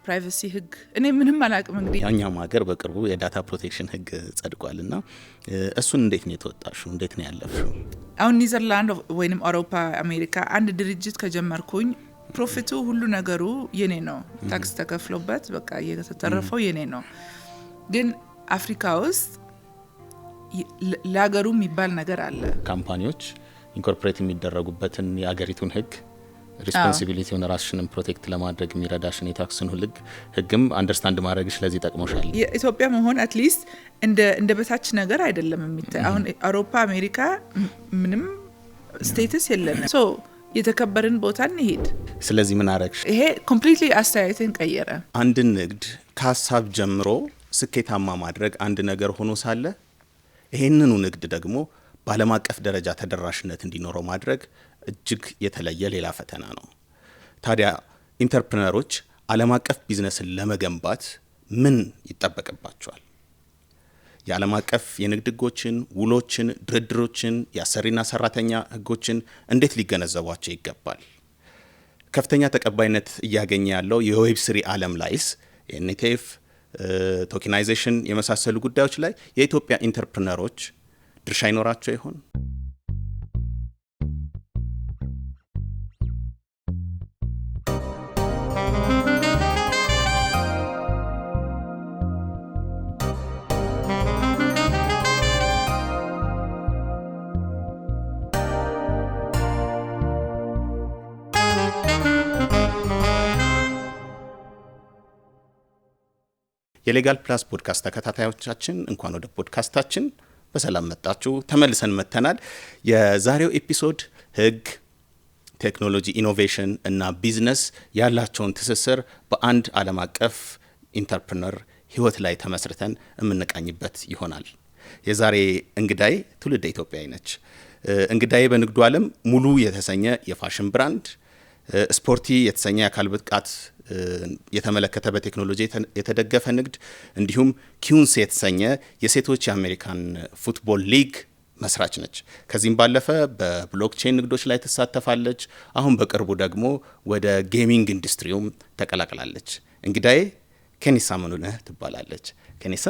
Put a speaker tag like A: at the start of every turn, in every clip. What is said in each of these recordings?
A: ፕራይቬሲ ህግ እኔ ምንም አላቅም እንግዲህ
B: ያኛው ሀገር በቅርቡ የዳታ ፕሮቴክሽን ህግ ጸድቋልና እሱን እንዴት ነው የተወጣሽው እንዴት ነው ያለፍሽው?
A: አሁን ኒዘርላንድ ወይንም አውሮፓ አሜሪካ አንድ ድርጅት ከጀመርኩኝ ፕሮፊቱ ሁሉ ነገሩ የኔ ነው ታክስ ተከፍሎበት በቃ የተተረፈው የኔ ነው። ግን አፍሪካ ውስጥ ለሀገሩ የሚባል ነገር አለ።
B: ካምፓኒዎች ኢንኮርፖሬት የሚደረጉበትን የሀገሪቱን ህግ ሪስፖንሲቢሊቲውን ራስሽንም ፕሮቴክት ለማድረግ የሚረዳሽን የታክስን ህግም አንደርስታንድ ማድረግሽ ለዚህ ጠቅሞሻል።
A: የኢትዮጵያ መሆን አትሊስት እንደ በታች ነገር አይደለም የሚታይ። አሁን አውሮፓ አሜሪካ ምንም ስቴተስ የለም። ሶ የተከበርን ቦታ እንሄድ።
B: ስለዚህ ምን አረግሽ?
A: ይሄ ኮምፕሊትሊ አስተያየትን ቀየረ።
B: አንድ ንግድ ከሀሳብ ጀምሮ ስኬታማ ማድረግ አንድ ነገር ሆኖ ሳለ ይሄንኑ ንግድ ደግሞ በዓለም አቀፍ ደረጃ ተደራሽነት እንዲኖረው ማድረግ እጅግ የተለየ ሌላ ፈተና ነው። ታዲያ ኢንተርፕረነሮች ዓለም አቀፍ ቢዝነስን ለመገንባት ምን ይጠበቅባቸዋል? የዓለም አቀፍ የንግድ ህጎችን፣ ውሎችን፣ ድርድሮችን፣ የአሰሪና ሰራተኛ ህጎችን እንዴት ሊገነዘቧቸው ይገባል? ከፍተኛ ተቀባይነት እያገኘ ያለው የዌብ 3 ዓለም ላይስ የኤንቲኤፍ ቶኬናይዜሽን የመሳሰሉ ጉዳዮች ላይ የኢትዮጵያ ኢንተርፕረነሮች ድርሻ ይኖራቸው ይሆን? የሌጋል ፕላስ ፖድካስት ተከታታዮቻችን እንኳን ወደ ፖድካስታችን በሰላም መጣችሁ። ተመልሰን መተናል። የዛሬው ኤፒሶድ ህግ፣ ቴክኖሎጂ፣ ኢኖቬሽን እና ቢዝነስ ያላቸውን ትስስር በአንድ ዓለም አቀፍ ኢንተርፕረነር ህይወት ላይ ተመስርተን የምንቃኝበት ይሆናል። የዛሬ እንግዳይ ትውልደ ኢትዮጵያዊ ነች። እንግዳይ በንግዱ ዓለም ሙሉ የተሰኘ የፋሽን ብራንድ፣ ስፖርቲ የተሰኘ የአካል ብቃት የተመለከተ በቴክኖሎጂ የተደገፈ ንግድ እንዲሁም ኪዩንስ የተሰኘ የሴቶች የአሜሪካን ፉትቦል ሊግ መስራች ነች። ከዚህም ባለፈ በብሎክቼን ንግዶች ላይ ትሳተፋለች። አሁን በቅርቡ ደግሞ ወደ ጌሚንግ ኢንዱስትሪውም ተቀላቅላለች። እንግዳዬ ኬኒሳ መኑነህ ትባላለች። ኬኒሳ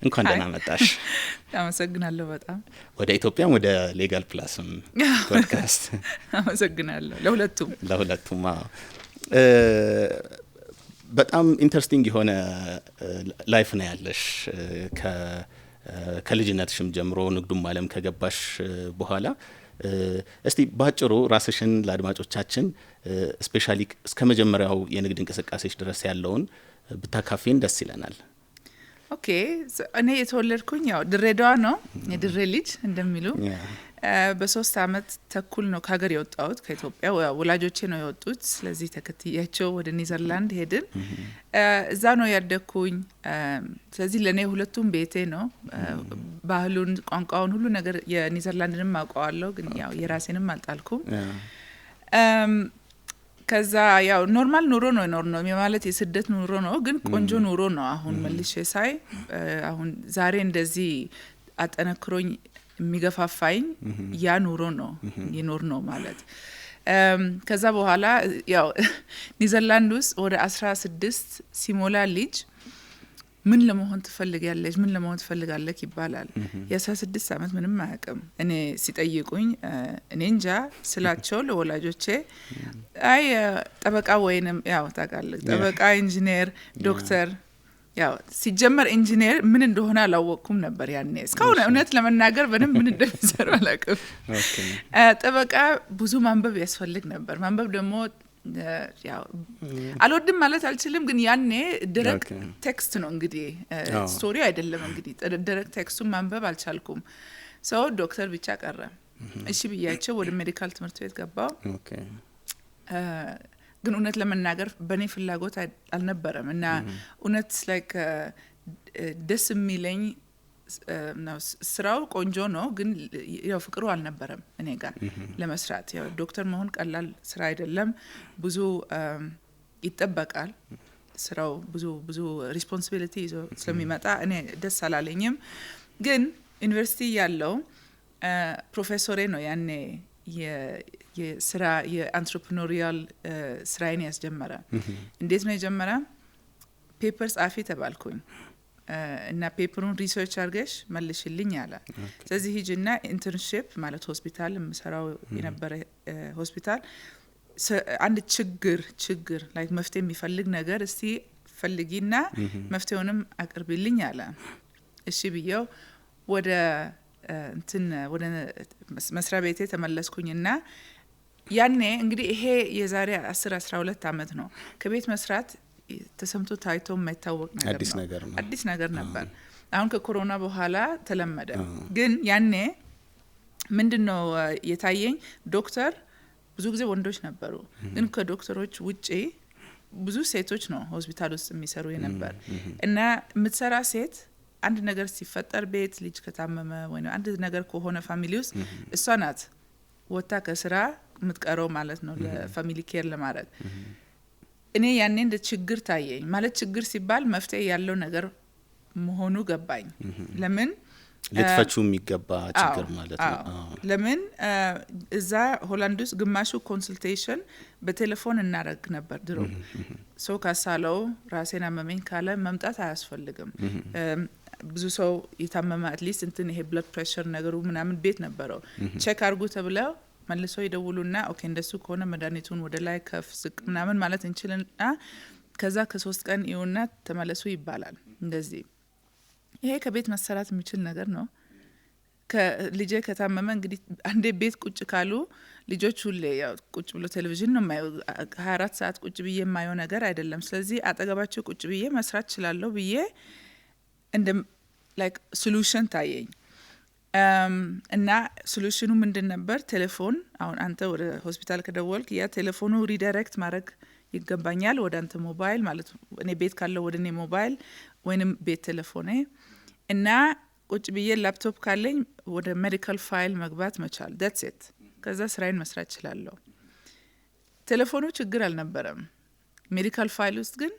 B: እንኳን ደህና መጣሽ።
A: አመሰግናለሁ በጣም።
B: ወደ ኢትዮጵያም ወደ ሌጋል ፕላስም ፖድካስት
A: አመሰግናለሁ። ለሁለቱም
B: በጣም ኢንተረስቲንግ የሆነ ላይፍ ነው ያለሽ። ከልጅነትሽም ጀምሮ ንግዱም ዓለም ከገባሽ በኋላ እስቲ ባጭሩ ራስሽን ለአድማጮቻችን ስፔሻሊ እስከ መጀመሪያው የንግድ እንቅስቃሴሽ ድረስ ያለውን ብታካፊን ደስ ይለናል።
A: ኦኬ፣ እኔ የተወለድኩኝ ያው ድሬዳዋ ነው፣ የድሬ ልጅ እንደሚሉ በ3 አመት ተኩል ነው ከሀገር የወጣሁት ከኢትዮጵያ። ወላጆቼ ነው የወጡት፣ ስለዚህ ተከትያቸው ወደ ኒዘርላንድ ሄድን። እዛ ነው ያደግኩኝ። ስለዚህ ለእኔ ሁለቱም ቤቴ ነው። ባህሉን፣ ቋንቋውን፣ ሁሉ ነገር የኒዘርላንድንም አውቀዋለሁ፣ ግን ያው የራሴንም አልጣልኩም። ከዛ ያው ኖርማል ኑሮ ነው የኖርነው፣ ማለት የስደት ኑሮ ነው፣ ግን ቆንጆ ኑሮ ነው። አሁን መልሼ ሳይ አሁን ዛሬ እንደዚህ አጠነክሮኝ የሚገፋፋኝ ያ ኑሮ ነው የኖር ነው ማለት። ከዛ በኋላ ያው ኒዘርላንድ ውስጥ ወደ 16 ሲሞላ ልጅ ምን ለመሆን ትፈልጋለች ምን ለመሆን ትፈልጋለች ይባላል። የ16 አመት ምንም አያውቅም። እኔ ሲጠይቁኝ እኔ እንጃ ስላቸው ለወላጆቼ አይ ጠበቃ ወይንም ያው ታውቃለህ ጠበቃ፣ ኢንጂነር፣ ዶክተር ያው ሲጀመር ኢንጂነር ምን እንደሆነ አላወቅኩም ነበር ያኔ። እስካሁን እውነት ለመናገር ምን እንደሚሰራ አላውቅም። ጠበቃ ብዙ ማንበብ ያስፈልግ ነበር። ማንበብ ደግሞ ያው አልወድም ማለት አልችልም፣ ግን ያኔ ዳይሬክት ቴክስት ነው እንግዲህ ስቶሪ አይደለም እንግዲህ ዳይሬክት ቴክስቱን ማንበብ አልቻልኩም። ሰው ዶክተር ብቻ ቀረ። እሺ ብያቸው ወደ ሜዲካል ትምህርት ቤት ገባው። ግን እውነት ለመናገር በኔ ፍላጎት አልነበረም እና እውነት ላይክ ደስ የሚለኝ ስራው ቆንጆ ነው፣ ግን ያው ፍቅሩ አልነበረም እኔ ጋር ለመስራት። ያው ዶክተር መሆን ቀላል ስራ አይደለም፣ ብዙ ይጠበቃል ስራው፣ ብዙ ሪስፖንሲቢሊቲ ይዞ ስለሚመጣ እኔ ደስ አላለኝም። ግን ዩኒቨርሲቲ ያለው ፕሮፌሰሬ ነው ያኔ የስራ የአንትረፕረኖሪያል ስራዬን ያስጀመረ። እንዴት ነው የጀመረ? ፔፐር ጻፊ ተባልኩኝ እና ፔፐሩን ሪሰርች አድርገሽ መልሽልኝ አለ። ስለዚህ ሂጂና ኢንተርንሺፕ ማለት ሆስፒታል የምሰራው የነበረ ሆስፒታል አንድ ችግር ላይክ መፍትሄ የሚፈልግ ነገር እስቲ ፈልጊና መፍትሄውንም አቅርቢልኝ አለ። እሺ ብዬው ወደ መስሪያ ቤቴ ተመለስኩኝና ያኔ እንግዲህ ይሄ የዛሬ 10-12 ዓመት ነው። ከቤት መስራት ተሰምቶ ታይቶ የማይታወቅ ነገር ነው። አዲስ ነገር ነበር። አሁን ከኮሮና በኋላ ተለመደ። ግን ያኔ ምንድነው የታየኝ? ዶክተር ብዙ ጊዜ ወንዶች ነበሩ፣ ግን ከዶክተሮች ውጪ ብዙ ሴቶች ነው ሆስፒታል ውስጥ የሚሰሩ የነበር እና የምትሰራ ሴት አንድ ነገር ሲፈጠር ቤት ልጅ ከታመመ ወይ አንድ ነገር ከሆነ ፋሚሊ ውስጥ እሷ ናት ወጣ ከስራ የምትቀረው ማለት ነው ለፋሚሊ ኬር ለማድረግ። እኔ ያኔ እንደ ችግር ታየኝ። ማለት ችግር ሲባል መፍትሄ ያለው ነገር መሆኑ ገባኝ። ለምን
B: ልትፈቹ የሚገባ ችግር ማለት ነው።
A: ለምን እዛ ሆላንድ ውስጥ ግማሹ ኮንሰልቴሽን በቴሌፎን እናረግ ነበር ድሮ። ሰው ካሳለው ራሴን አመመኝ ካለ መምጣት አያስፈልግም። ብዙ ሰው የታመመ አትሊስት እንትን ይሄ ብለድ ፕሬሸር ነገሩ ምናምን ቤት ነበረው። ቼክ አርጉ ተብለው መልሶ ይደውሉና ኦኬ እንደሱ ከሆነ መድኃኒቱን ወደ ላይ ከፍ ዝቅ ምናምን ማለት እንችልና ከዛ ከ3 ቀን ይውና ተመለሱ ይባላል። እንደዚህ ይሄ ከቤት መሰራት የሚችል ነገር ነው። ከልጄ ከታመመ እንግዲህ አንዴ ቤት ቁጭ ካሉ ልጆች ሁሌ ያው ቁጭ ብሎ ቴሌቪዥን ነው የማየው። 24 ሰዓት ቁጭ ብዬ የማየው ነገር አይደለም። ስለዚህ አጠገባቸው ቁጭ ብዬ መስራት እችላለሁ ብዬ እንደ ላይክ ሶሉሽን ታየኝ። እና ሶሉሽኑ ምንድን ነበር? ቴሌፎን። አሁን አንተ ወደ ሆስፒታል ከደወልክ ያ ቴሌፎኑ ሪዳይሬክት ማድረግ ይገባኛል ወደ አንተ ሞባይል ማለት ነው። እኔ ቤት ካለው ወደ እኔ ሞባይል ወይንም ቤት ቴሌፎኔ እና ቁጭ ብዬ ላፕቶፕ ካለኝ ወደ ሜዲካል ፋይል መግባት መቻል። that's it። ከዛ ስራዬን መስራት እችላለሁ። ቴሌፎኑ ችግር አልነበረም። ሜዲካል ፋይል ውስጥ ግን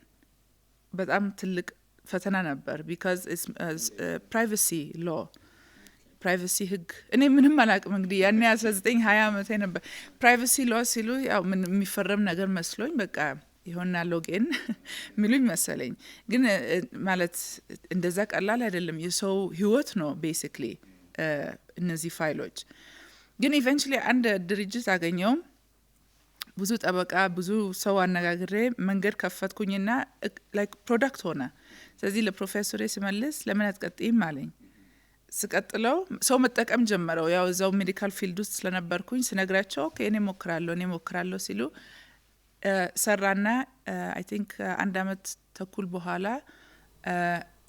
A: በጣም ትልቅ ፈተና ነበር። because it's privacy law ፕራይቬሲ ህግ። እኔ ምንም አላቅም እንግዲህ ያኔ 19-20 ዓመቴ ነበር። ፕራይቬሲ ሎ ሲሉ ያው ምን የሚፈረም ነገር መስሎኝ በቃ ይሆንና ሎጌን ሚሉኝ መሰለኝ። ግን ማለት እንደዛ ቀላል አይደለም። የሰው ህይወት ነው ቤሲክሊ እነዚህ ፋይሎች። ግን ኢቨንቹሊ አንድ ድርጅት አገኘው። ብዙ ጠበቃ ብዙ ሰው አነጋግሬ መንገድ ከፈትኩኝና ላይክ ፕሮዳክት ሆነ። ስለዚህ ለፕሮፌሰሬ ስመልስ ለምን አትቀጥይም አለኝ። ስቀጥለው ሰው መጠቀም ጀመረው። ያው እዛው ሜዲካል ፊልድ ውስጥ ስለነበርኩኝ ስነግራቸው ኦኬ እኔ ሞክራለሁ ሲሉ ሰራና አይ ቲንክ 1 አመት ተኩል በኋላ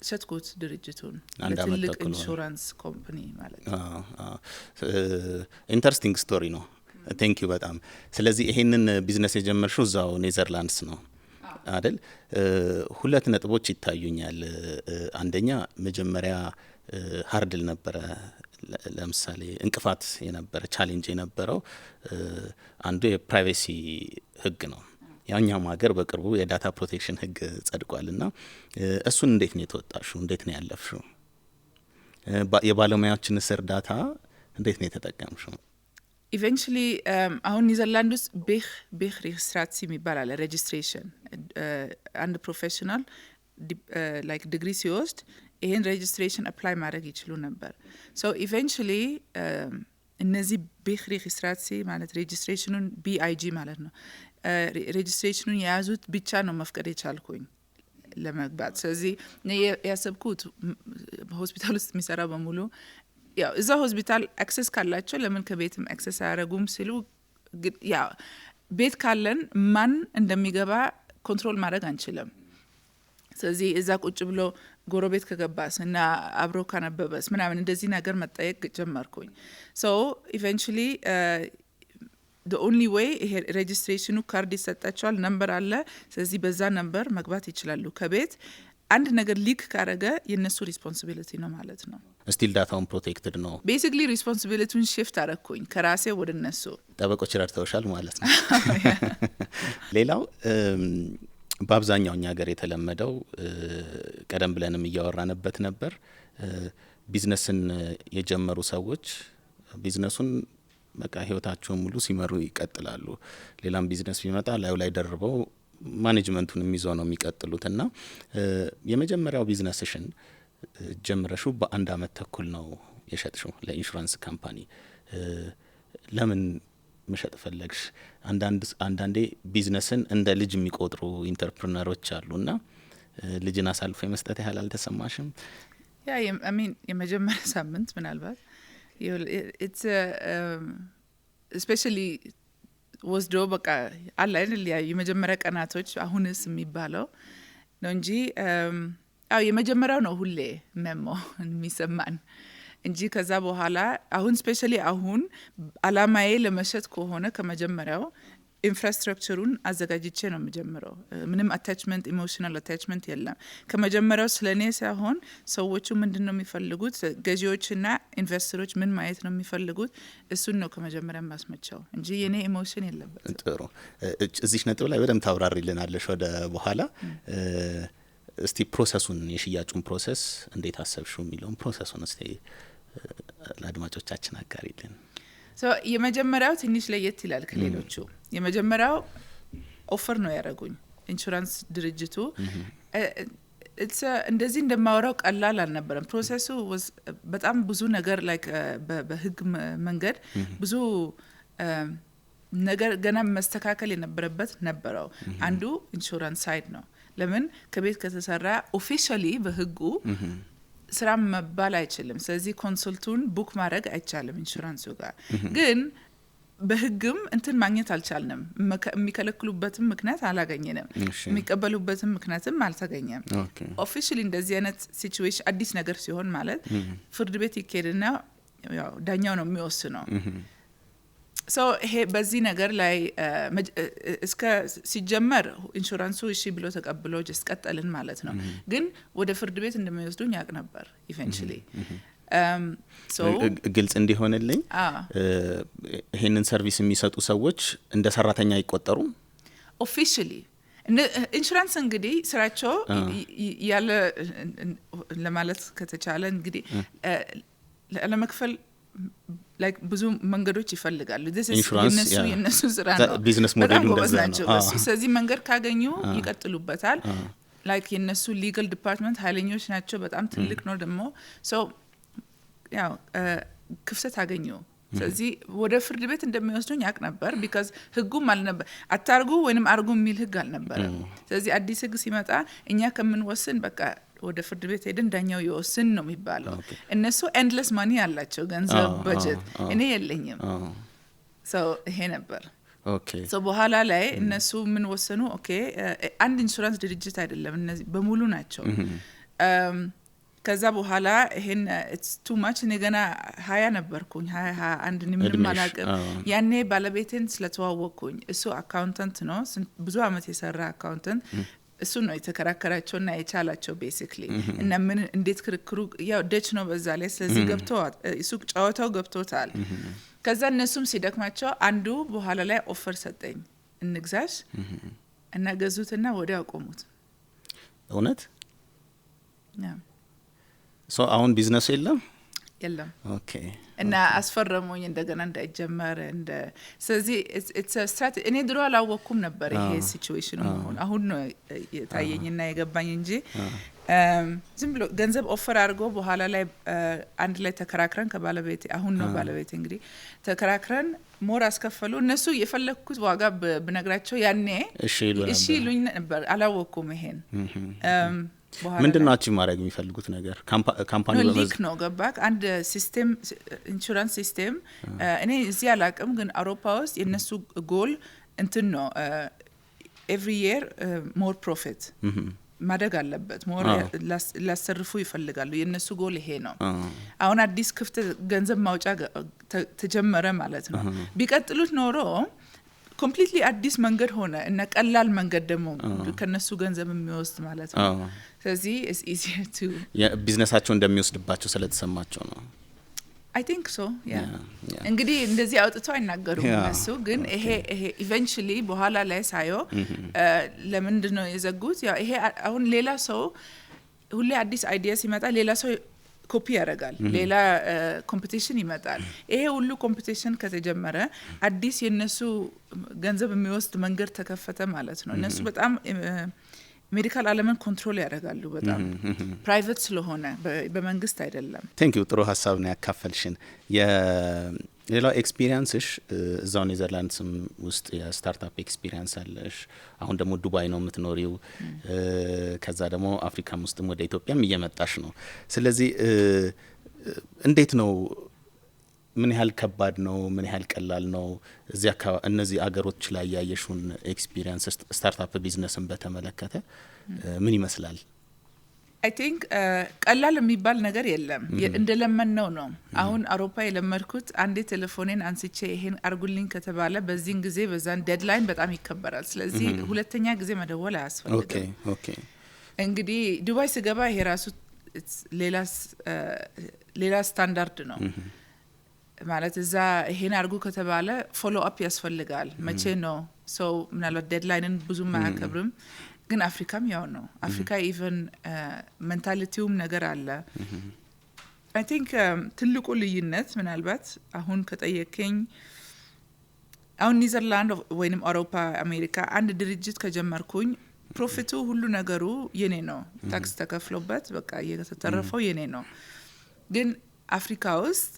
A: ሸጥኩት ድርጅቱን ለትልቅ ኢንሹራንስ ኮምፓኒ ማለት ነው።
B: ኢንተረስቲንግ ስቶሪ ነው። ቴንክ ዩ በጣም። ስለዚህ ይሄንን ቢዝነስ የጀመርሽው እዛው ኔዘርላንድስ ነው አይደል? 2 ነጥቦች ይታዩኛል። አንደኛ መጀመሪያ ሃርድል ነበረ። ለምሳሌ እንቅፋት የነበረ ቻሌንጅ የነበረው አንዱ የፕራይቬሲ ህግ ነው። ያኛው ሀገር በቅርቡ የዳታ ፕሮቴክሽን ህግ ጸድቋልና እሱን እንዴት ነው የተወጣሽው? እንዴት ነው ያለፍሽው? የባለሙያዎችን እርዳታ እንዴት ነው የተጠቀምሽው?
A: ኢቨንቹሊ አሁን ኒዘርላንድ ውስጥ ቤህ ሬጅስትራሲ የሚባል አለ። ሬጅስትሬሽን አንድ ፕሮፌሽናል ላይክ ዲግሪ ሲወስድ ይሄን ሬጅስትሬሽን አፕላይ ማድረግ ይችሉ ነበር። ሶ ኢቨንቹሊ እነዚህ ቤህ ሬጅስትራሲ ማለት ሬጅስትሬሽኑን BIG ማለት ነው። ሬጅስትሬሽኑን የያዙት ብቻ ነው መፍቀድ የቻልኩኝ ለመግባት። ስለዚህ ያሰብኩት ሆስፒታል ውስጥ የሚሰራ በሙሉ ያው እዛ ሆስፒታል አክሰስ ካላቸው ለምን ከቤትም አክሰስ አያረጉም ሲሉ ያው ቤት ካለን ማን እንደሚገባ ኮንትሮል ማድረግ አንችልም። ስለዚህ እዛ ቁጭ ብሎ ጎረቤት ከገባስ እና አብሮ ካነበበስ ምናምን እንደዚህ ነገር መጠየቅ ጀመርኩኝ። ሶ ኢቨንቹሊ the only way ሬጅስትሬሽኑ ካርድ ይሰጣቸዋል፣ ነምበር አለ። ስለዚህ በዛ ነምበር መግባት ይችላሉ። ከቤት አንድ ነገር ሊክ ካረገ የነሱ ሪስፖንሲቢሊቲ ነው ማለት ነው።
B: ስቲል ዳታውን ፕሮቴክትድ ነው።
A: ቤሲክሊ ሪስፖንሲቢሊቲውን ሽፍት አረኩኝ ከራሴ ወደ እነሱ።
B: ጠበቆች ረድተውሻል ማለት ነው። ሌላው በአብዛኛው እኛ ሀገር የተለመደው ቀደም ብለንም እያወራንበት ነበር፣ ቢዝነስን የጀመሩ ሰዎች ቢዝነሱን በቃ ህይወታቸውን ሙሉ ሲመሩ ይቀጥላሉ። ሌላም ቢዝነስ ቢመጣ ላዩ ላይ ደርበው ማኔጅመንቱን ይዘው ነው የሚቀጥሉትና የመጀመሪያው ቢዝነስሽን ጀምረሹ በአንድ አመት ተኩል ነው የሸጥሽው ለኢንሹራንስ ካምፓኒ። ለምን መሸጥ ፈለግሽ? አንዳንዴ ቢዝነስን እንደ ልጅ የሚቆጥሩ ኢንተርፕረነሮች አሉና ልጅን አሳልፎ የመስጠት ያህል አልተሰማሽም?
A: ያ የመጀመሪያ ሳምንት ምናልባት it's especially ወስዶ በቃ አለ አይደል የመጀመሪያ ቀናቶች አሁንስ የሚባለው ነው እንጂ የመጀመሪያው ነው ሁሌ የሚሰማን እንጂ ከዛ በኋላ አሁን ስፔሻሊ አሁን አላማዬ ለመሸጥ ከሆነ ከመጀመሪያው ኢንፍራስትራክቸሩን አዘጋጅቼ ነው የምጀምረው። ምንም አታችመንት ኢሞሽናል አታችመንት የለም። ከመጀመሪያው ስለኔ ሳይሆን ሰዎቹ ምንድነው የሚፈልጉት፣ ገዢዎችና ኢንቨስተሮች ምን ማየት ነው የሚፈልጉት፣ እሱን ነው ከመጀመሪያ ማስመቻው እንጂ የኔ ኢሞሽን የለበት።
B: ጥሩ። እዚህ ነጥብ ላይ በደንብ ታብራሪልናለሽ ወደ በኋላ። እስቲ ፕሮሰሱን የሽያጩን ፕሮሰስ እንዴት አሰብሽው የሚለውን ፕሮሰሱን እስቲ ለአድማጮቻችን አጋሪልን።
A: የመጀመሪያው ትንሽ ለየት ይላል ከሌሎቹ። የመጀመሪያው ኦፈር ነው ያደረጉኝ ኢንሹራንስ ድርጅቱ። እንደዚህ እንደማወራው ቀላል አልነበረም። ፕሮሰሱ በጣም ብዙ ነገር በህግ መንገድ ብዙ ነገር ገና መስተካከል የነበረበት ነበረው። አንዱ ኢንሹራንስ ሳይድ ነው። ለምን ከቤት ከተሰራ ኦፊሻሊ በህጉ ስራ መባል አይችልም። ስለዚህ ኮንሰልቱን ቡክ ማድረግ አይቻልም ኢንሹራንሱ ጋር። ግን በህግም እንትን ማግኘት አልቻልንም። የሚከለክሉበትም ምክንያት አላገኘንም። የሚቀበሉበትም ምክንያትም አልተገኘም። ኦፊሻሊ እንደዚህ አይነት ሲቹዌሽን አዲስ ነገር ሲሆን ማለት ፍርድ ቤት ይኬድና ያው ዳኛው ነው የሚወስነው። ይሄ በዚህ ነገር ላይ እስከ ሲጀመር ኢንሹራንሱ እሺ ብሎ ተቀብሎ ጀስት ቀጠልን ማለት ነው። ግን ወደ ፍርድ ቤት እንደሚወስዱኝ ያውቅ ነበር ኢቨንቹሊ።
B: ግልጽ እንዲሆንልኝ ይሄንን ሰርቪስ የሚሰጡ ሰዎች እንደ ሰራተኛ አይቆጠሩም ኦፊሻሊ። ኢንሹራንስ እንግዲህ ስራቸው ያለ ለማለት ከተቻለ እንግዲህ ለመክፈል like ብዙ መንገዶች ይፈልጋሉ። የነሱ ስራ ነው። ቢዝነስ ሞዴሉ እንደዛ ነው።
A: ስለዚህ መንገድ ካገኙ ይቀጥሉበታል። like የነሱ ሊጋል ዲፓርትመንት ኃይለኞች ናቸው። በጣም ትልቅ ነው ደግሞ ያው ክፍተት አገኙ። ስለዚህ ወደ ፍርድ ቤት እንደሚወስዱኝ ያውቅ ነበር። because ህጉም አልነበር አታርጉ ወይንም አርጉ የሚል ህግ አልነበረም። ስለዚህ አዲስ ህግ ሲመጣ እኛ ከምንወስን በቃ ወደ ፍርድ ቤት ሄደን ዳኛው ይወስን ነው የሚባለው። እነሱ ኤንድለስ ማኒ አላቸው ገንዘብ በጀት፣ እኔ የለኝም። ይሄ ነበር። በኋላ ላይ እነሱ ምን ወሰኑ? አንድ ኢንሹራንስ ድርጅት አይደለም እነዚህ በሙሉ ናቸው። ከዛ በኋላ ይሄን it's too much እኔ ገና 20 ነበርኩኝ 21 ምንም አላውቅም። ያኔ ባለቤቴን ስለተዋወቅኩኝ እሱ አካውንታንት ነው፣ ብዙ አመት የሰራ አካውንታንት። እሱ ነው የተከራከራቸውና የቻላቸው ቤሲክሊ። እና ምን እንዴት ክርክሩ ያው ደች ነው በዛ ላይ። ስለዚህ ገብተዋል፣ እሱ ጫወታው ገብቶታል። ከዛ እነሱም ሲደክማቸው አንዱ በኋላ ላይ ኦፈር ሰጠኝ፣ እንግዛሽ እና ገዙትና ወዲያው አቆሙት።
B: እውነት አሁን ቢዝነስ የለም። እና አስፈረሙኝ እንደገና እንዳይጀመር። ስለዚህ it's a strategy። እኔ ድሮ አላወኩም ነበር ይሄ ሲቹዌሽኑ መሆን። አሁን ነው የታየኝና የገባኝ እንጂ ዝም ብሎ ገንዘብ ኦፈር አድርጎ በኋላ ላይ አንድ ላይ ተከራክረን ከባለቤቴ አሁን ነው ባለቤቴ እንግዲህ ተከራክረን ሞር አስከፈሉ። እነሱ የፈለኩት ዋጋ በነግራቸው ያኔ እሺ ይሉኝ ነበር። አላወኩም ይሄን። ምንድነው አቺ ማድረግ የሚፈልጉት ነገር? ካምፓኒው
A: ሊክ ነው ገባክ? አንድ ሲስተም ኢንሹራንስ ሲስተም እኔ እዚህ አላቅም፣ ግን አውሮፓ ውስጥ የነሱ ጎል እንትን ነው every year more profit ማደግ አለበት። ሞር ላሰርፉ ይፈልጋሉ። የነሱ ጎል ይሄ ነው። አሁን አዲስ ክፍት ገንዘብ ማውጫ ተጀመረ ማለት ነው። ቢቀጥሉት ኖሮ ኮምፕሊትሊ አዲስ መንገድ ሆነ እና ቀላል መንገድ ደግሞ ከነሱ ገንዘብ የሚወስድ ማለት ነው። ስለዚህ it's easier to
B: ቢዝነሳቸው እንደሚወስድባቸው ስለተሰማቸው ነው።
A: I think so yeah እንግዲህ እንደዚህ አውጥተው አይናገሩም እነሱ። ግን ይሄ eventually በኋላ ላይ ሳየው ለምንድን ነው የዘጉት? ያው ይሄ አሁን ሌላ ሰው ሁሌ አዲስ አይዲያ ሲመጣ ሌላ ሰው ኮፒ ያደርጋል ሌላ ኮምፒቲሽን ይመጣል ይሄ ሁሉ ኮምፒቲሽን ከተጀመረ አዲስ የነሱ ገንዘብ የሚወስድ መንገድ ተከፈተ ማለት ነው እነሱ በጣም ሜዲካል አለመን ኮንትሮል ያደርጋሉ በጣም ፕራይቬት ስለሆነ በመንግስት አይደለም
B: ቴንክ ዩ ጥሩ ሐሳብ ነው ያካፈልሽን ሌላው ኤክስፒሪየንስሽ እዛው ኔዘርላንድስም ውስጥ የስታርታፕ ኤክስፒሪየንስ አለሽ አሁን ደግሞ ዱባይ ነው የምትኖሪው ከዛ ደግሞ አፍሪካም ውስጥም ወደ ኢትዮጵያም እየመጣሽ ነው ስለዚህ እንዴት ነው ምን ያህል ከባድ ነው ምን ያህል ቀላል ነው እዚያ እነዚህ አገሮች ላይ ያየሽውን ኤክስፒሪየንስ ስታርታፕ ቢዝነስን በተመለከተ ምን ይመስላል
A: I think ቀላል የሚባል ነገር የለም እንደለመነው ነው አሁን አውሮፓ የለመድኩት አንዴ ቴሌፎኔን አንስቼ ይሄን አርጉልኝ ከተባለ በዚህን ጊዜ በዛን ዴድላይን በጣም ይከበራል ስለዚህ ሁለተኛ ጊዜ መደወል አያስፈልግም
B: ኦኬ
A: እንግዲህ ዱባይ ስገባ ይሄ ራሱ ሌላ ስታንዳርድ ነው ማለት እዛ ይሄን አርጉ ከተባለ ፎሎ አፕ ያስፈልጋል መቼ ነው ሶ ምናልባት ዴድላይንን ብዙ ማያከብርም ግን አፍሪካም ያው ነው አፍሪካ ኢቨን ሜንታሊቲውም ነገር አለ I think ትልቁ ልዩነት ምናልባት አሁን ከጠየቀኝ አሁን ኔዘርላንድ ወይንም አውሮፓ አሜሪካ አንድ ድርጅት ከጀመርኩኝ ፕሮፊቱ ሁሉ ነገሩ የኔ ነው ታክስ ተከፍሎበት በቃ የተተረፈው የኔ ነው ግን አፍሪካ ውስጥ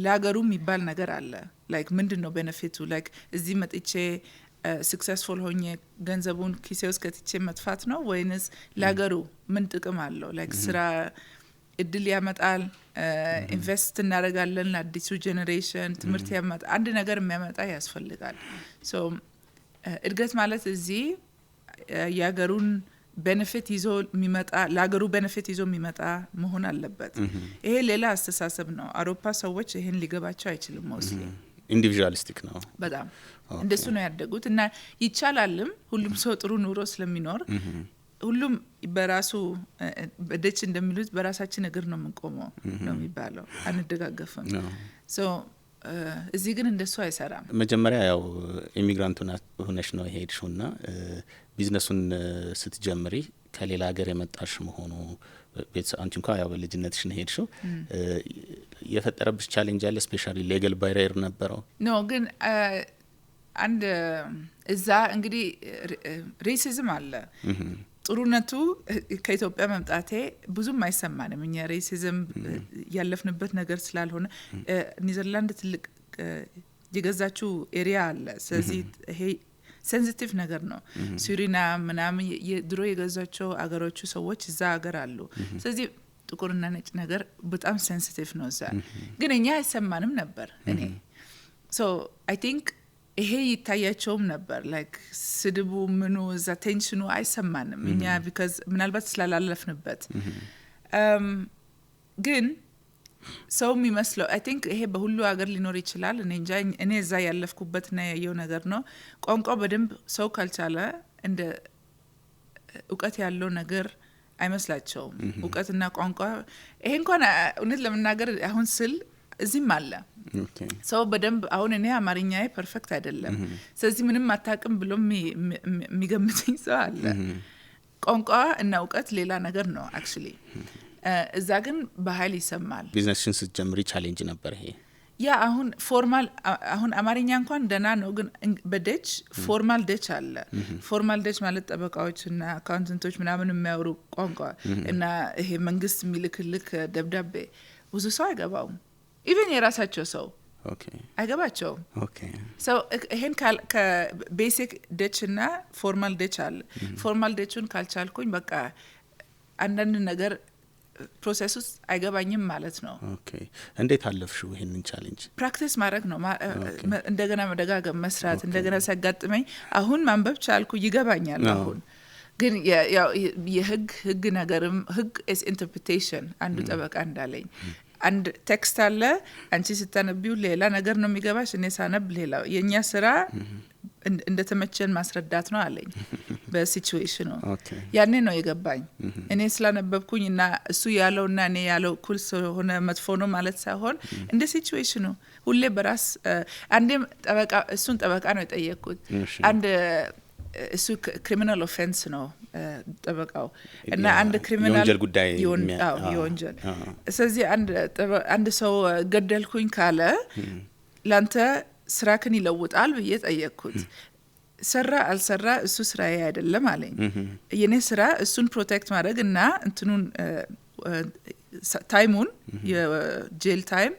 A: ለሀገሩ የሚባል ነገር አለ ላይክ ምንድነው ቤኔፊቱ ላይክ እዚህ መጥቼ successful ሆኜ ገንዘቡን ኪሴ ውስጥ ከትቼ መጥፋት ነው ወይንስ ለሀገሩ ምን ጥቅም አለው ላይክ ስራ እድል ያመጣል ኢንቨስት እናደርጋለን ለአዲሱ ጄኔሬሽን ትምህርት ያመጣ አንድ ነገር የሚያመጣ ያስፈልጋል ሶ እድገት ማለት እዚህ የሀገሩን ቤኔፊት ይዞ የሚመጣ ለሀገሩ ቤኔፊት ይዞ የሚመጣ መሆን አለበት ይሄ ሌላ አስተሳሰብ ነው አውሮፓ ሰዎች ይሄን ሊገባቸው አይችልም ሞስሊ
B: ኢንዲቪጁዋሊስቲክ ነው
A: በጣም እንደሱ ነው ያደጉት እና ይቻላልም ሁሉም ሰው ጥሩ ኑሮ ስለሚኖር ሁሉም በራሱ በደች እንደሚሉት በራሳችን እግር ነው የምንቆመው ነው የሚባለው አንደጋገፍም ሶ እዚህ ግን እንደሱ አይሰራም
B: መጀመሪያ ያው ኢሚግራንት ሆነሽ ነው ሄድሽውና ቢዝነሱን ስትጀምሪ ከሌላ ሀገር የመጣሽ መሆኑ አንቺ እንኳን ያው በልጅነትሽ ነው ሄድሽው የፈጠረብሽ ቻሌንጅ አለ ስፔሻሊ ሌጋል ባሪየር ነበረው
A: ኖ ግን አንድ እዛ እንግዲህ ሬሲዝም አለ ጥሩነቱ ከኢትዮጵያ መምጣቴ ብዙም አይሰማንም እኛ ሬሲዝም ያለፍንበት ነገር ስላልሆነ ኔዘርላንድ ትልቅ የገዛችው ኤሪያ አለ ስለዚህ ይሄ ሴንሲቲቭ ነገር ነው ሱሪናም ምናምን ድሮ የገዛቸው አገሮቹ ሰዎች እዛ አገር አሉ ስለዚህ ጥቁርና ነጭ ነገር በጣም ሴንሲቲቭ ነው እዛ ግን እኛ አይሰማንም ነበር እኔ ሶ አይ ቲንክ ይሄ ይታያቸውም ነበር ላይክ ስድቡ ምኑ እዛ ቴንሽኑ አይሰማንም እኛ ቢካዝ ምናልባት ስላላለፍንበት ግን ሰው የሚመስለው አይ ቲንክ ይሄ በሁሉ ሀገር ሊኖር ይችላል እኔ እዛ ያለፍኩበትና ያየው ነገር ነው ቋንቋ በደንብ ሰው ካልቻለ እንደ እውቀት ያለው ነገር አይመስላቸውም እውቀትና ቋንቋ ይሄ እንኳን እውነት ለመናገር አሁን ስል እዚህም አለ ሰው በደንብ አሁን እኔ አማርኛዬ ፐርፌክት አይደለም ስለዚህ ምንም አታውቅም ብሎ የሚገምተኝ ሰው አለ ቋንቋ እና እውቀት ሌላ ነገር ነው አክቹሊ እዛ ግን በኃይል ይሰማል
B: ቢዝነስሽን ስትጀምሪ ቻሌንጅ ነበር ይሄ
A: ያ አሁን ፎርማል አሁን አማርኛ እንኳን ደና ነው ግን በደች ፎርማል ደች አለ ፎርማል ደች ማለት ጠበቃዎችና አካውንታንቶች ምናምን የሚያወሩ ቋንቋ እና ይሄ መንግስት የሚልክልክ ደብዳቤ ብዙ ሰው አይገባውም ኢቭን የራሳቸው ሰው አይገባቸውም ሰው ይሄን ከቤሲክ ደች እና ፎርማል ደች አለ ፎርማል ደቹን ካልቻልኩኝ በቃ አንዳንድ ነገር ፕሮሰስ ውስጥ አይገባኝም ማለት ነው
B: እንዴት አለፍሽው ይሄንን ቻሌንጅ
A: ፕራክቲስ ማድረግ ነው እንደገና መደጋገም መስራት እንደገና ሲያጋጥመኝ አሁን ማንበብ ቻልኩ ይገባኛል አሁን ግን የህግ ነገርም ህግ is interpretation አንዱ ጠበቃ እንዳለኝ አንድ ቴክስት አለ አንቺ ስታነቢው ሌላ ነገር ነው የሚገባሽ እኔ ሳነብ ሌላ የኛ ስራ እንደተመቸን ማስረዳት ነው አለኝ በሲቹዌሽኑ ያኔ ነው የገባኝ እኔ ስላነበብኩኝና እሱ ያለውና እኔ ያለው ኩል ሆነ መጥፎ ነው ማለት ሳይሆን እንደ ሲቹዌሽኑ ሁሌ በራስ አንዴም ጠበቃ እሱን ጠበቃ ነው የጠየቅኩት አንድ እሱ ክሪሚናል ኦፌንስ ነው ጠበቃው እና አንድ ክሪሚናል
B: የወንጀል ጉዳይ
A: የወንጀል ስለዚህ አንድ ሰው ገደልኩኝ ካለ ላንተ ስራክን ይለውጣል ብዬ ጠየቅኩት ሰራ አልሰራ እሱ ስራዬ አይደለም አለኝ የኔ ስራ እሱን ፕሮቴክት ማድረግ እና እንትኑን ታይሙን የጄል ታይም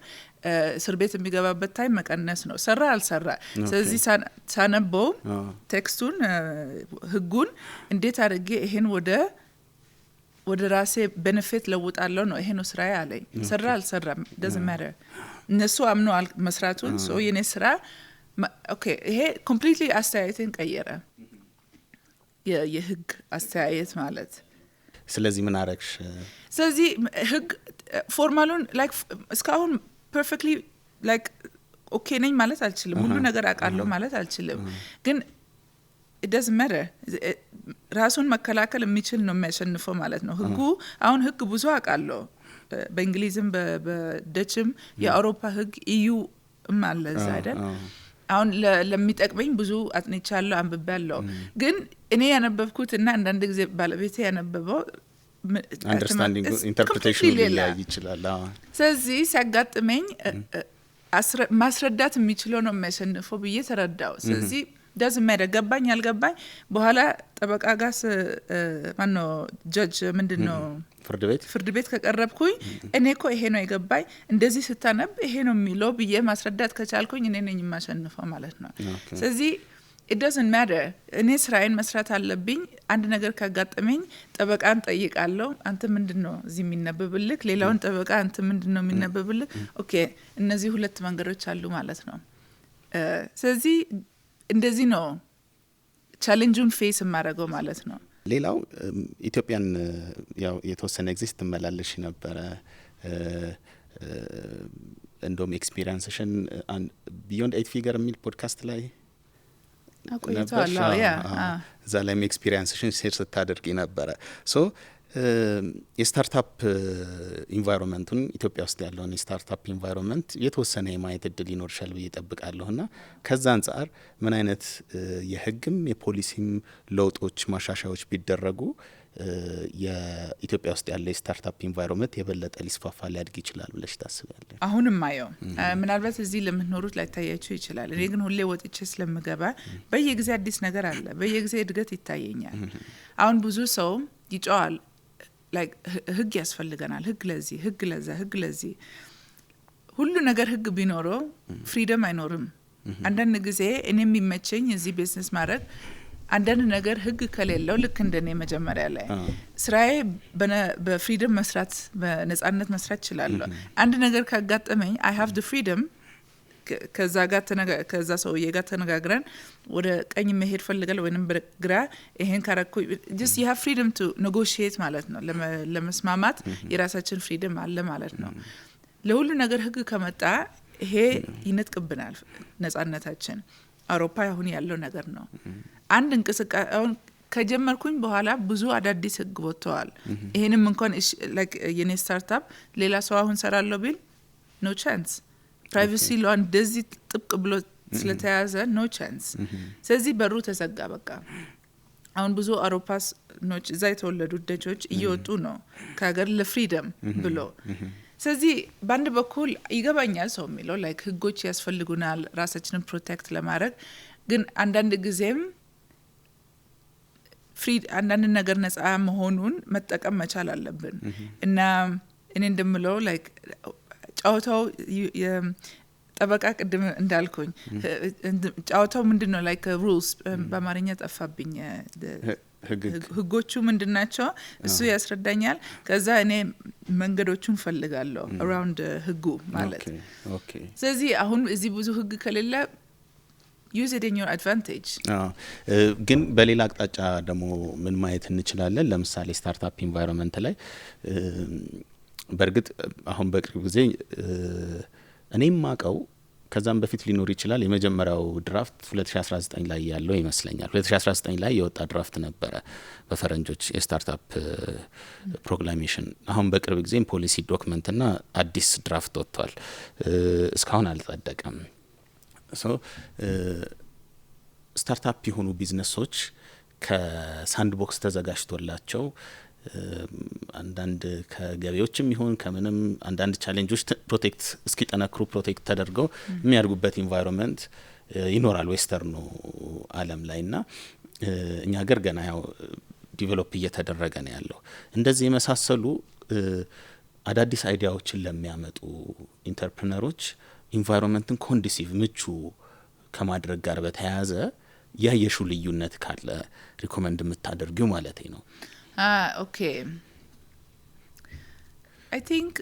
A: እስር ቤት የሚገባበት ታይም መቀነስ ነው ሰራ አልሰራ ስለዚህ ሳነበው ቴክስቱን ህጉን እንዴት አድርጌ ይሄን ወደ ራሴ ቤኔፊት ለውጣለሁ ነው ይሄ ነው ስራዬ አለኝ ሰራ አልሰራ doesn't matter እነሱ አምኖ መስራቱን ሶ የኔ ስራ ኦኬ ይሄ ኮምፕሊትሊ አስተያየትን ቀየረ የህግ አስተያየት ማለት
B: ስለዚህ ምን አረክሽ
A: ስለዚህ ህግ ፎርማሉን ላይክ እስካሁን perfectly like okay ነኝ ማለት አልችልም ሁሉ ነገር አቃለሁ ማለት አልችልም ግን it doesn't matter ራሱን መከላከል የሚችል ነው የሚያሸንፈው ማለት ነው ህጉ አሁን ህግ ብዙ አቃለሁ በእንግሊዝም በደችም የአውሮፓ ህግ EU ማለት አይደል አሁን ለሚጠቅመኝ ብዙ አጥንቻለሁ አንብቤያለሁ ግን እኔ ያነበብኩትና አንዳንድ ጊዜ ባለቤቴ ያነበበው
B: understanding interpretation ሊለያይ ይችላል
A: ስለዚህ ሲያጋጥመኝ ማስረዳት የሚችለው ነው የሚያሸንፈው ብዬ ተረዳው ስለዚህ doesn't matter ገባኝ አልገባኝ በኋላ ጠበቃ ጋር ማነው ጀጅ ምንድነው ፍርድ ቤት ከቀረብኩኝ እኔ እኮ ይሄ ነው የገባኝ እንደዚህ ስታነብ ይሄ ነው የሚለው ብዬ ማስረዳት ከቻልኩኝ እኔ ነኝ የማሸንፈው ማለት ነው ስለዚህ it doesn't matter እኔ ስራዬን መስራት አለብኝ አንድ ነገር ካጋጠመኝ ጠበቃን ጠይቃለሁ አንተ ምንድነው እዚህ የሚነበብልክ ሌላውን ጠበቃ አንተ ምንድነው የሚነበብልክ ኦኬ እነዚህ ሁለት መንገዶች አሉ ማለት ነው ስለዚህ እንደዚህ ነው ቻሌንጁን ፌስ ማድረገው ማለት ነው
B: ሌላው ኢትዮጵያን ያው የተወሰነ ኤግዚስት መላለሽ ነበር እንደም ኤክስፒሪየንስሽን ቢዮንድ 8 ፊገር የሚል ፖድካስት ላይ
A: አቆይቷል ያ
B: ዛለም ኤክስፒሪየንስሽን ሼር ስታደርጊ ነበር ሶ የስታርታፕ ኢንቫይሮንመንቱን ኢትዮጵያ ውስጥ ያለውን የስታርታፕ ኢንቫይሮንመንት የተወሰነ የማየት እድል ይኖርሻል ብዬ እጠብቃለሁና ከዛ አንፃር ምን አይነት የህግም የፖሊሲም ለውጦች ማሻሻያዎች ቢደረጉ የኢትዮጵያ ውስጥ ያለ የስታርታፕ ኢንቫይሮንመንት የበለጠ ሊስፋፋ ሊያድግ ይችላል ብለሽ ታስባለሽ
A: አሁንም ማየው ምናልባት እዚህ ለምትኖሩት ላይ ታያችሁ ይችላል እኔ ግን ሁሌ ወጥቼ ስለምገባ በየጊዜ አዲስ ነገር አለ በየጊዜ እድገት ይታየኛል አሁን ብዙ ሰው ይጫዋል like ህግ ያስፈልገናል ህግ ለዚህ ህግ ለዛ ህግ ለዚህ ሁሉ ነገር ህግ ቢኖረው ፍሪደም አይኖርም አንዳንድ ጊዜ እኔ የሚመቸኝ እዚህ ቢዝነስ ማድረግ አንዳንድ ነገር ህግ ከሌለው ልክ እንደኔ መጀመሪያ ላይ ስራዬ በፍሪደም መስራት በነጻነት መስራት ይችላል አንድ ነገር ካጋጠመኝ I have the freedom ከዛ ሰውዬ ጋር ተነጋግረን ወደ ቀኝ መሄድ ፈልጋለሁ ወይንም በግራ ይሄን ካረኩ just you have freedom to negotiate ማለት ነው ለመስማማት የራሳችን ፍሪደም አለ ማለት ነው ለሁሉ ነገር ህግ ከመጣ ይሄ ይነጥቅብናል ነጻነታችን አውሮፓ አሁን ያለው ነገር ነው አንድ እንቅስቃሴ አሁን ከጀመርኩኝ በኋላ ብዙ አዳዲስ ህግ ወጥተዋል ይሄንም እንኳን like የኔ ስታርታፕ ሌላ ሰው አሁን ሰራለው ቢል no chance privacy law እንደዚህ ጥብቅ ብሎ ስለተያዘ no chance ስለዚህ በሩ ተዘጋ በቃ አሁን ብዙ አውሮፓስ ኖች እዛ የተወለዱ ደጆች እየወጡ ነው ከሀገር ለፍሪደም ብሎ ስለዚህ ባንድ በኩል ይገባኛል ሰው የሚለው like ህጎች ያስፈልጉናል ራሳችንን ፕሮቴክት ለማድረግ ግን አንዳንድ ጊዜም አንዳንድ ነገር ነፃ መሆኑን መጠቀም መቻል አለብን እና እኔ እንደምለው like ጫውታው ጠበቃ ቅድም እንዳልኩኝ ጫውታው ምንድነው like rules በአማርኛ ጠፋብኝ ህጎቹ ምንድናቸው እሱ ያስረዳኛል ከዛ እኔ መንገዶቹን ፈልጋለሁ around ህጉ ማለት
B: ኦኬ
A: ስለዚህ አሁን እዚህ ብዙ ህግ ከሌለ use it in your advantage
B: ግን በሌላ አቅጣጫ ደግሞ ምን ማየት እንችላለን ለምሳሌ ስታርታፕ ኢንቫይሮንመንት ላይ በርግጥ አሁን በቅርብ ጊዜ እኔም ማቀው ከዛም በፊት ሊኖር ይችላል የመጀመሪያው ድራፍት 2019 ላይ ያለው ይመስለኛል 2019 ላይ የወጣ ድራፍት ነበረ በፈረንጆች የስታርታፕ ፕሮግራሜሽን አሁን በቅርብ ጊዜ ፖሊሲ ዶክመንት እና አዲስ ድራፍት ወጥቷል እስካሁን አልጸደቀም ሶ ስታርታፕ የሆኑ ቢዝነሶች ከሳንድ ቦክስ ተዘጋጅቶላቸው አንዳንድ ከገቢዎችም ይሁን ከምንም አንዳንድ ቻሌንጆች ፕሮቴክት እስኪጠነክሩ ፕሮቴክት ተደርገው የሚያድጉበት ኢንቫይሮንመንት ይኖራል ዌስተርኑ ዓለም ላይና እኛ ሀገር ገና ያው ዲቨሎፕ እየተደረገ ነው ያለው። እንደዚህ የመሳሰሉ አዳዲስ አይዲያዎችን ለሚያመጡ ኢንተርፕረነሮች ኢንቫይሮንመንትን ኮንዲሲቭ ምቹ ከማድረግ ጋር በተያያዘ ያየሹ ልዩነት ካለ ሪኮመንድ የምታደርጊው ማለት ነው?
A: ኦኬ አይ ቲንክ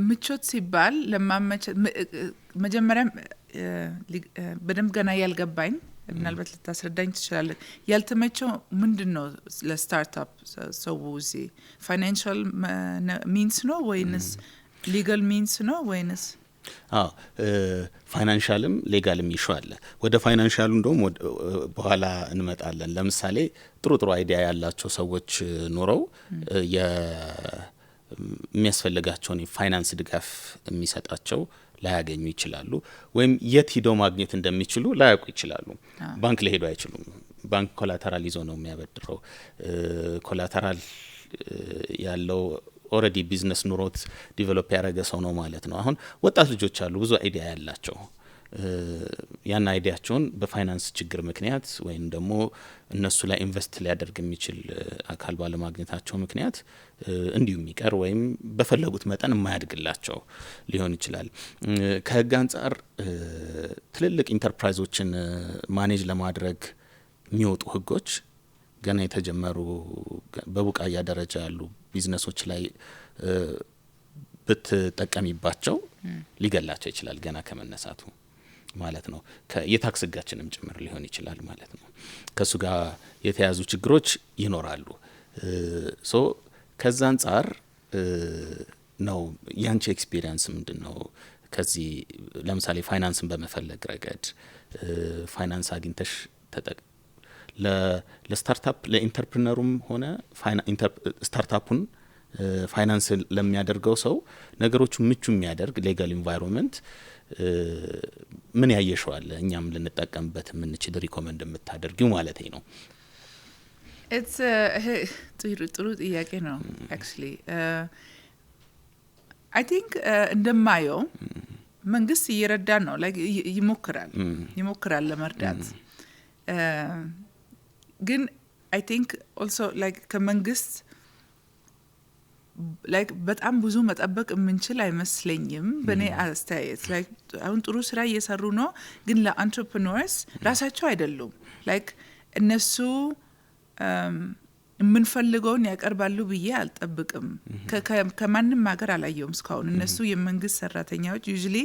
A: ምቾት ሲባል ለማመቸት መጀመሪያ በደንብ ገና ያልገባኝ ምናልባት ልታስረዳኝ ትችላለህ። ያልተመቸው ምንድነው ለስታርታፕ ሰው እዚህ ፋይናንሻል ሚንስ ነው ወይንስ ሊጋል ሚንስ ነው ወይንስ?
B: ፋይናንሻልም ሌጋልም ይሻላል። ወደ ፋይናንሻሉ እንደውም በኋላ እንመጣለን። ለምሳሌ ጥሩ አይዲያ ያላቸው ሰዎች ኖረው የሚያስፈልጋቸውን ፋይናንስ ድጋፍ የሚሰጣቸው ላያገኙ ይችላሉ፣ ወይም የት ሄደው ማግኘት እንደሚችሉ ላያውቁ ይችላሉ። ባንክ ለሄዱ አይችሉም። ባንክ ኮላተራል ይዞ ነው የሚያበድረው። ኮላተራል ያለው ኦሬዲ ቢዝነስ ኑሮት ዲቨሎፕ ያደረገ ሰው ነው ማለት ነው። አሁን ወጣት ልጆች አሉ ብዙ አይዲያ ያላቸው ያን አይዲያቸውን በፋይናንስ ችግር ምክንያት ወይም ደግሞ እነሱ ላይ ኢንቨስት ሊያደርግ የሚችል አካል ባለማግኘታቸው ምክንያት እንዲሁ የሚቀር ወይም በፈለጉት መጠን የማያድግላቸው ሊሆን ይችላል። ከህግ አንጻር ትልልቅ ኢንተርፕራይዞችን ማኔጅ ለማድረግ የሚወጡ ህጎች ገና የተጀመሩ በቡቃያ ደረጃ ያሉ ቢዝነሶች ላይ ብትጠቀሚባቸው ሊገላቸው ይችላል ገና ከመነሳቱ ማለት ነው። የታክስ ህጋችንም ጭምር ሊሆን ይችላል ማለት ነው። ከሱ ጋር የተያዙ ችግሮች ይኖራሉ። ከዛ አንጻር ነው ያንቺ ኤክስፒሪየንስ ምንድነው? ከዚህ ለምሳሌ ፋይናንስን በመፈለግ ረገድ ፋይናንስ አግኝተሽ ለስታርታፕ ለኢንተርፕረነሩም ሆነ ስታርታፑን ፋይናንስ ለሚያደርገው ሰው ነገሮቹ ምቹ የሚያደርግ ሌጋል ኢንቫይሮንመንት ምን ያየሽዋል? እኛም ልንጠቀምበት የምንችል ሪኮመንድ የምታደርጊው ማለት ነው?
A: ጥሩ ጥያቄ ነው። አክቹሊ አይ ቲንክ እንደማየው መንግስት እየረዳ ነው፣ ላይክ ይሞክራል ለመርዳት። ግን አይ ቲንክ ኦልሶ ላይክ ከመንግስት ላይክ በጣም ብዙ መጠበቅ የምንችል አይመስለኝም በእኔ አስተያየት። ላይክ አሁን ጥሩ ስራ እየሰሩ ነው፣ ግን ለአንትረፕረነርስ ራሳቸው አይደሉም። ላይክ እነሱ የምንፈልገውን ያቀርባሉ ብዬ አልጠብቅም። ከማንም ሀገር አላየውም እስካሁን። እነሱ የመንግስት ሰራተኛዎች ዩዥሊ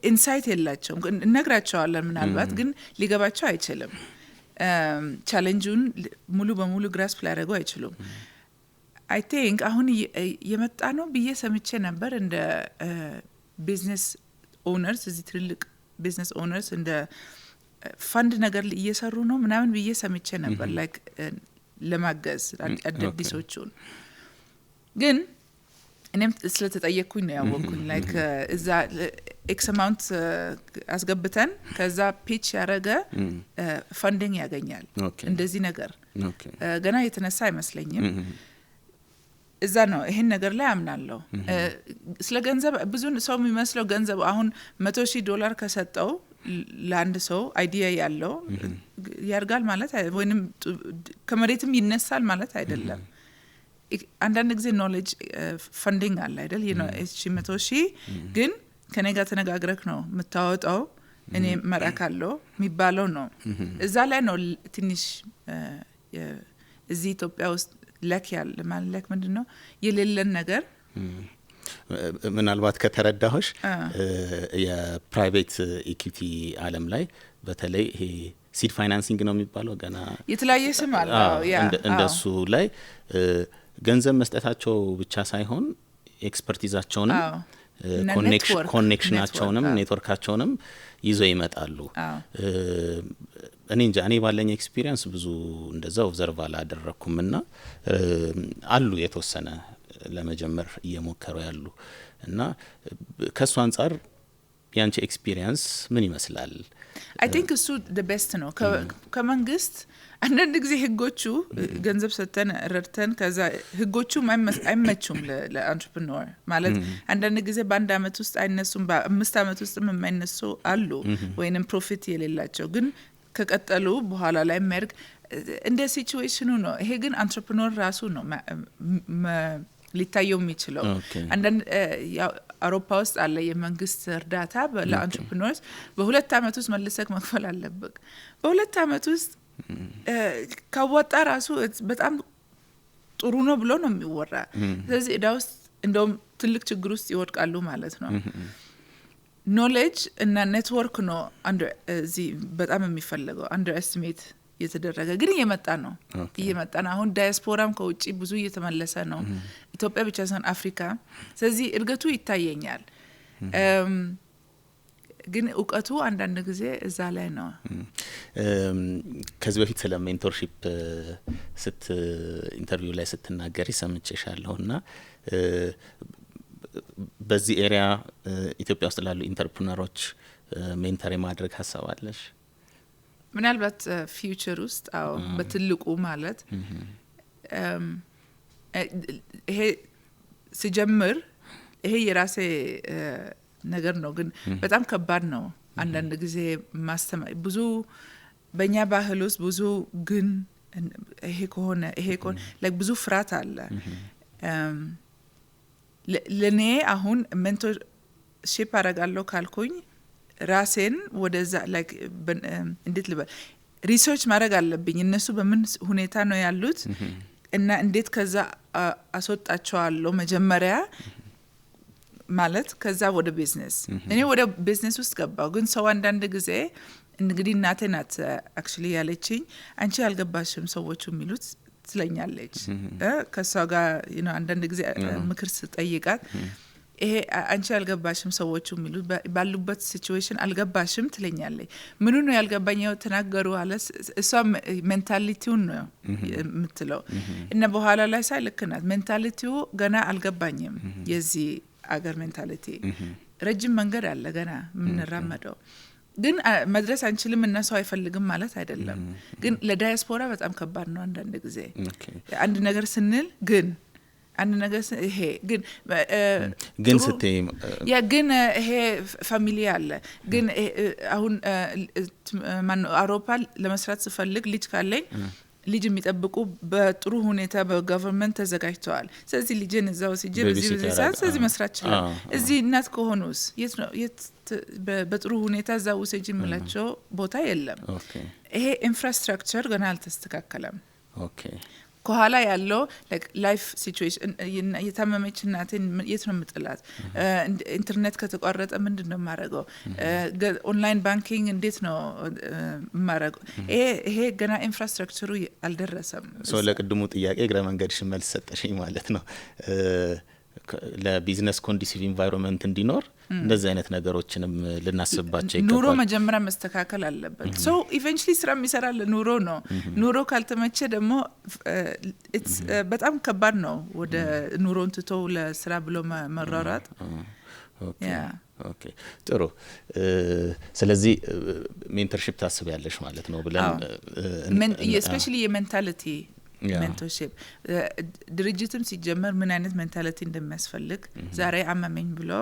A: ኢንሳይት የላቸውም። እነግራቸዋለን ምናልባት፣ ግን ሊገባቸው አይችልም። ቻሌንጁን ሙሉ በሙሉ ግራስፕ ሊያደርገው አይችሉም። አይ ቲንክ አሁን የመጣ ነው ብዬ ሰምቼ ነበር እንደ ቢዝነስ ኦነርስ፣ እዚህ ትልልቅ ቢዝነስ ኦነርስ እንደ ፈንድ ነገር እየሰሩ ነው ምናምን ብዬ ሰምቼ ነበር፣ ላይክ ለማገዝ አዳዲሶቹን። ግን እኔም ስለተጠየቅኩኝ ነው ያወቅኩኝ። ላይክ እዛ ኤክስ አማውንት አስገብተን ከዛ ፒች ያደረገ ፈንዲንግ ያገኛል። እንደዚህ ነገር ገና የተነሳ አይመስለኝም። እዛ ነው ይሄን ነገር ላይ አምናለሁ። ስለ ገንዘብ ብዙ ሰው የሚመስለው ገንዘብ አሁን $100,000 ከሰጠው ለአንድ ሰው አይዲያ ያለው ያርጋል ማለት ወይንም ከመሬትም ይነሳል ማለት አይደለም። አንዳንድ ጊዜ ኖሌጅ ፈንዲንግ አለ አይደል? እሺ 100,000 ግን ከኔ ጋር ተነጋግረክ ነው የምታወጣው፣ እኔ መራካለሁ የሚባለው ነው። እዛ ላይ ነው ትንሽ እዚህ ኢትዮጵያ ውስጥ ለክ ያለ ማለት ምንድነው የሌለን ነገር።
B: ምናልባት ከተረዳሁሽ የፕራይቬት ኢኩዊቲ ዓለም ላይ በተለይ ይሄ ሲድ ፋይናንሲንግ ነው የሚባለው፣ ገና
A: የተለያየ ስም አለው።
B: እንደሱ ላይ ገንዘብ መስጠታቸው ብቻ ሳይሆን ኤክስፐርቲዛቸውንም ኮኔክሽናቸውንም ኔትወርካቸውንም ይዘው ይመጣሉ። እኔ እንጃ እኔ ባለኝ ኤክስፒሪየንስ ብዙ እንደዛ ኦብዘርቭ አላደረኩምና አሉ የተወሰነ ለመጀመር እየሞከሩ ያሉ እና ከሱ አንጻር ያንቺ ኤክስፒሪየንስ ምን ይመስላል?
A: አይ ቲንክ እሱ the best ነው። ከመንግስት አንዳንድ ጊዜ ህጎቹ ገንዘብ ሰተን ረድተን ከዛ ህጎቹ አይመቹም ለአንትረፕረነር ማለት አንዳንድ ጊዜ በአንድ አመት ውስጥ አይነሱም በ5 አመት ውስጥ የማይነሱ አሉ ወይንም ፕሮፊት የሌላቸው ግን ከቀጠሉ በኋላ ላይ መርግ እንደ ሲቹዌሽኑ ነው ይሄ ግን አንትረፕረነር ራሱ ነው ሊታየው የሚችለው አንዳንድ አውሮፓ ውስጥ አለ የመንግስት እርዳታ ለአንትረፕረነርስ በ2 አመት ውስጥ መልሰክ መክፈል አለበት በ2 አመት ውስጥ ካወጣ ራሱ በጣም ጥሩ ነው ብሎ ነው የሚወራ ስለዚህ እዳ ውስጥ እንደውም ትልቅ ችግር ውስጥ ይወድቃሉ ማለት ነው ኖሌጅ እና ኔትወርክ ነው እዚህ በጣም የሚፈልገው አንደር ኤስቲሜት የተደረገ ግን እየመጣ ነው አሁን ዳያስፖራም ከውጪ ብዙ እየተመለሰ ነው ኢትዮጵያ ብቻ ሳይሆን አፍሪካ ስለዚህ እድገቱ ይታየኛል ግን እውቀቱ አንዳንድ ጊዜ እዛ ላይ ነው
B: ከዚህ በፊት ስለ ሜንቶርሺፕ ኢንተርቪው ላይ ስትናገሪ ሰምቼሻለሁና በዚህ ኤሪያ ኢትዮጵያ ውስጥ ላሉ ኢንተርፕረነሮች ሜንተር የማድረግ ሀሳብ አለሽ
A: ምናልባት ፊውቸር ውስጥ በትልቁ ማለት ይሄ ሲጀምር ይሄ የራሴ ነገር ነው ግን በጣም ከባድ ነው አንዳንድ ጊዜ ማስተማር ብዙ በእኛ ባህል ውስጥ ብዙ ግን ይሄ ከሆነ like ብዙ ፍርሃት አለ ለኔ አሁን ሜንቶርሺፕ አደርጋለሁ ካልኩኝ ራሴን ወደዛ like እንዴት ልበል ሪሰርች ማድረግ አለብኝ እነሱ በምን ሁኔታ ነው ያሉት እና እንዴት ከዛ አስወጣቸዋለሁ መጀመሪያ ማለት ከዛ ወደ ቢዝነስ እኔ ወደ ቢዝነስ ውስጥ ገባው ግን ሰው አንዳንድ ጊዜ እንግዲህ እናቴ ናት actually ያለችኝ አንቺ አልገባሽም ሰዎቹ የሚሉት ትለኛለች ከሷ ጋር አንዳንድ ጊዜ ምክር ስጠይቃት ይሄ አንቺ አልገባሽም ሰዎቹ የሚሉት ባሉበት ሲቹዌሽን አልገባሽም ትለኛለች ምኑ ነው ያልገባኛው ተናገሩ አለ እሷ ሜንታሊቲው ነው የምትለው እና በኋላ ላይ ሳይልክናት ሜንታሊቲው ገና አልገባኝም የዚህ አገር ሜንታሊቲ ረጅም መንገድ አለ ገና ምንራመደው ግን መድረስ አንችልም እና ሰው አይፈልግም ማለት አይደለም ግን ለዳያስፖራ በጣም ከባድ ነው አንዳንድ ጊዜ አንድ ነገር ስንል ግን አንድ ነገር ይሄ ግን
B: ስትይ
A: ግን ይሄ ፋሚሊ አለ ግን አሁን አውሮፓ ለመስራት ስፈልግ ልጅ ካለኝ ልጅ የሚጠብቁ በጥሩ ሁኔታ በገቨርንመንት ተዘጋጅተዋል ስለዚህ ልጅን እዛው ሲጀ በዚህ ስለዚህ መስራት ይችላል እዚህ እናት ከሆኑስ የት በጥሩ ሁኔታ እዛው ሲጀ ምላቸው ቦታ የለም ይሄ ኢንፍራስትራክቸር ገና አልተስተካከለም ከኋላ ያለው ላይፍ ሲቹዌሽን የታመመች እናቴን የት ነው የምጥላት ኢንተርኔት ከተቋረጠ ምንድነው ማረጋው ኦንላይን ባንኪንግ እንዴት ነው ማረጋው ይሄ ገና ኢንፍራስትራክቸሩ አልደረሰም
B: ለቅድሙ ጥያቄ ግረ መንገድሽ መልስ ሰጠሽኝ ማለት ነው ለቢዝነስ ኮንዲሲቭ ኢንቫይሮንመንት እንዲኖር እንደዚህ አይነት ነገሮችንም ልናስብባቸው ይገባል
A: ኑሮ መጀመሪያ መስተካከል አለበት ሶ ኢቨንቹሊ ስራ የሚሰራል ኑሮ ነው ኑሮ ካልተመቸ ደግሞ በጣም ከባድ ነው ወደ ኑሮን ትቶ ለስራ ብሎ መራራት
B: ኦኬ ጥሩ ስለዚህ ሜንተርሺፕ ታስቢያለሽ ማለት ነው ብለን
A: especially የሜንታሊቲ ሜንቶርሺፕ ድርጅትም ሲጀመር ምን አይነት ሜንታሊቲ እንደሚያስፈልግ ዛሬ አመመኝ ብሎ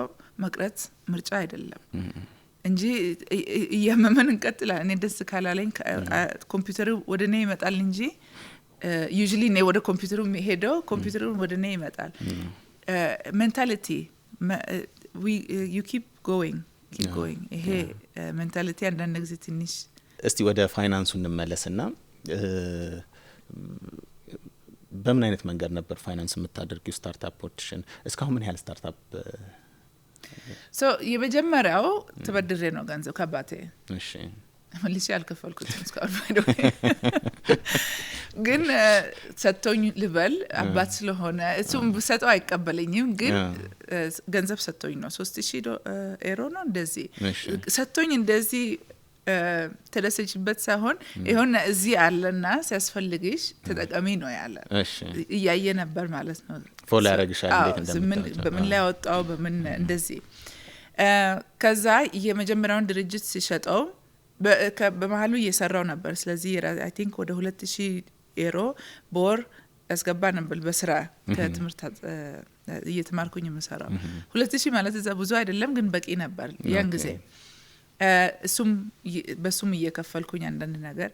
A: መቅረት ምርጫ አይደለም እንጂ ያመመን እንቀጥላለን እኔ ደስ ካላለኝ ኮምፒውተሩ ወደኔ ይመጣል እንጂ usually እኔ ወደ ኮምፒውተሩ ሄደው ኮምፒውተሩ ወደኔ ይመጣል ሜንታሊቲ you keep going ይሄ ሜንታሊቲ አንዳንድ ጊዜ ትንሽ
B: እስቲ ወደ ፋይናንሱ እንመለስና በምን አይነት መንገድ ነበር ፋይናንስ የምታደርጊው ስታርታፖችን እስካሁን ምን ያህል ስታርታፕ
A: የመጀመሪያው ተበድሬ ነው ገንዘብ ከአባቴ
B: እሺ
A: መልሼ አልከፈልኩትም እስካሁን ግን ሰጥቶኝ ልበል አባት ስለሆነ እሱም ሰጠው አይቀበለኝም ግን ገንዘብ ሰጥቶኝ ነው 3000 ዩሮ ነው እንደዚህ ሰጥቶኝ እንደዚህ ተደሰችበት ሳይሆን ይሆነ እዚህ አለና ሲያስፈልግሽ ተጠቀሚ ነው ያለ እያየ ነበር ማለት ነው
B: ፎሎ ያረግሻል እንዴት እንደምታውቁ
A: በምን ላይ ወጣው በምን እንደዚህ ከዛ የመጀመሪያውን ድርጅት ሲሸጠው በመሃሉ እየሰራው ነበር ስለዚህ አይ ቲንክ ወደ 2000 ዩሮ በወር ያስገባ ነበር በስራ ከትምህርት እየተማርኩኝ የምሰራው 2000 ማለት እዛ ብዙ አይደለም ግን በቂ ነበር ያን ጊዜ በሱም እየከፈልኩኝ አንዳንድ ነገር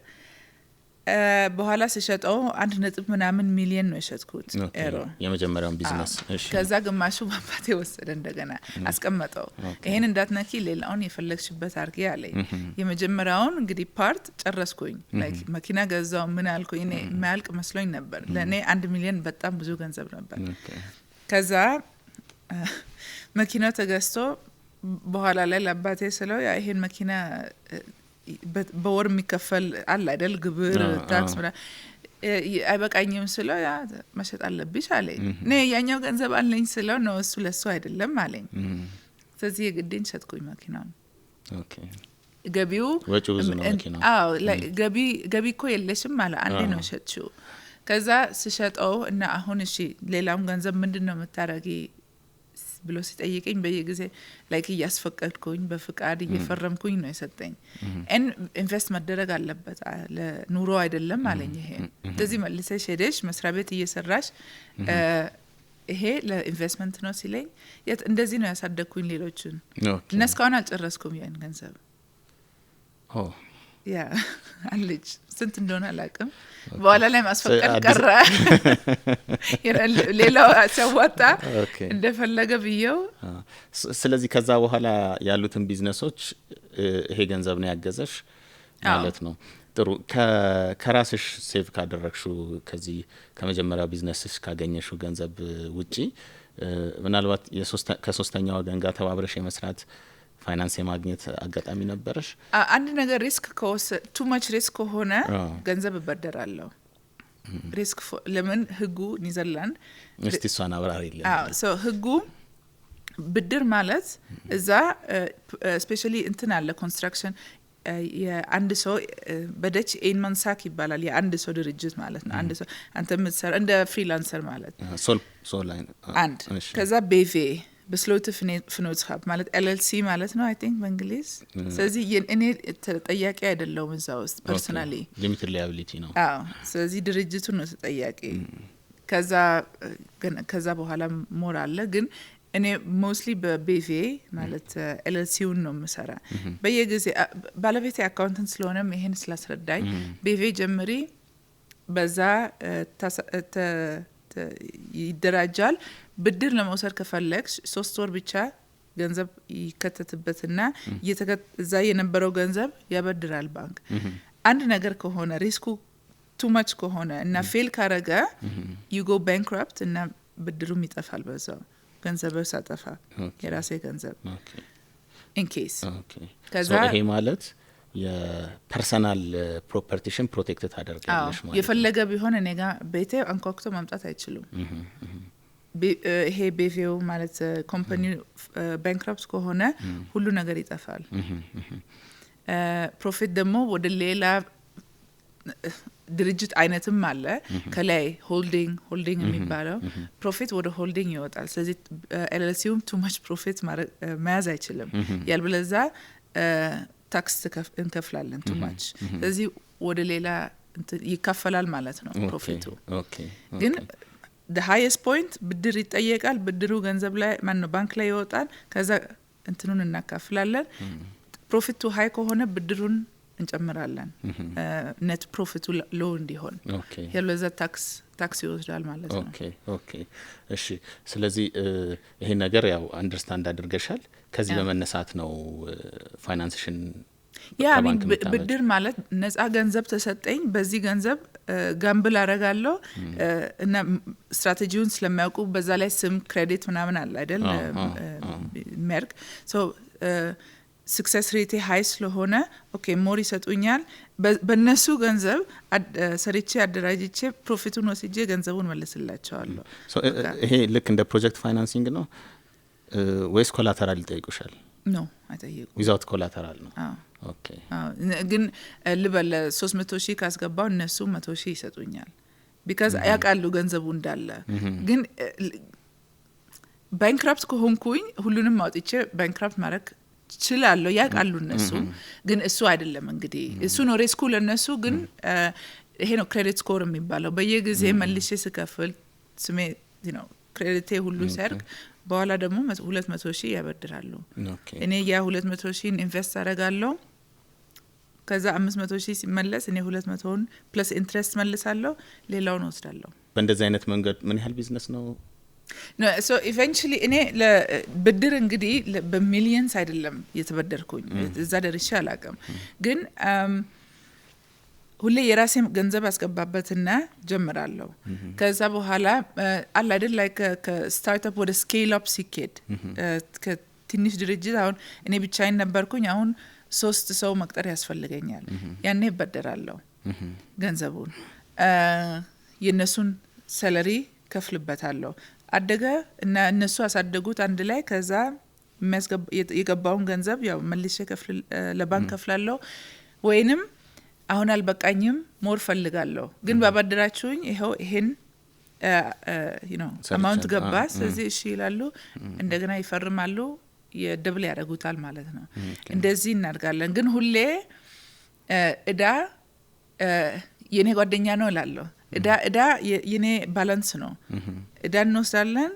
A: በኋላ ሲሸጠው 1.ምናምን ሚሊዮን ነው የሸጥኩት ኤሮ
B: የመጀመሪያውን ቢዝነስ
A: እሺ ከዛ ግማሹ ባባቴ ወሰደ እንደገና አስቀመጠው ይሄን እንዳትነኪ ሌላውን የፈለግሽበት አርጌ አለኝ የመጀመሪያውን እንግዲህ ፓርት ጨረስኩኝ ላይክ መኪና ገዛው ምን አልኩኝ እኔ ማልቅ መስሎኝ ነበር ለኔ 1 ሚሊዮን በጣም ብዙ ገንዘብ ነበር ከዛ መኪናው ተገዝቶ በኋላ ላይ ለአባቴ ስለው ያ ይሄን መኪና በወር የሚከፈል አለ አይደል ግብር ታክስ ምናምን አይበቃኝም ስለው ያ መሸጥ አለብሽ አለኝ ነይ ያኛው ገንዘብ አለኝ ስለው ነው እሱ ለሱ አይደለም አለኝ ስለዚህ የግዴን ሸጥኩኝ መኪናውን
B: ኦኬ
A: ገቢው
B: ወጪው ብዙ ነው መኪናው
A: አዎ ገቢ እኮ የለሽም ማለት አንዴ ነው ሸጥሽው ከዛ ሲሸጠው እና አሁን እሺ ሌላውን ገንዘብ ምንድነው የምታረጊ ብሎ ሲጠይቀኝ በየጊዜ ላይክ እያስፈቀድኩኝ በፍቃድ እየፈረምኩኝ ነው የሰጠኝ ኢንቨስት መደረግ አለበት ለኑሮ አይደለም አለኝ ይሄ እንደዚህ መልሰሽ ሄደሽ መስሪያ ቤት እየሰራሽ ይሄ ለኢንቨስትመንት ነው ሲለኝ እንደዚህ ነው ያሳደግኩኝ ሌሎችን እነስካውን አልጨረስኩም ያን ገንዘብ ያ አለች ስንት እንደሆነ አላውቅም በኋላ ላይ ማስፈቀድ ቀረ ሌላው ሲያዋጣ እንደፈለገ ብየው
B: ስለዚህ ከዛ በኋላ ያሉትን ቢዝነሶች ይሄ ገንዘብ ነው ያገዘሽ ማለት ነው ጥሩ ከራስሽ ሴቭ ካደረግሽው ከዚህ ከመጀመሪያው ቢዝነስሽ ካገኘሽው ገንዘብ ውጪ ምናልባት ከሶስተኛ ወገን ጋር ተባብረሽ የመስራት ፋይናንስ የማግኘት አጋጣሚ ነበርሽ
A: አንድ ነገር ሪስክ ቱ ማች ሪስክ ሆነ ገንዘብ በደራለሁ ሪስክ ለምን ህጉ ኒዘርላንድ
B: እስቲ እሷን አብራሪልኝ
A: ሶ ህጉ ብድር ማለት እዛ ስፔሻሊ እንትን አለ ኮንስትራክሽን የአንድ ሰው በደች ኤንማንሳክ ይባላል የአንድ ሰው ድርጅት ማለት ነው አንድ ሰው አንተ ምትሰራ እንደ ፍሪላንሰር ማለት
B: ሶል ላይን
A: አንድ ከዛ ቤቬ በስሎት ፍኖትስካፕ ማለት ኤልኤልሲ ማለት ነው አይ ቲንክ በእንግሊዝ ስለዚህ እኔ ተጠያቂ አይደለሁም እዛ ውስጥ ፐርሰናሊ
B: ሊሚትድ ላያቢሊቲ ነው
A: ስለዚህ ድርጅቱ ነው ተጠያቂ ከዛ በኋላ ሞር አለ ግን እኔ ሞስትሊ በቤቬ ማለት ኤልኤልሲውን ነው የምሰራ በየጊዜ ባለቤቴ አካውንታንት ስለሆነም ይሄን ስላስረዳኝ ቤቬ ጀምሪ በዛ ይደራጃል ብድር ለመውሰድ ከፈለግሽ 3 ወር ብቻ ገንዘብ ይከተትበትና እዛ የነበረው ገንዘብ ያበድራል ባንክ አንድ ነገር ከሆነ ሪስኩ ቱ ማች ከሆነ እና ፌል ካረገ you go bankrupt እና ብድሩም ይጠፋል በዛው ገንዘብ ሳጠፋ የራሴ ገንዘብ in case
B: ከዛ ይሄ ማለት የፐርሰናል ፕሮፐርቲሽን ፕሮቴክት ታደርጋለሽ ማለት
A: የፈለገ ቢሆን እኔ ጋር ቤቴ አንኳኩቶ ማምጣት አይችሉም ይሄ ቤቬው ማለት ኮምፓኒ ባንክራፕት ከሆነ ሁሉ ነገር ይጠፋል ፕሮፊት ደግሞ ወደ ሌላ ድርጅት አይነትም አለ ከላይ ሆልዲንግ የሚባለው ፕሮፊት ወደ ሆልዲንግ ይወጣል ስለዚህ ኤልኤልሲውም ቱ ማች ፕሮፊት መያዝ አይችልም ያልበለዛ ታክስ እንከፍላለን ቱ ማች ስለዚህ ወደ ሌላ ይከፈላል ማለት ነው ፕሮፊቱ ግን the highest point ብድር ይጠየቃል ብድሩ ገንዘብ ላይ ማነው ባንክ ላይ ይወጣል ከዛ እንትኑን እናካፍላለን ፕሮፊቱ ሃይ ከሆነ ብድሩን እንጨምራለን ኔት ፕሮፊቱ ሎው እንዲሆን ያለዛ ታክስ ይወስዳል ማለት ነው
B: ኦኬ እሺ ስለዚህ ይሄ ነገር ያው አንደርስታንድ አድርገሻል ከዚህ በመነሳት ነው ፋይናንስሽን
A: ያ ብድር ማለት ነፃ ገንዘብ ተሰጠኝ በዚህ ገንዘብ ጋምብል አረጋለሁ እና ስትራቴጂውን ስለማያውቁ በዛ ላይ ስም ክሬዲት ምናምን አለ አይደል ሜርክ ሶ success rate high ስለሆነ ኦኬ ሞር ይሰጡኛል በእነሱ ገንዘብ ሰርቼ አደራጅቼ ፕሮፊቱን ወስጄ ገንዘቡን መልስላቸዋለሁ
B: ይሄ ልክ እንደ ፕሮጀክት ፋይናንሲንግ ነው ወይስ ኮላተራል ይጠይቁሻል
A: ኖ አይጠይቁ
B: ዊዛውት ኮላተራል ነው ኦኬ
A: ግን ልበል 300,000 ካስገባው እነሱ 100,000 ይሰጡኛል because ያቃሉ ገንዘቡ እንዳለ ግን ባንክራፕት ከሆንኩኝ ሁሉንም አውጥቼ ባንክራፕት ማድረግ ችላለሁ ያቃሉ እነሱ ግን እሱ አይደለም እንግዲህ እሱ ነው ሪስኩ ለነሱ ግን ይሄ ነው ክሬዲት ስኮር የሚባለው በየጊዜ መልሼ ስከፍል ስሜ ክሬዲቴ ሁሉ ሰርክ በኋላ ደግሞ 200,000 ያበድራሉ እኔ ያ 200,000 ኢንቨስት አደርጋለሁ ከዛ 500,000 ሲመለስ እኔ 200ን ፕለስ ኢንትረስት መልሳለሁ ሌላውን ወስዳለሁ
B: በእንደዚህ አይነት መንገድ ምን ያህል ቢዝነስ ነው
A: no so eventually እኔ ለብድር እንግዲህ በሚሊየንስ አይደለም የተበደርኩኝ እዛ ደርሼ አላቀም ግን ሁሌ የራሴ ገንዘብ አስገባበትና ጀምራለሁ ከዛ በኋላ አለ አይደል ላይክ ከስታርትአፕ ወደ ስኬል አፕ ሲኬድ ከትንሽ ድርጅት አሁን እኔ ብቻዬን ነበርኩኝ አሁን 3 ሰው መቅጠር ያስፈልገኛል ያኔ በደራለሁ ገንዘቡን የነሱን ሰለሪ ከፍልበታለሁ አደገ እና እነሱ አሳደጉት አንድ ላይ ከዛ የገባውን ገንዘብ ያው መልሼ ከፍል ለባንክ ከፍላለሁ ወይንም አሁን አልበቃኝም ሞር ፈልጋለሁ ግን ባበደራችሁኝ ይሄው ይሄን አማውንት ገባ ስለዚህ እሺ ይላሉ እንደገና ይፈርማሉ የደብል ያደርጉታል ማለት ነው እንደዚህ እናድርጋለን ግን ሁሌ እዳ የኔ ጓደኛ ነው እላለሁ እዳ የኔ ባላንስ ነው እዳ እንወስዳለን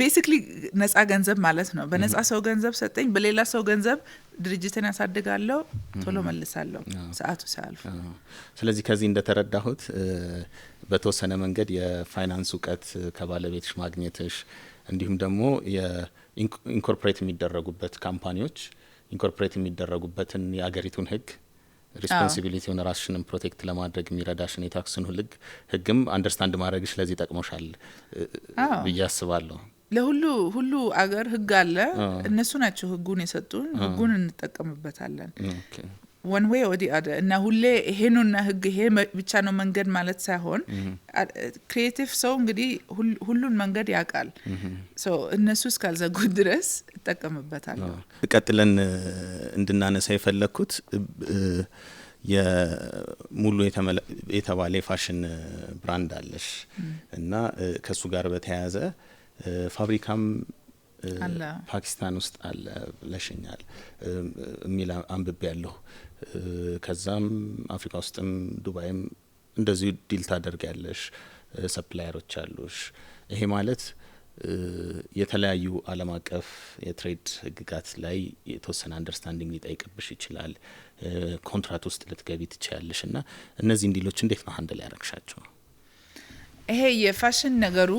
A: ቤሲክሊ ነፃ ገንዘብ ማለት ነው በነፃ ሰው ገንዘብ ሰጠኝ በሌላ ሰው ገንዘብ ድርጅትን ያሳድጋለሁ ቶሎ መልሳለሁ ሰዓቱ ሲያልፍ
B: ስለዚህ ከዚህ እንደተረዳሁት በተወሰነ መንገድ የፋይናንስ ዕውቀት ከባለቤትሽ ማግኘትሽ እንዲሁም ደግሞ የኢንኮርፖሬት የሚደረጉበት ካምፓኒዎች ኢንኮርፖሬት የሚደረጉበትን የአገሪቱን ህግ ሪስፖንሲቢሊቲውን ራስሽንም ፕሮቴክት ለማድረግ የሚረዳሽን የታክስን ህግም አንደርስታንድ ማድረግሽ ለዚህ ጠቅሞሻል ብዬ አስባለሁ
A: ለሁሉ አገር ህግ አለ እነሱ ናቸው ህጉን የሰጡን ህጉን እንጠቀምበታለን one way or the other እና ሁሌ ይሄንና ህግ ይሄ ብቻ ነው መንገድ ማለት ሳይሆን ክሪኤቲቭ ሰው እንግዲህ ሁሉን መንገድ ያቃል ሶ እነሱ እስካልዘጉት ድረስ ተጠቀምበታለሁ
B: ቀጥለን እንድናነሳ የፈለኩት የሙሉ የተባለ ፋሽን ብራንድ አለሽ እና ከሱ ጋር በተያያዘ ፋብሪካም ፓኪስታን ውስጥ አለ ለሽኛል ሚላ አንብቤ ያለው ከዛም አፍሪካ ውስጥም ዱባይም እንደዚህ ዲል ታደርጋለሽ ሰፕላየሮች አሉሽ ይሄ ማለት የተለያዩ ዓለም አቀፍ የትሬድ ህግጋት ላይ የተወሰነ አንደርስታንዲንግ ሊጠይቅብሽ ይችላል ኮንትራክት ውስጥ ልትገቢ ትችያለሽና እነዚህ ዲሎች እንዴት ነው ሃንድል ያረክሻቸው
A: ይሄ የፋሽን ነገሩ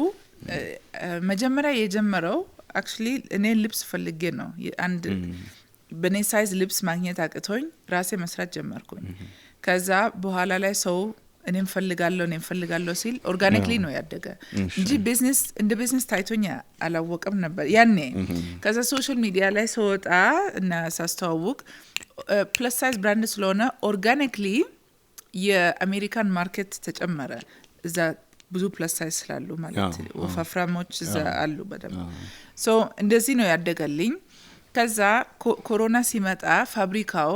A: መጀመሪያ የጀመረው actually እኔ ልብስ ፈልጌ ነው አንድ በኔ ሳይዝ ልብስ ማግኘት አቅቶኝ ራሴ መስራት ጀመርኩኝ ከዛ በኋላ ላይ ሰው እኔም ፈልጋለሁ ሲል ኦርጋኒክሊ ነው ያደገ እንጂ ቢዝነስ እንደ ቢዝነስ ታይቶኛ አላወቀም ነበር ያኔ ከዛ ሶሻል ሚዲያ ላይ ሰውጣ እና ሳስተዋውቅ ፕለስ ሳይዝ ብራንድ ስለሆነ ኦርጋኒክሊ የአሜሪካን ማርኬት ተጨመረ እዛ ብዙ ፕለስ ሳይዝ ስላሉ ማለት ወፋፍራሞች እዛ አሉ በደም ሶ እንደዚህ ነው ያደገልኝ ከዛ ኮሮና ሲመጣ ፋብሪካው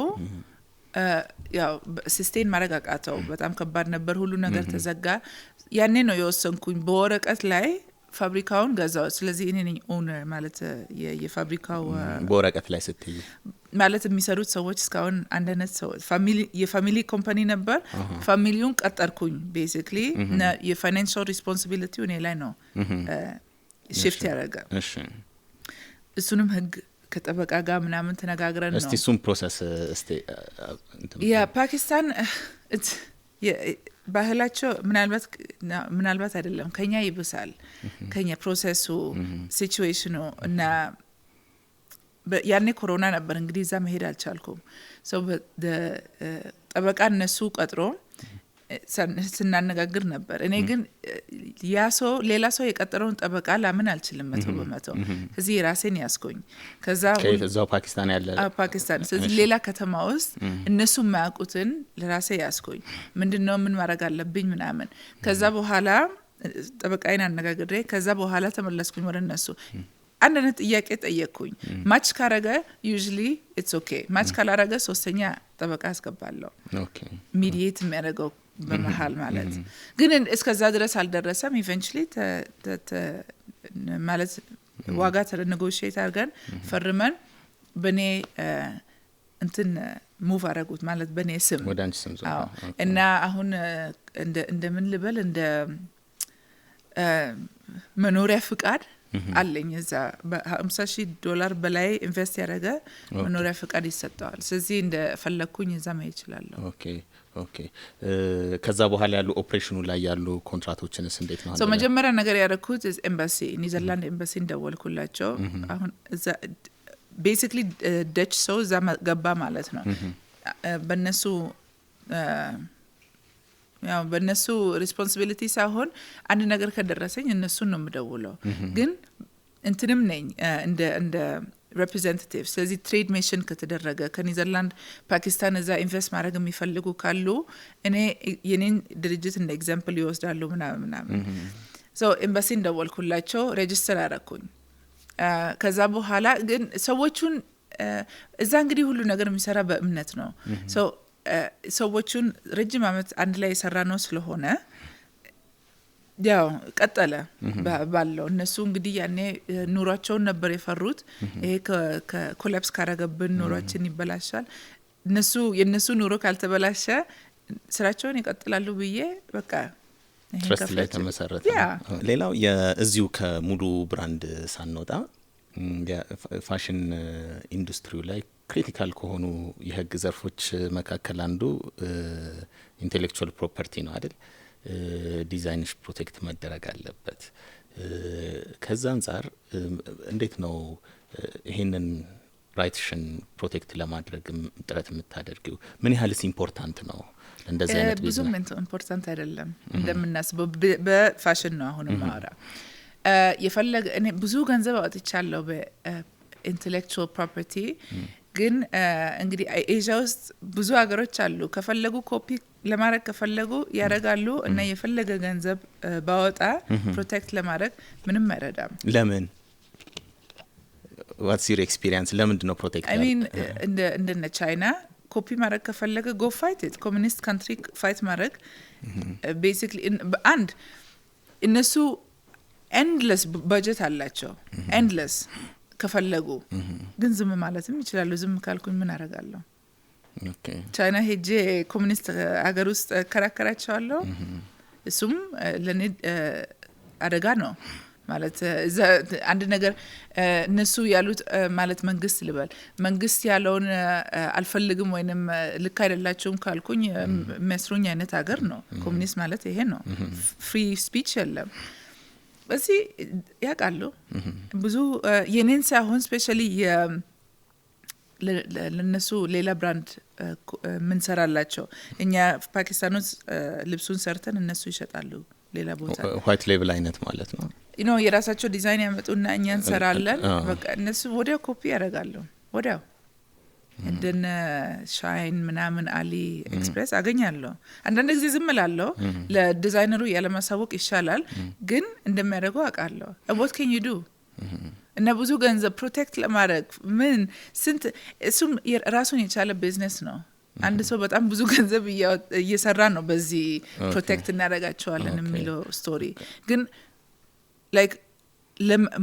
A: ያው ሲስቴን ማረጋጋታው በጣም ከባድ ነበር ሁሉ ነገር ተዘጋ ያኔ ነው የወሰንኩኝ በወረቀት ላይ ፋብሪካውን ገዛው ስለዚህ እኔ ነኝ ኦነር ማለት የፋብሪካው
B: በወረቀት ላይ ስትይ
A: ማለት የሚሰሩት ሰዎች እስካሁን አንደነት ሰው የፋሚሊ ኮምፓኒ ነበር ፋሚሊውን ቀጠርኩኝ ቤሲክሊ የፋይናንሻል ሪስፖንሲቢሊቲ እኔ ላይ ነው ሽፍት ያደረገ
B: እሺ
A: እሱንም ህግ ከጠበቃ ጋር ምናምን ተነጋግረን ነው
B: እሱም ፕሮሰስ
A: ያ ፓኪስታን ባህላቸው ምናልባት አይደለም ከኛ ይብሳል ከኛ ፕሮሰሱ ሲቹዌሽኑ እና ያኔ ኮሮና ነበር እንግዲህ እዛ መሄድ አልቻልኩም ሶ ጠበቃ እነሱ ቀጥሮ ስናነጋግር ነበር እኔ ግን ያሶ ሌላ ሰው የቀጠረውን ጠበቃ ላምን አልችልም 100% እዚህ ራሴን ያስቆኝ ከዛ
B: እዛው ፓኪስታን ያለ
A: ፓኪስታን ስለዚህ ሌላ ከተማ ውስጥ እነሱ ማያውቁትን ለራሴ ያስቆኝ ምንድነው ምን ማድረግ አለብኝ ምናምን ከዛ በኋላ ጠበቃዬን አነጋግሬ ከዛ በኋላ ተመለስኩኝ ወደ እነሱ አንደነ ጥያቄ ጠየቅኩኝ ማች ካረገ usually it's okay ማች ካላረገ ሶስተኛ ጠበቃ አስገባለሁ ሚዲዬት የሚያደርገው በመሃል ማለት ግን እስከዛ ድረስ አልደረሰም ኢቨንቹሊ ማለት ዋጋ ተነጎሽየት አድርገን ፈርመን በኔ እንትን ሙቭ አረጉት ማለት በኔ ስም
B: ወደ አንቺ ስም ዞር
A: እና አሁን እንደ ምን ልበል እንደ መኖሪያ ፍቃድ አለኝ እዛ $50,000 በላይ ኢንቨስት ያደረገ መኖሪያ ፍቃድ ይሰጣል ስለዚህ እንደ ፈለኩኝ እዛ መሄድ ይችላልው
B: ኦኬ ከዛ በኋላ ያሉ ኦፕሬሽኑ ላይ ያሉ ኮንትራክቶችንስ እንዴት ነው
A: so መጀመሪያ ነገር ያደረኩት ኤምባሲ ኒዘርላንድ ኤምባሲ እንደወልኩላቸው አሁን እዛ basically Dutch ሰው እዛ ገባ ማለት ነው በእነሱ ያው በእነሱ ሪስፖንሲቢሊቲ ሳይሆን አንድ ነገር ከደረሰኝ እነሱን ነው የምደውለው ግን እንትንም ነኝ እንደ ሪፕሬዘንታቲቭ ስለዚህ ትሬድ ሚሽን ከተደረገ ከኒዘርላንድ ፓኪስታን እዛ ኢንቨስት ማድረግ የሚፈልጉ ካሉ እኔ የኔን ድርጅት እንደ ኤግዛምፕል ይወስዳሉ ምናምን so ኤምባሲ እንደወልኩላቸው ሬጂስተር አደረኩኝ ከዛ በኋላ ግን ሰዎቹን እዛ እንግዲህ ሁሉ ነገር የሚሰራ በእምነት ነው so ሰዎቹን ረጅም አመት አንድ ላይ የሰራ ነው ስለሆነ ያው ቀጠለ ባለው እነሱ እንግዲህ ያኔ ኑሯቸውን ነበር የፈሩት ይሄ ከኮላፕስ ካረገብን ኑሯችን ይበላሻል የነሱ ኑሮ ካልተበላሸ ስራቸውን ይቀጥላሉ ብዬ በቃ
B: ትረስት ላይ ተመሰረተ ሌላው የዚሁ ከሙሉ ብራንድ ሳንወጣ የፋሽን ኢንዱስትሪው ላይ ክሪቲካል ከሆኑ የህግ ዘርፎች መካከል አንዱ ኢንቴሌክቹዋል ፕሮፐርቲ ነው አይደል ዲዛይንሽ ፕሮቴክት መደረግ አለበት ከዛ አንፃር እንዴት ነው ይሄንን ራይትሽን ፕሮቴክት ለማድረግ ጥረት የምታደርጊው ምን ያህልስ ኢምፖርታንት ነው እንደዚህ አይነት
A: ብዙ ኢምፖርታንት አይደለም እንደምናስበው በፋሽን ነው አሁን ማራ የፈለገ እኔ ብዙ ገንዘብ አውጥቻለሁ በኢንቴሌክቹዋል ፕሮፐርቲ ግን እንግዲህ ኤዥያ ውስጥ ብዙ ሀገሮች አሉ ከፈለጉ ኮፒ ለማድረግ ከፈለጉ ያረጋሉ እና የፈለገ ገንዘብ ባወጣ ፕሮቴክት ለማድረግ ምንም አይረዳም
B: ለምን what's your experience ለምንድን ነው ፕሮቴክት
A: I mean እንደ ቻይና ኮፒ ማድረግ ከፈለገ go fight it communist country fight ማድረግ basically and እነሱ endless budget አላቸው endless ከፈለጉ ግን ዝም ማለትም ይችላሉ ዝም ካልኩኝ ምን አረጋለሁ
B: ኦኬ
A: ቻይና ሄጄ ኮሚኒስት ሀገር ውስጥ ከራከራቸዋለሁ እሱም ለኔ አደጋ ነው ማለት አንድ ነገር እነሱ ያሉት ማለት መንግስት ልበል መንግስት ያለውን አልፈልግም ወይንም ልክ አይደላችሁም ካልኩኝ መስሩኝ አይነት ሀገር ነው ኮሚኒስት ማለት ይሄ ነው ፍሪ ስፒች የለም በዚህ ያቃሉ ብዙ የኔን ሳይሆን ስፔሻሊ ለነሱ ሌላ ብራንድ ምን ሰራላቸው እኛ ፓኪስታኖች ልብሱን ሰርተን እነሱ ይሸጣሉ ሌላ ቦታ
B: ዋይት ሌብል አይነት ማለት ነው
A: የራሳቸው ዲዛይን ያመጡና እኛ እንሰራለን በቃ እነሱ ወዲያው ኮፒ ያደርጋሉ ወዲያው እንደነ ሻይን ምናምን አሊ ኤክስፕሬስ አገኛለሁ አንዳንድ ጊዜ ዝም እላለሁ ለዲዛይነሩ ያለማሳወቅ ይሻላል ግን እንደሚያደርገው አውቃለሁ what can you do እና ብዙ ገንዘብ ፕሮቴክት ለማድረግ ምን ስንት እሱም ራሱን የቻለ ቢዝነስ ነው አንድ ሰው በጣም ብዙ ገንዘብ እየሰራ ነው በዚህ ፕሮቴክት እናደርጋቸዋለን የሚለው ስቶሪ ግን ላይክ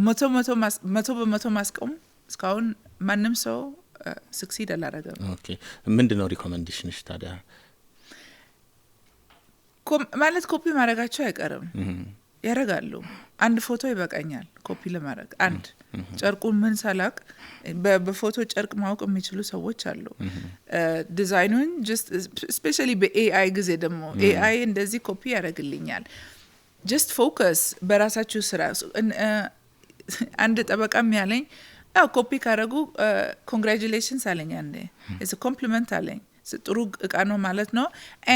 A: መቶ ማስቆም እስካሁን ማንም ሰው succeed አላረገም
B: ኦኬ ምንድነው ሪኮመንዴሽንሽ ታዲያ
A: ማለት ኮፒ ማድረጋቸው አይቀርም ያረጋሉ አንድ ፎቶ ይበቃኛል ኮፒ ለማድረግ አንድ ጨርቁን ምን ሳላቅ በፎቶ ጨርቅ ማወቅ የሚችሉ ሰዎች አሉ ዲዛይኑን just especially በኤአይ ጊዜ ደግሞ ኤአይ እንደዚህ ኮፒ ያደርግልኛል just focus በራሳችሁ ስራ አንድ ጠበቃም ያለኝ ኮፒ ካረጉ congratulations አለኝ አንዴ it's a compliment አለኝ ጥሩ እቃ ነው ማለት ነው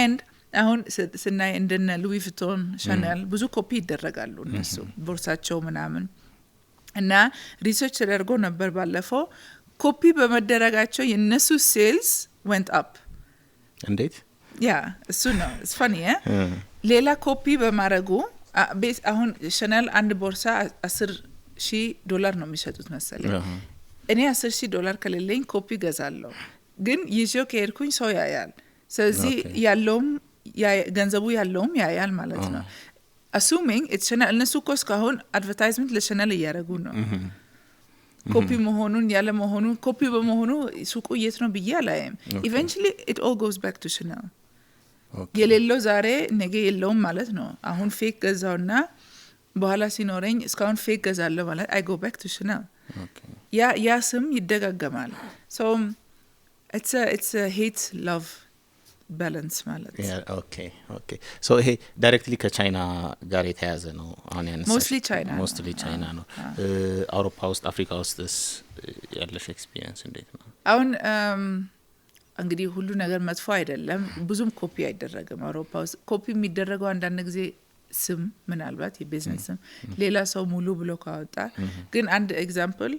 A: and አሁን ስናይ እንደነ ሉዊ ቪቶን ሻኔል ብዙ ኮፒ ይደረጋሉ እነሱ ቦርሳቸው ምናምን እና ሪሰርች ተደርጎ ነበር ባለፈው ኮፒ በመደረጋቸው የነሱ ሴልስ went up
B: እንዴት
A: እሱ ነው it's funny ሌላ ኮፒ በማድረጉ አሁን ሻኔል አንድ ቦርሳ $10,000 ነው የሚሸጡት መሰለኝ እኔ $10,000 ከሌለኝ ኮፒ ገዛለሁ ግን ይዤው ከሄድኩኝ ሰው ያያል ስለዚህ ያለውም ገንዘቡ ያለውም ያያል ማለት ነው assuming it's Chanel እነሱ እኮ እስካሁን አድቨርታይዝመንት ለቻናል እያደረጉ ነው ኮፒ መሆኑን ያለ መሆኑን ኮፒ በመሆኑ ሱቁ የት ነው ብዬ አላየም eventually it all goes back to Chanel የሌለው ዛሬ ነገ የለውም ማለት ነው አሁን ፌክ ገዛውና በኋላ ሲኖረኝ እስካሁን ፌክ ገዛለሁ ማለት I go back to Chanel ያ ስም ይደጋገማል so it's a hate love balance ማለት
B: okay so ይሄ ዳይሬክትሊ ከቻይና ጋር የተያዘ ነው አሁን ያነሳሽ mostly ቻይና ነው አውሮፓ ውስጥ አፍሪካ ውስጥስ ያለሽ ኤክስፒሪየንስ እንዴት ነው
A: አሁን እንግዲህ ሁሉ ነገር መጥፎ አይደለም ብዙም ኮፒ አይደረግም አውሮፓ ውስጥ ኮፒ የሚደረገው አንዳንድ ጊዜ ስም ምናልባት የቢዝነስ ስም ሌላ ሰው ሙሉ ብሎ ካወጣ ግን አንድ ኤግዛምፕል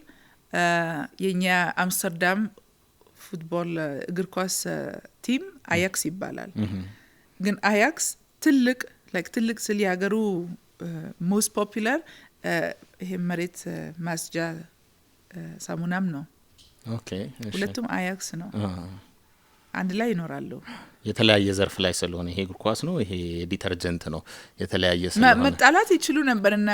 A: የኛ አምስተርዳም ፉትቦል እግር ኳስ ቲም አያክስ ይባላል ግን አያክስ ትልቅ ስለ ያገሩ most popular ይሄ መሬት ማስጃ ሳሙናም ነው ሁለቱም አያክስ ነው አንድ ላይ ይኖራሉ
B: የተለያየ ዘርፍ ላይ ስለሆነ ይሄ እግር ኳስ ነው ይሄ ዲተርጀንት ነው የተለያየ ስለሆነ
A: መጣላት ይችሉ ነበርና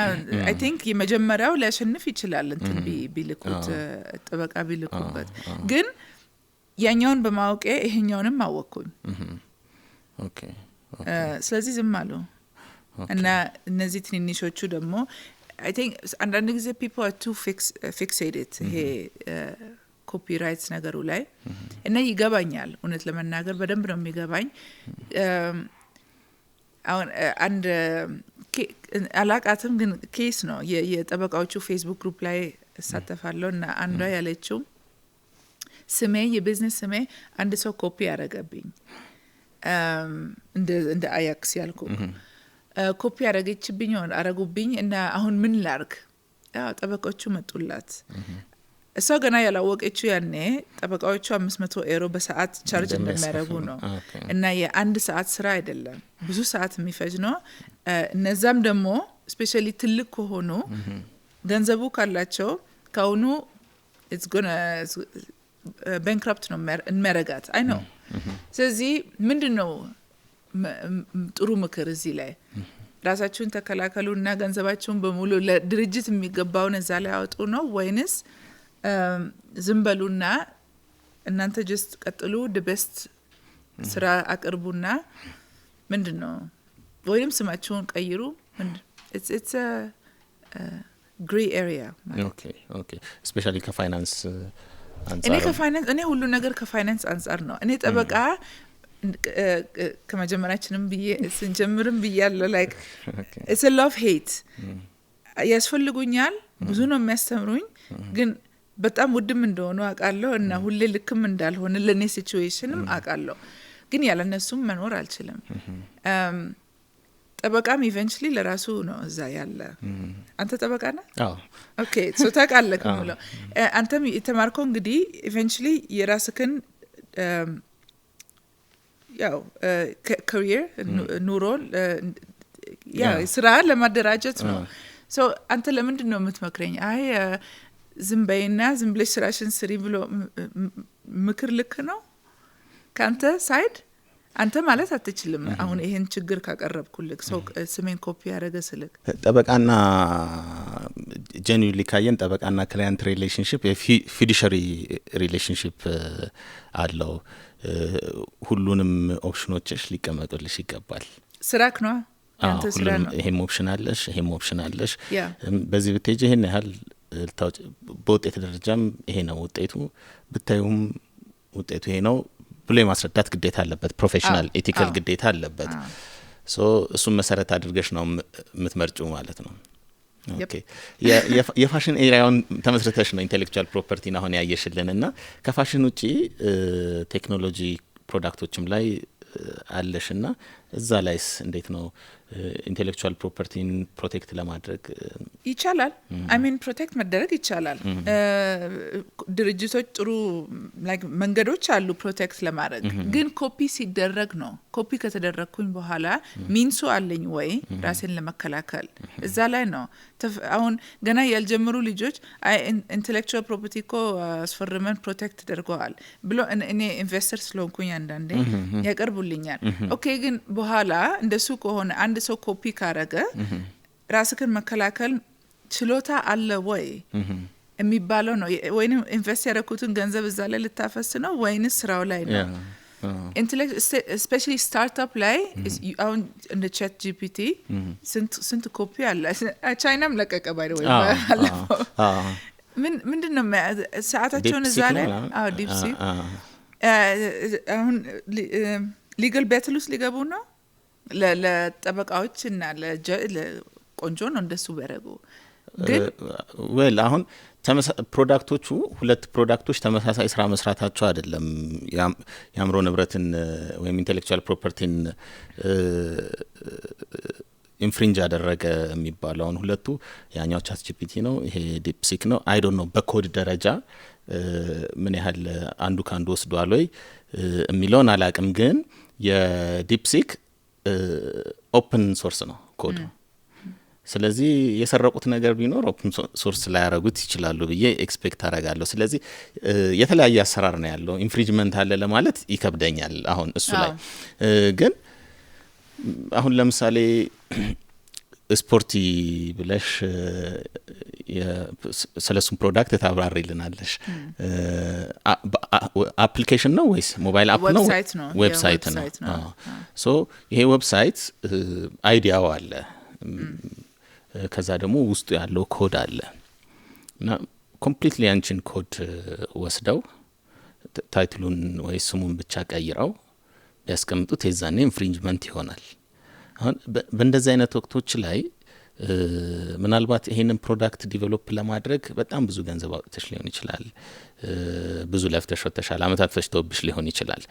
A: I think የመጀመሪያው ሊያሸንፍ ይችላል እንትን ቢልኩት ጥበቃ ቢልኩበት ግን ያኛውን በማወቄ ይሄኛውንም አወቅኩኝ ስለዚህ ዝም አሉ እና እነዚህ ትንንሾቹ ደግሞ I think አንዳንድ ጊዜ people are too fixated ይሄ ኮፒራይትስ ነገሩ ላይ እና ይገባኛል እውነት ለመናገር በደንብ ነው የሚገባኝ አሁን አንድ አላቃትም ግን ኬስ ነው የጠበቃዎቹ ፌስቡክ ግሩፕ ላይ እሳተፋለሁ እና አንዷ ያለችው ስሜ የቢዝነስ ስሜ አንድ ሰው ኮፒ ያደረገብኝ እንደ አያክስ ያልኩ ኮፒ ያደረገችብኝ አረጉብኝ እና አሁን ምን ላርግ ጠበቃዎቹ መጡላት እሷ ገና ያላወቀችው ያኔ ጠበቃዎቹ 500 ዩሮ በሰዓት ቻርጅ እንደሚያደርጉ ነው እና የአንድ ሰዓት ስራ አይደለም ብዙ ሰዓት የሚፈጅ ነው እነዛም ደግሞ ስፔሻሊ ትልቅ ከሆኑ ገንዘቡ ካላቸው ካሁኑ it's gonna bankrupt ነው የሚያረጋት I know ስለዚህ ምንድነው ጥሩ ምክር እዚህ ላይ ራሳችሁን ተከላከሉና ገንዘባችሁን በሙሉ ለድርጅት የሚገባውን እዛ ላይ አውጡ ነው ወይንስ ዝምበሉና እናንተ just ቀጥሉ the best ስራ አቅርቡና ምንድነው ወይንም ስማችሁን ቀይሩ it's a gray area
B: okay especially ከፋይናንስ አንፃር እኔ ሁሉ ነገር ከፋይናንስ አንፃር ነው እኔ ጠበቃ ከመጀመሪያችንም ስንጀምርም ብያለሁ like it's a love hate ያስፈልጉኛል ብዙ ነው የሚያስተምሩኝ ግን በጣም ውድም እንደሆነ አውቃለሁ እና ሁሌ ልክም እንዳልሆነ ለኔ ሲቹዌሽንም አውቃለሁ ግን ያለነሱም መኖር አልችልም ጠበቃም ኢቨንቹሊ ለራሱ ነው እዛ ያለ አንተ ጠበቃ ነህ ኦኬ ሶ ታውቃለህ ነው አንተም የተማርከው እንግዲህ ኢቨንቹሊ የራስህን ያው career ኑሮ ስራ ለማደራጀት ነው ሶ አንተ ለምንድን ነው የምትመክረኝ አይ ዝም በይና ዝም ብለሽ ስራሽን ስሪ ብሎ ምክር ልክ ነው ካንተ ሳይድ አንተ ማለት አትችልም አሁን ይሄን ችግር ካቀረብኩልክ ሰው ስሜን ኮፒ ያደረገ ስልክ ጠበቃና ጀኒዩሊ ካየን ጠበቃና ክላይንት ሪሌሽንሺፕ የፊዱሻሪ ሪሌሽንሺፕ አለው ሁሉንም ኦፕሽኖችሽ ሊቀመጡልሽ ይገባል
A: ስራክ ነው አንተ ስራ ነው
B: ይሄም ኦፕሽን አለሽ በዚህ ብትሄጂ ይሄን ያህል ልታውጭ በውጤት ደረጃም ይሄ ነው ውጤቱ ብታዩም ውጤቱ ይሄ ነው ብሎ የማስረዳት ግዴታ አለበት ፕሮፌሽናል ኤቲካል ግዴታ አለበት ሶ እሱን መሰረት አድርገሽ ነው የምትመርጪው ማለት ነው ኦኬ የፋሽን ኤሪያውን ተመስርተሽ ነው ኢንተሌክቹዋል ፕሮፐርቲን አሁን ያየሽልንና ከፋሽን ውጪ ቴክኖሎጂ ፕሮዳክቶችም ላይ አለሽና እዛ ላይስ እንዴት ነው ኢንተሌክቹዋል ፕሮፐርቲን ፕሮቴክት ለማድረግ
A: ይቻላል I mean ፕሮቴክት መደረግ ይቻላል ድርጅቶች ጥሩ ላይክ መንገዶች አሉ ፕሮቴክት ለማድረግ ግን ኮፒ ሲደረግ ነው ኮፒ ከተደረግኩኝ በኋላ ሚንሱ አለኝ ወይ ራሴን ለመከላከል እዛ ላይ ነው አሁን ገና ያልጀመሩ ልጆች ኢንተሌክቹዋል ፕሮፐርቲ ኮ አስፈርመን ፕሮቴክት ተደርገዋል ብሎ እኔ ኢንቨስተር ስለሆንኩኝ አንዳንዴ ያቀርቡልኛል ኦኬ ግን በኋላ እንደሱ ከሆነ አንድ ሰው ኮፒ ካረገ ራስህን መከላከል ችሎታ አለ ወይ የሚባለው ነው ወይንም ኢንቨስት ያደረኩትን ገንዘብ እዛ ላይ ልታፈስ ነው ወይንስ ስራው ላይ ነው ኢንተሌክት especially startup ላይ አሁን እንደ chat gpt ስንት ኮፒ አለ ቻይናም ለቀቀ ባይ ወይ ምንድነው ሰዓታቸውን እዛ ላይ ዲፕሲ አሁን ሊጋል ባትል ውስጥ ሊገቡ ነው ለጠበቃዎችና ለቆንጆ ነው እንደሱ በረጉ ግን
B: well አሁን ፕሮዳክቶቹ ሁለት ፕሮዳክቶች ተመሳሳይ ስራ መስራታቸው አይደለም ያምሮ ንብረትን ወይም ኢንተሌክቹዋል ፕሮፐርቲን ኢንፍሪንጅ ያደረገ የሚባለው ሁለቱ ያኛው ቻት ጂፒቲ ነው ይሄ ዲፕሲክ ነው አይ ዶንት ኖ በኮድ ደረጃ ምን ያህል አንዱ ካንዱ ወስዷል ወይ የሚለውን አላቅም ግን የዲፕሲክ ኦፕን ሶርስ ነው ኮድ ስለዚህ የሰረቁት ነገር ቢኖር ኦፕን ሶርስ ላይ ያረጉት ይችላሉ ብዬ ኤክስፔክት አረጋለሁ ስለዚህ የተለያየ አሰራር ነው ያለው ኢንፍሪንጅመንት አለ ለማለት ይከብደኛል አሁን እሱ ላይ ግን አሁን ለምሳሌ ስፖርቲ ብለሽ ስለሱም ፕሮዳክት ታብራሪልናለሽ አፕሊኬሽን ነው ወይስ ሞባይል አፕ ነው ዌብሳይት ነው ሶ ይሄ ዌብሳይት አይዲያው አለ ከዛ ደግሞ ውስጡ ያለው ኮድ አለ እና ኮምፕሊትሊ አንቺን ኮድ ወስደው ታይትሉን ወይ ስሙን ብቻ ቀይረው ያስቀምጡት የዛኔ ኢንፍሪንጅመንት ይሆናል አሁን በእንደዚህ አይነት ወቅቶች ላይ ምናልባት ይሄንን ፕሮዳክት ዲቨሎፕ ለማድረግ በጣም ብዙ ገንዘብ አውጥተሽ ሊሆን ይችላል ብዙ ለፍተሽ ወተሻል አመታት ፈጅቶብሽ ሊሆን ይችላል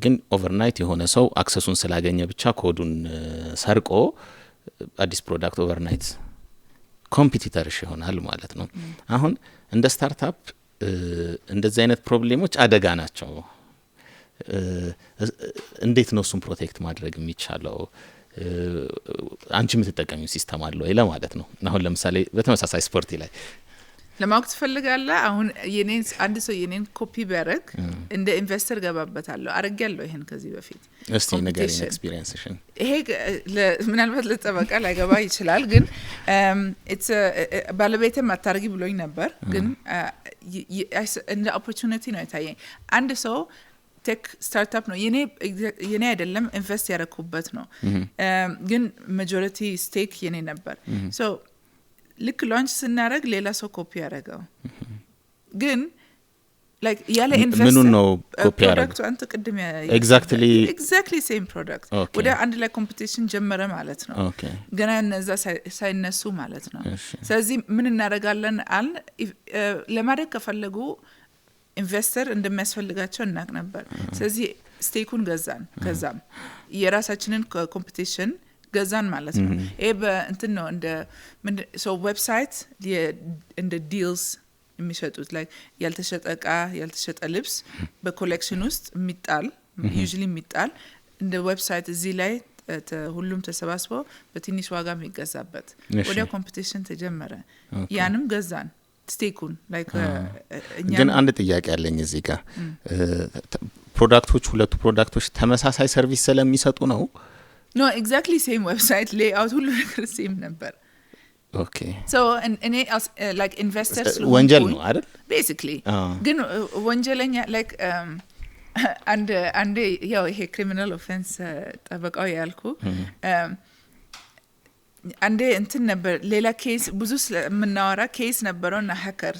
B: ግን ኦቨርናይት የሆነ ሰው አክሰሱን ስላገኘ ብቻ ኮዱን ሰርቆ አዲስ ፕሮዳክት ኦቨርናይት ኮምፒቲተርሽ ይሆናል ማለት ነው አሁን እንደ ስታርታፕ እንደዚህ አይነት ፕሮብሌሞች አደጋ ናቸው እንዴት ነው እሱን ፕሮቴክት ማድረግ የሚቻለው አንቺ የምትጠቀሚው ሲስተም አለ ወይ ለማለት ነው አሁን ለምሳሌ በተመሳሳይ ስፖርት ላይ
A: ለማወቅ ትፈልጋለህ አሁን የኔን አንድ ሰው የኔን ኮፒ ቢያረግ እንደ ኢንቨስተር ገባበታለሁ አረጋለሁ ይሄን ከዚህ በፊት
B: እስቲ ነገርኝ ኤክስፒሪየንስሽን
A: ይሄ ምናልባት ለጠበቃ ላይገባ ይችላል ግን ኢትስ ባለቤቴም አታርጊ ብሎኝ ነበር ግን እንደ ኦፖርቹኒቲ ነው የታየኝ አንድ ሰው ቴክ ስታርታፕ ነው የኔ አይደለም ኢንቨስት ያረኩበት ነው ግን ማጆሪቲ ስቴክ የኔ ነበር ሶ ልክ ላንች ስናረግ ሌላ ሰው ኮፒ ያረጋው ግን like ያለ ኢንቨስት
B: ምኑ ነው ኮፒ ያረጋው
A: ፕሮዳክቱ አንተ ቅድም exactly same product ወደ አንድ ላይ ኮምፒቲሽን ጀመረ ማለት ነው ገና እነዛ ሳይነሱ ማለት ነው ስለዚህ ምን እናረጋለን አል ለማድረግ ከፈለጉ ኢንቨስተር እንደሚያስፈልጋቸው እናቅ ነበር ስለዚህ ስቴኩን ገዛን ከዛም የራሳችንን ኮምፒቲሽን ገዛን ማለት ነው ይሄ በእንትን ነው እንደ ሶ ዌብሳይት እንደ ዲልስ የሚሸጡት like ያልተሸጠ ዕቃ ያልተሸጠ ልብስ በኮሌክሽን ውስጥ የሚጣል usually የሚጣል እንደ ዌብሳይት እዚህ ላይ ሁሉም ተሰባስበው በትንሽ ዋጋ የሚገዛበት ወደ ኮምፒቲሽን ተጀመረ ያንም ገዛን ስቴኩን like
B: ግን አንድ ጥያቄ አለኝ እዚህ ጋር ፕሮዳክቶች ሁለቱ ፕሮዳክቶች ተመሳሳይ ሰርቪስ ስለሚሰጡ ነው
A: no exactly same website layout ሁሉ ነገር same ነበር
B: okay
A: so and like investors
B: ወንጀል ነው አይደል
A: basically ግን ወንጀለኛ like and ያው ይሄ criminal offense ጠበቃው ያልኩ አንዴ እንትን ነበር ሌላ ኬስ ብዙ ስለምናወራ ኬስ ነበርና ሃከር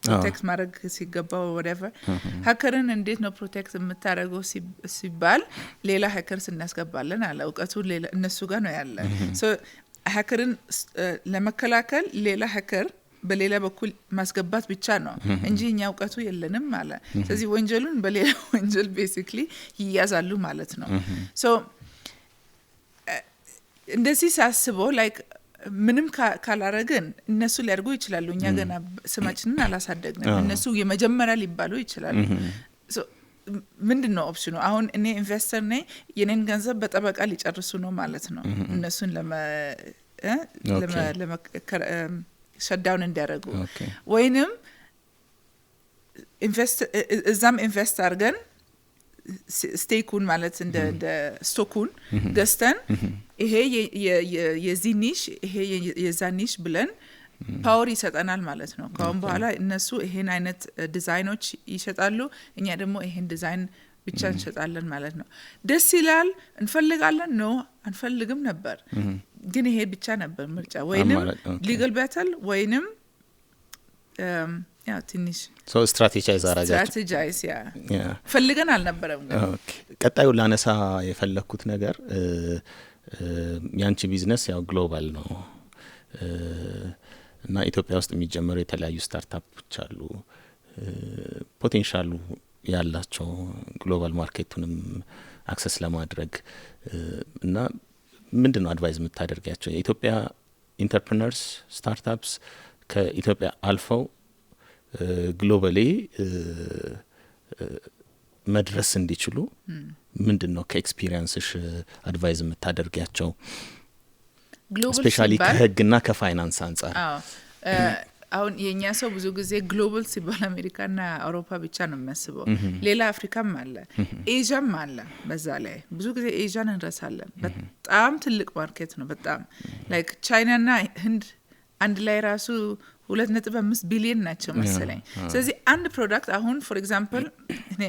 A: ፕሮቴክት ማድረግ ሲገባው whatever ሃከርን እንዴት ነው ፕሮቴክት የምታደርገው ሲባል ሌላ ሃከርስ እናስገባለን አለ እውቀቱ ሌላ እነሱ ጋር ነው ያለ so ሃከርን ለመከላከል ሌላ ሃከር በሌላ በኩል ማስገባት ብቻ ነው እንጂ እኛ እውቀቱ የለንም ማለት ስለዚህ ወንጀሉን በሌላ ወንጀል basically ይያዛሉ ማለት ነው so እንደዚህ ሳስበው like ምንም ካላረገን እነሱ ሊያርጉ ይችላሉ እኛ ገና ስማችንን አላሳደግንም እነሱ የመጀመሪያ ሊባሉ ይችላሉ so ምንድነው ኦፕሽኑ አሁን እኔ ኢንቨስተር ነኝ የኔን ገንዘብ በጠበቃ ሊጨርሱ ነው ማለት ነው እነሱን ለማ ሸትዳውን እንዲያደርጉ ወይንም እዛም ኢንቨስት አድርገን ስቴኩን ማለት እንደ ስቶኩን ገዝተን ይሄ የዚኒሽ ይሄ የዛኒሽ ብለን ፓወር ይሰጠናል ማለት ነው ካሁን በኋላ እነሱ ይሄን አይነት ዲዛይኖች ይሸጣሉ እኛ ደግሞ ይሄን ዲዛይን ብቻ እንሸጣለን ማለት ነው ደስ ይላል እንፈልጋለን ነው አንፈልግም ነበር ግን ይሄ ብቻ ነበር ምርጫ ወይንም ሊጋል ባትል ወይንም ያ ትንሽ
B: ሶ ስትራቴጃይዝ
A: ያ ፈልገን አልነበረም
B: ኦኬ ቀጣዩ ላነሳ የፈለኩት ነገር ያንቺ ቢዝነስ ያው ግሎባል ነው እና ኢትዮጵያ ውስጥ የሚጀመሩ የተለያዩ ስታርታፖች አሉ ፖቴንሻሉ ያላቸው ግሎባል ማርኬቱንም አክሰስ ለማድረግ እና ምንድነው አድቫይዝ የምታደርጋቸው የኢትዮጵያ ኢንተርፕረነርስ ስታርታፕስ ከኢትዮጵያ አልፈው ግሎባሊ መድረስ እንዲችሉ ምንድነው ከኤክስፒሪየንስሽ አድቫይዝ የምታደርጋቸው ስፔሻሊ ከህግና ከፋይናንስ አንፃር
A: አሁን የኛ ሰው ብዙ ጊዜ ግሎባል ሲባል አሜሪካና አውሮፓ ብቻ ነው የሚያስበው ሌላ አፍሪካም አለ ኤዥያም አለ በዛ ላይ ብዙ ጊዜ ኤዥያን እንረሳለን በጣም ትልቅ ማርኬት ነው በጣም ላይክ ቻይናና ህንድ አንድ ላይ ራሱ 2.5 ቢሊዮን ናቸው መሰለኝ ስለዚህ አንድ ፕሮዳክት አሁን ፎር ኤግዛምፕል እኔ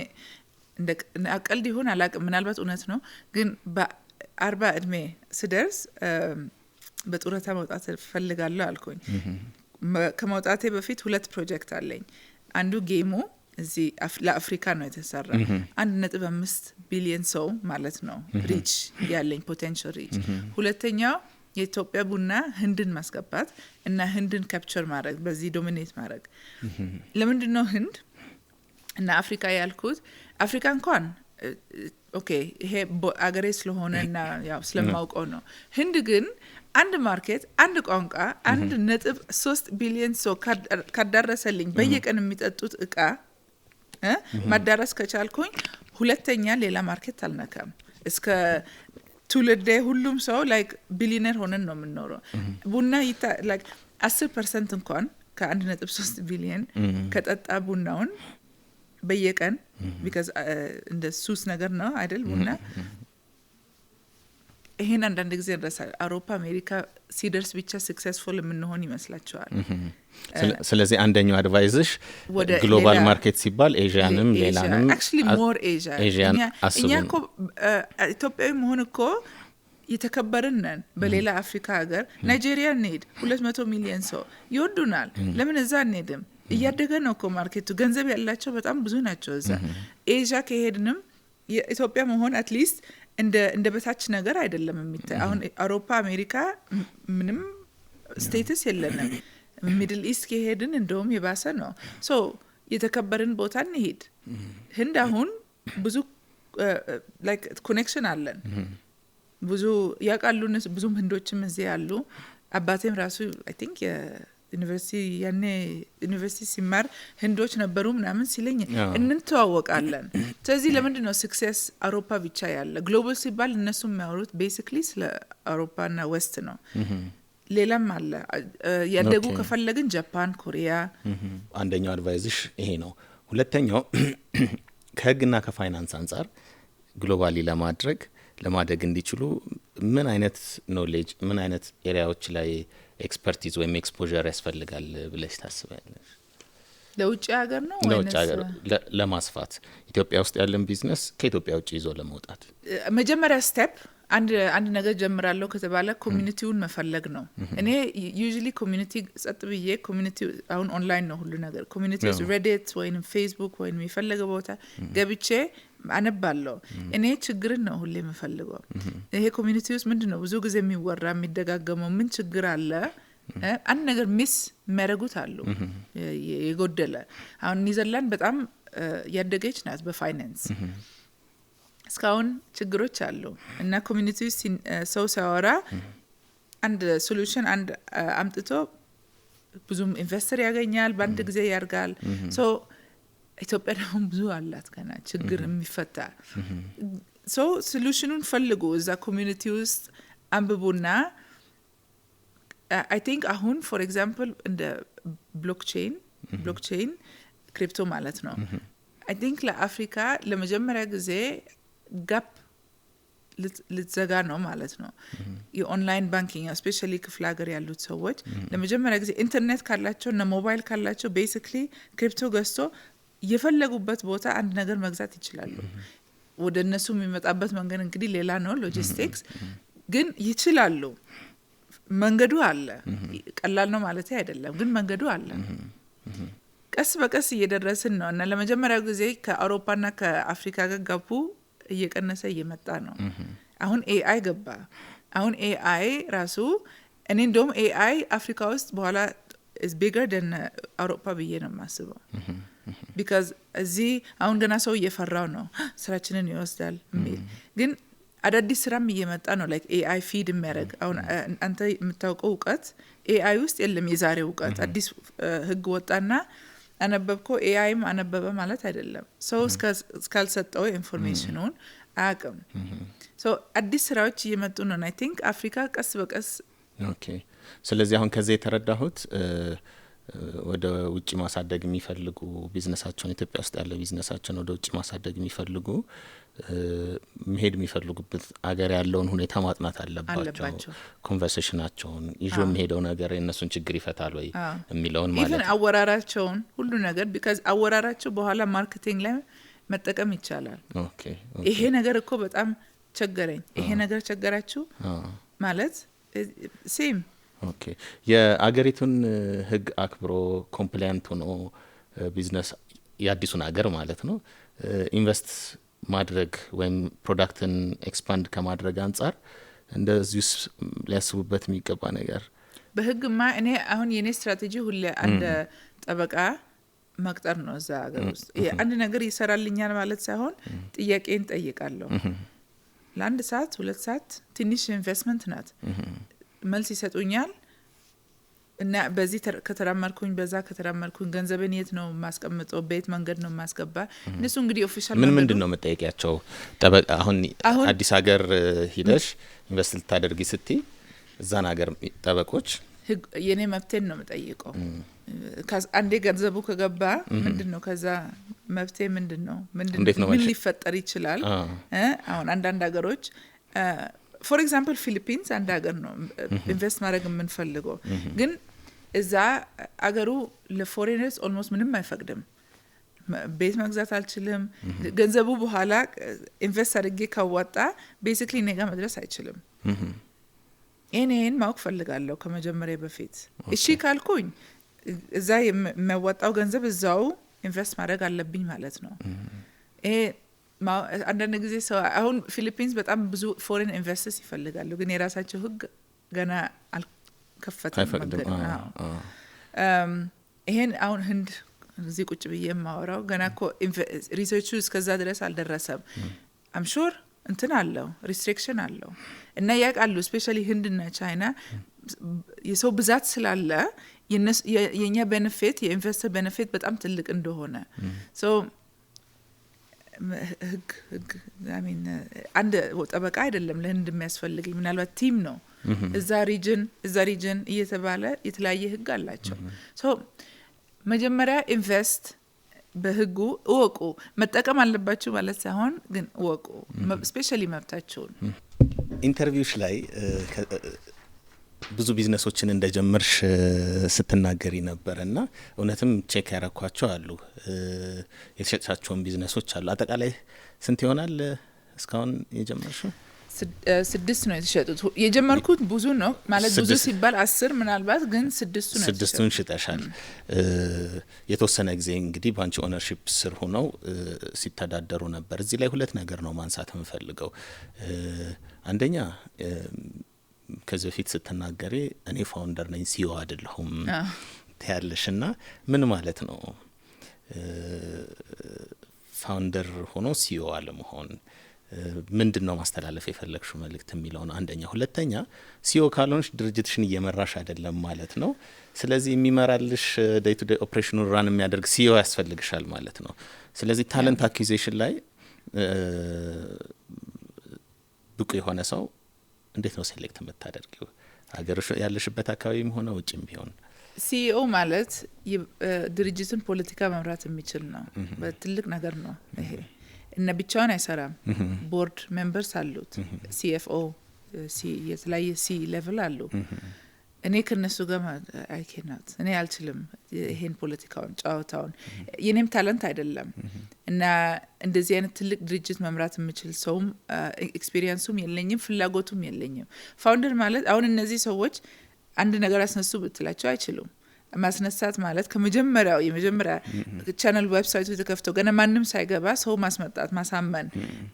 A: እንደ አቀልድ ይሆን አላቅም ምናልባት እውነት ነው ግን በ40 እድሜ ስደርስ በጡረታ መውጣት ፈልጋለሁ አልኩኝ ከመውጣቴ በፊት 2 ፕሮጀክት አለኝ አንዱ ጌሙ እዚህ ለአፍሪካ ነው የተሰራ 1.5 ቢሊዮን ሰው ማለት ነው ሪች ያለኝ ፖቴንሻል ሪች ሁለተኛው የኢትዮጵያ ቡና ህንድን ማስገባት እና ህንድን ካፕቸር ማድረግ በዚህ ዶሚኔት ማድረግ ለምንድነው ህንድ እና አፍሪካ ያልኩት አፍሪካ እንኳን ኦኬ ይሄ አገሬ ስለሆነና ያው ስለማውቀው ነው ህንድ ግን አንድ ማርኬት አንድ ቋንቋ 1.3 ቢሊዮን ሰው ካዳረሰልኝ በየቀን የሚጠጡት እቃ ማዳረስ ከቻልኩኝ ሁለተኛ ሌላ ማርኬት አልነካም እስከ ትውልዴ ሁሉም ሰው ላይክ ቢሊየነር ሆነን ነው የምንኖረው ቡና ላይክ 10% እንኳን ከ1.3 ቢሊዮን ከጠጣ ቡናውን በየቀን because እንደ ሱስ ነገር ነው አይደል ቡና ይሄን አንዳንድ ጊዜ እንደሳል አውሮፓ አሜሪካ ሲደርስ ብቻ ሰክሰስፉል የምንሆን ይመስላችኋል
B: ስለዚህ አንደኛው አድቫይዝሽ ግሎባል ማርኬት ሲባል ኤዥያንም ሌላንም
A: actually more ኤዥያን እኛ እኮ ኢትዮጵያዊ መሆን እኮ የተከበርን ነን በሌላ አፍሪካ ሀገር ናይጄሪያ ኔድ 200 ሚሊዮን ሰው ይወዱናል ለምን እዛ እንሄድም እያደገ ነው እኮ ማርኬቱ ገንዘብ ያላቸው በጣም ብዙ ናቸው እዛ ኤዥያ ከሄድንም የኢትዮጵያ መሆን አትሊስት እንደ በታች ነገር አይደለም የሚታይ አሁን አውሮፓ አሜሪካ ምንም ስቴተስ የለንም ሚድል ኢስት ከሄድን እንደውም የባሰ ነው ሶ የተከበርን ቦታ እንሄድ ህንድ አሁን ብዙ ላይክ ኮኔክሽን አለን ብዙ ያቃሉን ብዙ ህንዶችም እዚህ ያሉ አባቴም ራሱ አይ ቲንክ ዩኒቨርሲቲ ያኔ ዩኒቨርሲቲ ሲማር ህንዶች ነበሩ ምናምን ሲለኝ እንተዋወቃለን ስለዚህ ለምንድን ነው ሰክሰስ አውሮፓ ብቻ ያለ ግሎባል ሲባል እነሱ የሚያወሩት ቤሲክሊ ስለ አውሮፓና ዌስት ነው ሌላም አለ ያደጉ ከፈለግን ጃፓን ኮሪያ
B: አንደኛው አድቫይዝሽ ይሄ ነው ሁለተኛው ከህግና ከፋይናንስ አንፃር ግሎባሊ ለማደግ እንዲችሉ ምን አይነት ኖሌጅ ምን አይነት ኤሪያዎች ላይ ኤክስፐርቲዝ ወይም ኤክስፖዠር ያስፈልጋል ብለሽ ታስባለሽ
A: ለውጭ ሀገር ነው
B: ለውጭ ሀገር ለማስፋት ኢትዮጵያ ውስጥ ያለን ቢዝነስ ከኢትዮጵያ ውጭ ይዞ ለመውጣት
A: መጀመሪያ ስቴፕ አንድ ነገር ጀምራለሁ ከተባለ ኮሚኒቲውን መፈለግ ነው እኔ ዩዥሊ ኮሚኒቲ ጸጥ ብዬ ኮሚኒቲ አሁን ኦንላይን ነው ሁሉ ነገር ኮሚኒቲስ ሬዲት ወይንም ፌስቡክ ወይንም የፈለገ ቦታ ገብቼ አነባለሁ እኔ ችግርን ነው ሁሌ የምፈልገው ይሄ ኮሚኒቲ ውስጥ ምንድነው ብዙ ጊዜ የሚወራ የሚደጋገመው ምን ችግር አለ አንድ ነገር ሚስ የሚያደርጉት አሉ የጎደለ አሁን ኒዘርላንድ በጣም ያደገች ናት በፋይናንስ እስካሁን ችግሮች አሉ እና ኮሚኒቲ ሰው ሲያወራ አንድ ሶሉሽን አንድ አምጥቶ ብዙም ኢንቨስተር ያገኛል በአንድ ጊዜ ያርጋል ሶ ኢትዮጵያ ደግሞ ብዙ አላት ገና ችግር የሚፈታ ሶ ሶሉሽኑን ፈልጉ እዛ ኮሚኒቲ ውስጥ አንብቡና I think አሁን for example እንደ blockchain ክሪፕቶ ማለት ነው I think ለአፍሪካ ለመጀመሪያ ጊዜ ጋፕ ልትዘጋ ነው ማለት ነው። የኦንላይን ባንኪንግ ስፔሻሊ ክፍለ ሀገር ያሉት ሰዎች ለመጀመሪያ ጊዜ ኢንተርኔት ካላቸው እና ሞባይል ካላቸው ቤሲክሊ ክሪፕቶ ገዝቶ የፈለጉበት ቦታ አንድ ነገር መግዛት ይችላሉ። ወደ እነሱ የሚመጣበት መንገድ እንግዲህ ሌላ ነው ሎጂስቲክስ፣ ግን ይችላሉ። መንገዱ አለ። ቀላል ነው ማለት አይደለም፣ ግን መንገዱ አለ። ቀስ በቀስ እየደረስን ነው እና ለመጀመሪያ ጊዜ ከአውሮፓና ከአፍሪካ ጋር ጋፑ እየቀነሰ እየመጣ ነው። አሁን ኤአይ ገባ። አሁን ኤአይ ራሱ እኔ እንደውም ኤአይ አፍሪካ ውስጥ በኋላ is bigger than አውሮፓ ብዬ ነው የማስበው። because እዚህ አሁን ገና ሰው እየፈራው ነው ስራችንን ይወስዳል የሚል፣ ግን አዳዲስ ስራም እየመጣ ነው like ኤአይ ፊድ የሚያደርግ። አሁን አንተ የምታውቀው እውቀት ኤአይ ውስጥ የለም። የዛሬው እውቀት አዲስ ህግ ወጣና አነበብከው ኤአይም አነበበ ማለት አይደለም። ሰው እስካልሰጠው ኢንፎርሜሽኑን አያውቅም። ሶ አዲስ ስራዎች እየመጡ ነው። I think አፍሪካ ቀስ በቀስ
B: ኦኬ። ስለዚህ አሁን ከዚህ የተረዳሁት ወደ ውጭ ማሳደግ የሚፈልጉ ቢዝነሳቸውን ኢትዮጵያ ውስጥ ያለ ቢዝነሳቸውን ወደ ውጭ ማሳደግ የሚፈልጉ መሄድ የሚፈልጉበት አገር ያለውን ሁኔታ ማጥናት አለባቸው። ኮንቨርሴሽናቸውን ይዞ የሚሄደው ነገር የነሱን ችግር ይፈታል ወይ የሚለውን ማለት ነው።
A: ኢቭን አወራራቸውን ሁሉ ነገር because አወራራቸው በኋላ ማርኬቲንግ ላይ መጠቀም ይቻላል።
B: ኦኬ
A: ይሄ ነገር እኮ በጣም ቸገረኝ፣ ይሄ ነገር ቸገራችሁ ማለት ሴም
B: ኦኬ። የአገሪቱን ህግ አክብሮ ኮምፕላይንት ሆኖ ቢዝነስ የአዲሱን አገር ማለት ነው ኢንቨስት ማድረግ ወይም ፕሮዳክትን ኤክስፓንድ ከማድረግ አንጻር እንደዚህ ሊያስቡበት የሚገባ ነገር
A: በህግማ እኔ አሁን የኔ ስትራቴጂ ሁሌ አንድ ጠበቃ መቅጠር ነው እዛ ሀገር ውስጥ። አንድ ነገር ይሰራልኛል ማለት ሳይሆን ጥያቄን ጠይቃለሁ። ለአንድ ሰዓት 2 ሰዓት ትንሽ ኢንቨስትመንት ናት። መልስ ይሰጡኛል እና በዚህ ከተራመርኩኝ በዛ ከተራመርኩኝ ገንዘቤን የት ነው ማስቀምጠው፣ ቤት መንገድ ነው ማስገባ። እነሱ እንግዲህ ኦፊሻል
B: ምንድን ነው መጠየቂያቸው? ጠበቃ አሁን አዲስ ሀገር ሂደሽ ኢንቨስት ልታደርጊ ስትይ እዛን ሀገር ጠበቆች
A: የኔ መብቴን ነው መጠይቀው። አንዴ ገንዘቡ ከገባ ምንድነው ከዛ መብቴ ምንድነው ምን ሊፈጠር ይችላል? አሁን አንዳንድ ሀገሮች ፎር ኤግዛምፕል ፊሊፒንስ አንድ ሀገር ነው ኢንቨስት ማድረግ የምንፈልገው፣ ግን እዛ አገሩ ለፎሬነርስ ኦልሞስት ምንም አይፈቅድም። ቤት መግዛት አልችልም። ገንዘቡ በኋላ ኢንቨስት አድርጌ ካዋጣ ቤሲክሊ እኔ ጋር መድረስ አይችልም። ይሄን ማወቅ ፈልጋለሁ ከመጀመሪያ በፊት። እሺ ካልኩኝ እዛ የሚያዋጣው ገንዘብ እዛው ኢንቨስት ማድረግ አለብኝ ማለት ነው። አንዳንድ ጊዜ ሰው አሁን ፊሊፒንስ በጣም ብዙ ፎሬን ኢንቨስተርስ ይፈልጋሉ፣ ግን የራሳቸው ህግ ገና አልከፈተም መንገድ። ይሄን አሁን ህንድ እዚህ ቁጭ ብዬ የማወራው ገና እኮ ሪሰርቹ እስከዛ ድረስ አልደረሰም። አም ሹር እንትን አለው ሪስትሪክሽን አለው እና ያውቃሉ። ስፔሻሊ ህንድና ቻይና የሰው ብዛት ስላለ የኛ ቤኔፊት የኢንቨስተር ቤኔፊት በጣም ትልቅ እንደሆነ ሶ ህግ አሚን አንድ ጠበቃ አይደለም ለህንድ የሚያስፈልገኝ፣ ምናልባት ቲም ነው። እዛ ሪጅን እየተባለ የተለያየ ህግ አላቸው። ሶ መጀመሪያ ኢንቨስት በህጉ እወቁ። መጠቀም አለባችሁ ማለት ሳይሆን ግን እወቁ ስፔሻሊ መብታችሁን።
B: ኢንተርቪውሽ ላይ ብዙ ቢዝነሶችን እንደጀመርሽ ስትናገሪ ነበርና እውነትም ቼክ ያረኳቸው አሉ፣ የተሸጣቸውን ቢዝነሶች አሉ። አጠቃላይ ስንት ይሆናል እስካሁን የጀመርሽው?
A: 6 ነው የተሸጡት። የጀመርኩት ብዙ ነው ማለት ብዙ ሲባል 10 ምናልባት፣ ግን 6ቱን
B: ሽጠሻል። የተወሰነ ጊዜ እንግዲህ ባንቺ ኦነርሺፕ ስር ሆነው ሲተዳደሩ ነበር። እዚህ ላይ 2 ነገር ነው ማንሳት የምፈልገው። አንደኛ ከዚህ በፊት ስትናገሪ እኔ ፋውንደር ነኝ ሲኦ አይደለሁም ታያለሽና ምን ማለት ነው ፋውንደር ሆኖ ሲኦ አለመሆን? ምንድነው ማስተላለፍ የፈለግሽው መልእክት የሚለው ነው አንደኛ። ሁለተኛ ሲኦ ካልሆንሽ ድርጅትሽን እየመራሽ አይደለም ማለት ነው። ስለዚህ የሚመራልሽ ዴይ ቱ ዴይ ኦፕሬሽኑን ራን የሚያደርግ ሲኦ ያስፈልግሻል ማለት ነው። ስለዚህ ታለንት አኩዊዚሽን ላይ ብቁ የሆነ ሰው እንዴት ነው ሴሌክት የምታደርጊው? ሀገርሽ ያለሽበት አካባቢም ሆነ ውጭም ቢሆን
A: ሲኦ ማለት ድርጅትን ፖለቲካ መምራት የሚችል ነው። በትልቅ ነገር ነው ይሄ። እና ብቻውን አይሰራም ቦርድ ሜምበርስ አሉት CFO የተለያየ C ሌቭል አሉ እኔ ከነሱ ጋር አይከናት እኔ አልችልም ይሄን ፖለቲካውን ጫውታውን የኔም ታለንት አይደለም እና እንደዚህ አይነት ትልቅ ድርጅት መምራት የምችል ሰውም ኤክስፒሪየንሱም የለኝም ፍላጎቱም የለኝም ፋውንደር ማለት አሁን እነዚህ ሰዎች አንድ ነገር አስነሱ ብትላቸው አይችሉም ማስነሳት ማለት ከመጀመሪያው የመጀመሪያ ቻናል ዌብሳይቱ ተከፍቶ ገና ማንም ሳይገባ ሰው ማስመጣት ማሳመን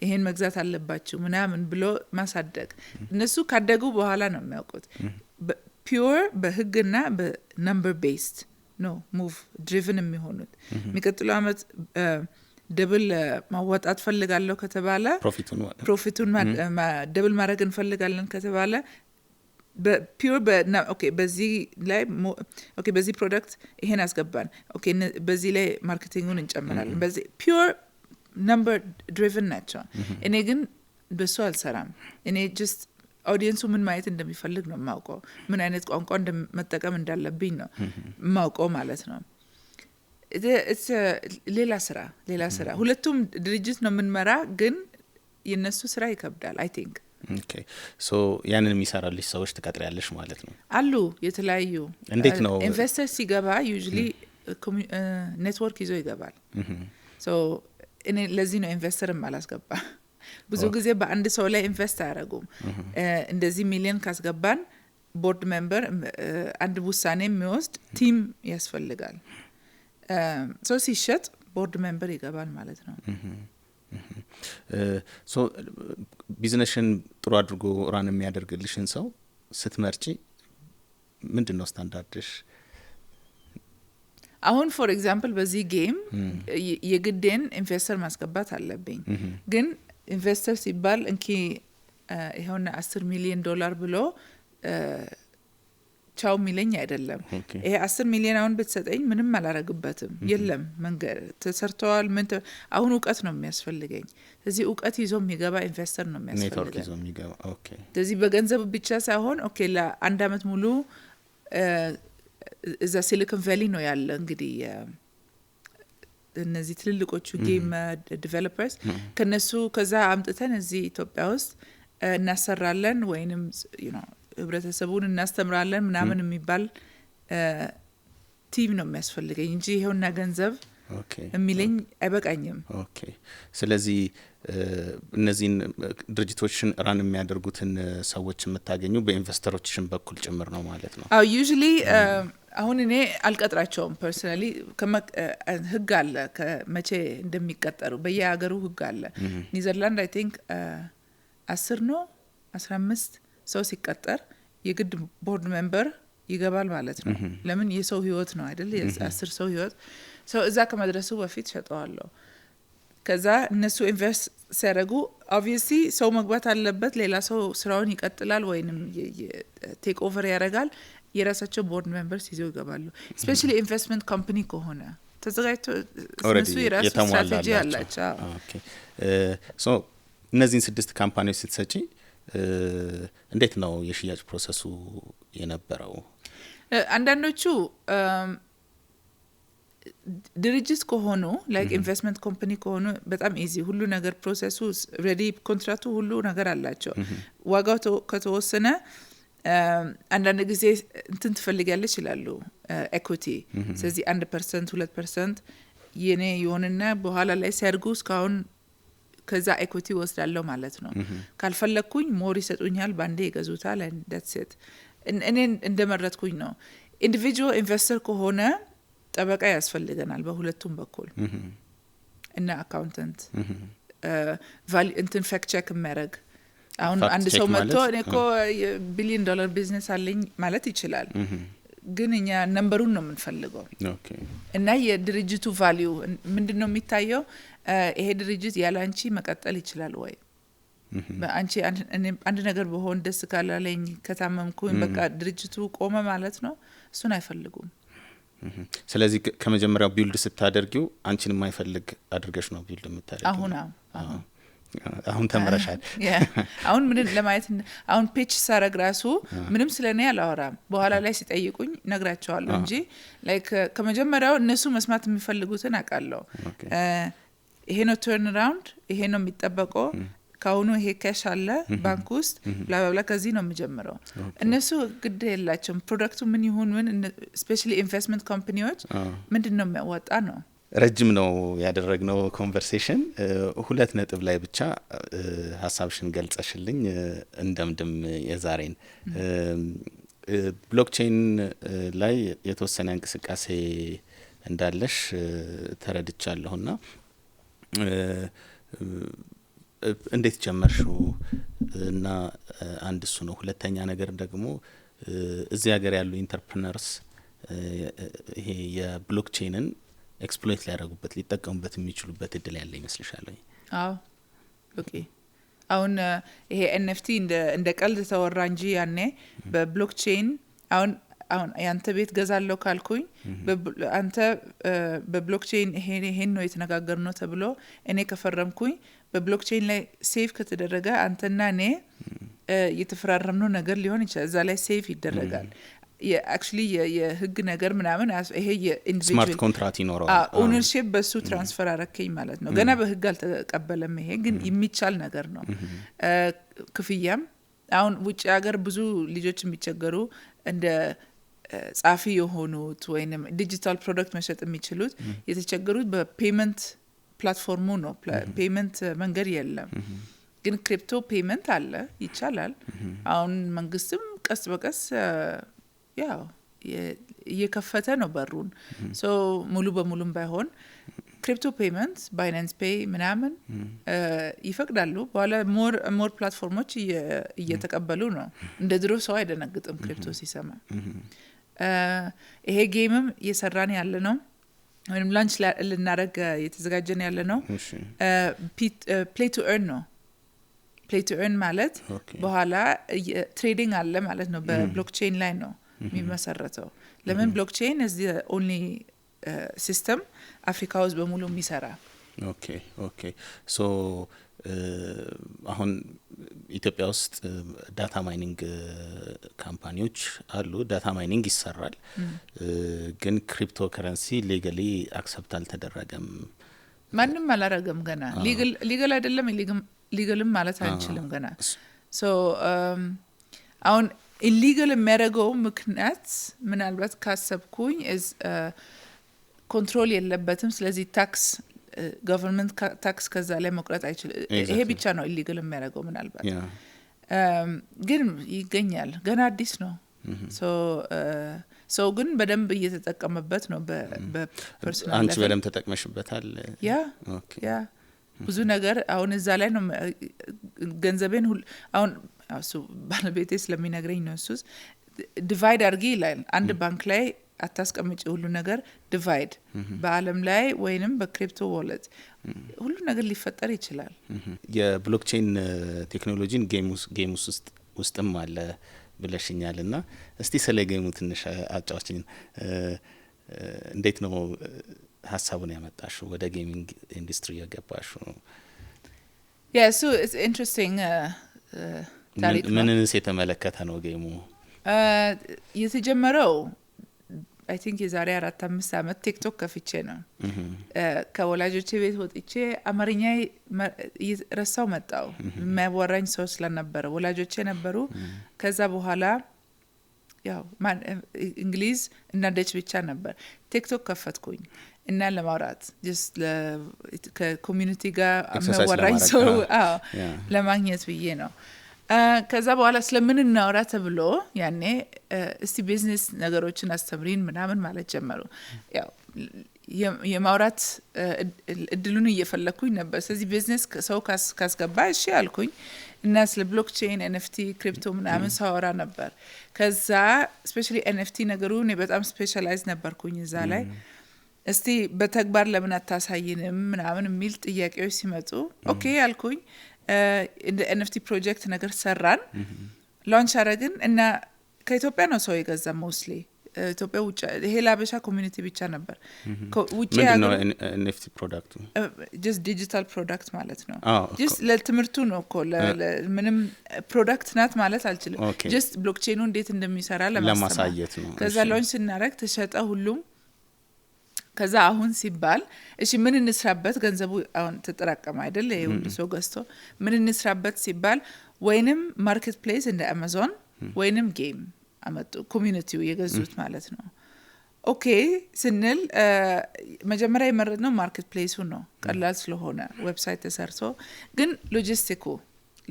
A: ይሄን መግዛት አለባችሁ ምናምን ብሎ ማሳደግ እነሱ ካደጉ በኋላ ነው የሚያውቁት pure በህግና በነምበር ቤስድ ነው ሙቭ ድሪቨን የሚሆኑት የሚቀጥለው አመት ደብል ማዋጣት ፈልጋለሁ ከተባለ ፕሮፊቱን ደብል ማድረግ እንፈልጋለን ከተባለ በፒውር ኦኬ በዚህ ላይ ኦኬ በዚህ ፕሮዳክት ይሄን አስገባን ኦኬ በዚህ ላይ ማርኬቲንጉን እንጨምራለን በዚህ ፒውር ነምበር ድሪቨን ናቸው እኔ ግን በሱ አልሰራም እኔ ጀስት ኦዲየንሱ ምን ማየት እንደሚፈልግ ነው ማውቀው ምን አይነት ቋንቋ እንደመጠቀም እንዳለብኝ ነው ማውቀው ማለት ነው ሌላ ስራ ሁለቱም ድርጅት ነው ምንመራ ግን የነሱ ስራ ይከብዳል አይ ቲንክ
B: ኦኬ ሶ ያንን የሚሰራልሽ ሰዎች ትቀጥሪያለሽ ማለት ነው
A: አሉ የተለያዩ
B: እንዴት ነው
A: ኢንቨስተር ሲገባ ዩዥሊ ኔትወርክ ይዞ ይገባል ሶ እኔ ለዚህ ነው ኢንቨስተርም አላስገባ ብዙ ጊዜ በአንድ ሰው ላይ ኢንቨስት አያረጉም እንደዚህ ሚሊዮን ካስገባን ቦርድ ሜምበር አንድ ውሳኔ የሚወስድ ቲም ያስፈልጋል ሶ ሲሸጥ ቦርድ ሜምበር ይገባል ማለት ነው
B: ሶ ቢዝነስን ጥሩ አድርጎ ራን የሚያደርግልሽን ሰው ስትመርጪ ምንድነው ስታንዳርድሽ
A: አሁን ፎር ኤግዛምፕል በዚህ ጌም የግዴን ኢንቨስተር ማስገባት አለብኝ ግን ኢንቨስተር ሲባል እንኪ ይሄውና $10 ሚሊዮን ብሎ ቻው ሚለኝ አይደለም ይሄ 10 ሚሊዮን አሁን ብትሰጠኝ ምንም አላረግበትም የለም መንገድ ተሰርቷል አሁን ዕውቀት ነው የሚያስፈልገኝ ስለዚህ ዕውቀት ይዞ የሚገባ ኢንቨስተር ነው የሚያስፈልገኝ
B: ኔትወርክ ይዞ የሚገባ ኦኬ
A: ስለዚህ በገንዘብ ብቻ ሳይሆን ኦኬ ለአንድ አመት ሙሉ እዛ ሲሊኮን ቫሊ ነው ያለ እንግዲህ እነዚህ ትልልቆቹ ጌም ዲቨሎፐርስ ከነሱ ከዛ አምጥተን እዚህ ኢትዮጵያ ውስጥ እናሰራለን ወይንም ህብረተሰቡን እናስተምራለን ምናምን የሚባል ቲም ነው የሚያስፈልገኝ እንጂ ይሄውና ገንዘብ የሚለኝ አይበቃኝም
B: ኦኬ ስለዚህ እነዚህን ድርጅቶችን ራን የሚያደርጉትን ሰዎች የምታገኙ በኢንቨስተሮችሽን በኩል ጭምር ነው ማለት ነው
A: ዩዥሊ አሁን እኔ አልቀጥራቸውም ፐርሰናሊ ህግ አለ ከመቼ እንደሚቀጠሩ በየሀገሩ ህግ አለ ኒዘርላንድ አይ ቲንክ 10 ነው 15 ሰው ሲቀጠር የግድ ቦርድ ሜምበር ይገባል ማለት ነው ለምን የሰው ህይወት ነው አይደል የ10 ሰው ህይወት ሰው እዛ ከመድረሱ በፊት ሸጠዋለሁ ከዛ እነሱ ኢንቨስት ሲያደርጉ obviously ሰው መግባት አለበት ሌላ ሰው ስራውን ይቀጥላል ወይንም ቴክ ኦቨር ያደርጋል የራሳቸው ቦርድ ሜምበርስ ይዘው ይገባሉ ስፔሻሊ ኢንቨስትመንት ካምፓኒ ከሆነ ተዘጋጅቶ እነሱ የራሱ ስትራቴጂ አላቸው
B: ኦኬ ሶ እነዚህን 6 ካምፓኒዎች ስትሰጪ እንዴት ነው የሽያጭ ፕሮሰሱ የነበረው
A: አንዳንዶቹ ድርጅት ከሆኑ ላይክ ኢንቨስትመንት ካምፓኒ ከሆኑ በጣም ኢዚ ሁሉ ነገር ፕሮሰሱ ሬዲ ኮንትራክቱ ሁሉ ነገር አላቸው ዋጋው ከተወሰነ አንዳንድ ጊዜ እንትን ትፈልጋለች ይላሉ ኤኩቲ ስለዚህ 1% 2% የኔ የሆነና በኋላ ላይ ሲያድጉ እስካሁን ከዛ ኤኩቲ ወስዳለሁ ማለት ነው ካልፈለኩኝ ሞር ይሰጡኛል ባንዴ ይገዙታል and that's it እኔ እንደመረጥኩኝ ነው ኢንዲቪጁዋል ኢንቨስተር ከሆነ ጠበቃ ያስፈልገናል በሁለቱም በኩል እና አካውንታንት እንትን ፋክት ቼክ የሚያደርግ አሁን አንድ ሰው መጥቶ እኔኮ $1 billion ቢዝነስ አለኝ ማለት ይችላል ግን እኛ ነምበሩን ነው የምንፈልገው እና የድርጅቱ ቫልዩ ምንድነው የሚታየው ይሄ ድርጅት ያላንቺ መቀጠል ይችላል ወይ በአንቺ አንድ ነገር በሆን ደስ ካላለኝ ከታመምኩኝ በቃ ድርጅቱ ቆመ ማለት ነው እሱን አይፈልጉም
B: ስለዚህ ከመጀመሪያው ቢልድ ስታደርጊው አንቺን የማይፈልግ አድርገሽ ነው ቢልድ የምታደርጊው አሁን ተመረሻል
A: አሁን ምን ለማየት አሁን ፒች ሳረግ ራሱ ምንም ስለኔ አላወራም በኋላ ላይ ሲጠይቁኝ ነግራቸዋለሁ እንጂ ላይክ ከመጀመሪያው እነሱ መስማት የሚፈልጉትን አቃለው ይሄ ነው turn around ይሄ ነው የሚጠበቀው ካሁኑ ይሄ ካሽ አለ ባንክ ውስጥ ብላብላ ከዚህ ነው የሚጀምረው እነሱ ግድ የላቸውም ፕሮዳክቱ ምን ይሁን ምን especially investment companies ምንድነው የሚያወጣ ነው
B: ረጅም ነው ያደረግነው ኮንቨርሴሽን 2 ነጥብ ላይ ብቻ ሐሳብሽን ገልጸሽልኝ እንደምድም የዛሬን ብሎክቼን ላይ የተወሰነ እንቅስቃሴ እንዳለሽ ተረድቻለሁና እንዴት ጀመርሽው እና አንድ እሱ ነው ሁለተኛ ነገር ደግሞ እዚህ ሀገር ያሉ ኢንተርፕረነርስ ይሄ የብሎክቼንን ኤክስፕሎይት ሊያደርጉበት ሊጠቀሙበት የሚችሉበት እድል ያለ ይመስልሻል ወይ?
A: አዎ ኦኬ አሁን ይሄ NFT እንደ ቀልድ ተወራ እንጂ ያኔ በብሎክቼን አሁን ያንተ ቤት ገዛለው ካልኩኝ አንተ በብሎክቼን ይሄን ነው የተነጋገርነው ተብሎ እኔ ከፈረምኩኝ በብሎክቼን ላይ ሴቭ ከተደረገ አንተና እኔ የተፈራረምነው ነገር ሊሆን ይችላል እዛ ላይ ሴቭ ይደረጋል actually የህግ ነገር ምናምን ይሄ የኢንዲቪጁዋል
B: ስማርት ኮንትራክት ይኖራል
A: ኦነርሺፕ በሱ ትራንስፈር አረከኝ ማለት ነው ገና በህግ አልተቀበለም ይሄ ግን የሚቻል ነገር ነው ክፍያም አሁን ውጭ ሀገር ብዙ ልጆች የሚቸገሩ እንደ ጻፊ የሆኑት ወይንም ዲጂታል ፕሮዳክት መሸጥ የሚችሉት የተቸገሩት በፔመንት ፕላትፎርሙ ነው ፔመንት መንገድ የለም ግን ክሪፕቶ ፔመንት አለ ይቻላል አሁን መንግስትም ቀስ በቀስ ያው እየከፈተ ነው በሩን ሶ ሙሉ በሙሉም ባይሆን ክሪፕቶ ፔመንት ባይናንስ ፔይ ምናምን ይፈቅዳሉ በኋላ ሞር ፕላትፎርሞች እየተቀበሉ ነው እንደ ድሮ ሰው አይደነግጥም ክሪፕቶ ሲሰማ ይሄ ጌምም እየሰራን ያለ ነው ወይም ላንች ልናረግ የተዘጋጀን ያለ ነው play to earn ነው play to earn ማለት በኋላ ትሬዲንግ አለ ማለት ነው በብሎክቼን ላይ ነው የሚመሰረተው ለምን ብሎክቼን is the only system አፍሪካ ውስጥ በሙሉ የሚሰራ
B: ኦኬ ሶ አሁን ኢትዮጵያ ውስጥ ዳታ ማይኒንግ ካምፓኒዎች አሉ ዳታ ማይኒንግ ይሰራል ግን ክሪፕቶ ከረንሲ ሌጋሊ አክሰፕት አልተደረገም
A: ማንንም አላረገም ገና ሊጋል አይደለም ሊጋልም ማለት አንችልም ገና ሶ አሁን ኢሊጋል የሚያደርገው ምክንያት ምናልባት ካሰብኩኝ ኮንትሮል የለበትም ስለዚህ ታክስ government ታክስ ከዛ ላይ መቁረጥ አይችልም ይሄ ብቻ ነው ኢሊጋል የሚያደርገው ምናልባት ግን ይገኛል ገና አዲስ ነው ሶ ግን በደንብ እየተጠቀመበት ነው በፐርሰናል
B: አንቺ በደንብ ተጠቅመሽበታል
A: ያ ብዙ ነገር አሁን እዛ ላይ ነው ገንዘቤን አሁን እሱ ባለቤቴ ስለሚነግረኝ ነው እሱስ ዲቫይድ አድርጊ ይላል አንድ ባንክ ላይ አታስቀምጪ ሁሉ ነገር ዲቫይድ በአለም ላይ ወይንም በክሪፕቶ ዋሌት ሁሉ ነገር ሊፈጠር ይችላል
B: የብሎክቼን ቴክኖሎጂን ጌም ውስጥም አለ ብለሽኛልና እስቲ ስለ ጌሙ ትንሽ አጫውቺኝ እንዴት ነው ሐሳቡን ያመጣሽው ወደ ጌሚንግ ኢንዱስትሪ የገባሽው
A: so it's interesting ታሪክ
B: ምንንስ የተመለከተ ነው ጌሙ
A: የተጀመረው I think የዛሬ 4-5 አመት ቲክቶክ ከፍቼ ነው ከወላጆቼ ቤት ወጥቼ አማርኛ ረሳው መጣው ማያወራኝ ሰው ስለነበረ ወላጆቼ ነበሩ ከዛ በኋላ ያው እንግሊዝ እና ደች ብቻ ነበር ቲክቶክ ከፈትኩኝ እና ለማውራት just ከኮሚኒቲ ጋር ማያወራኝ ሰው ለማግኘት ብዬ ነው ከዛ በኋላ ስለምን እናወራ ተብሎ ያኔ እስቲ ቢዝነስ ነገሮችን አስተምሪን ምናምን ማለት ጀመሩ ያው የማውራት እድሉን እየፈለኩኝ ነበር ስለዚህ ቢዝነስ ሰው ካስገባ እሺ አልኩኝ እና ስለ ብሎክቼን NFT ክሪፕቶ ምናምን ሳወራ ነበር ከዛ ስፔሻሊ NFT ነገሩ እኔ በጣም ስፔሻላይዝ ነበርኩኝ እዛ ላይ እስቲ በተግባር ለምን አታሳይንም ምናምን የሚል ጥያቄዎች ሲመጡ ኦኬ አልኩኝ እንደ NFT ፕሮጀክት ነገር ሰራን ላንች አረግን እና ከኢትዮጵያ ነው ሰው የገዛ ሞስትሊ ኢትዮጵያ ውጭ ይሄ ላበሻ ኮሚኒቲ ብቻ ነበር ውጭ
B: ያለው NFT ፕሮዳክቱ
A: just digital product ማለት ነው just ለትምርቱ ነው እኮ ምንም ፕሮዳክት ናት ማለት አልችልም just ብሎክቼኑ እንዴት እንደሚሰራ ለማሳየት ነው ከዛ ላንች ስናረግ ተሸጠ ሁሉም ከዛ አሁን ሲባል እሺ ምን እንስራበት ገንዘቡ አሁን ተጠራቀመ አይደል የሁሉ ሰው ገዝቶ ምን እንስራበት ሲባል ወይንም ማርኬት ፕሌስ እንደ አማዞን ወይንም ጌም አመጡ ኮሚኒቲው የገዙት ማለት ነው ኦኬ ስንል መጀመሪያ የመረጥነው ማርኬት ፕሌሱ ነው ቀላል ስለሆነ ዌብሳይት ተሰርቶ ግን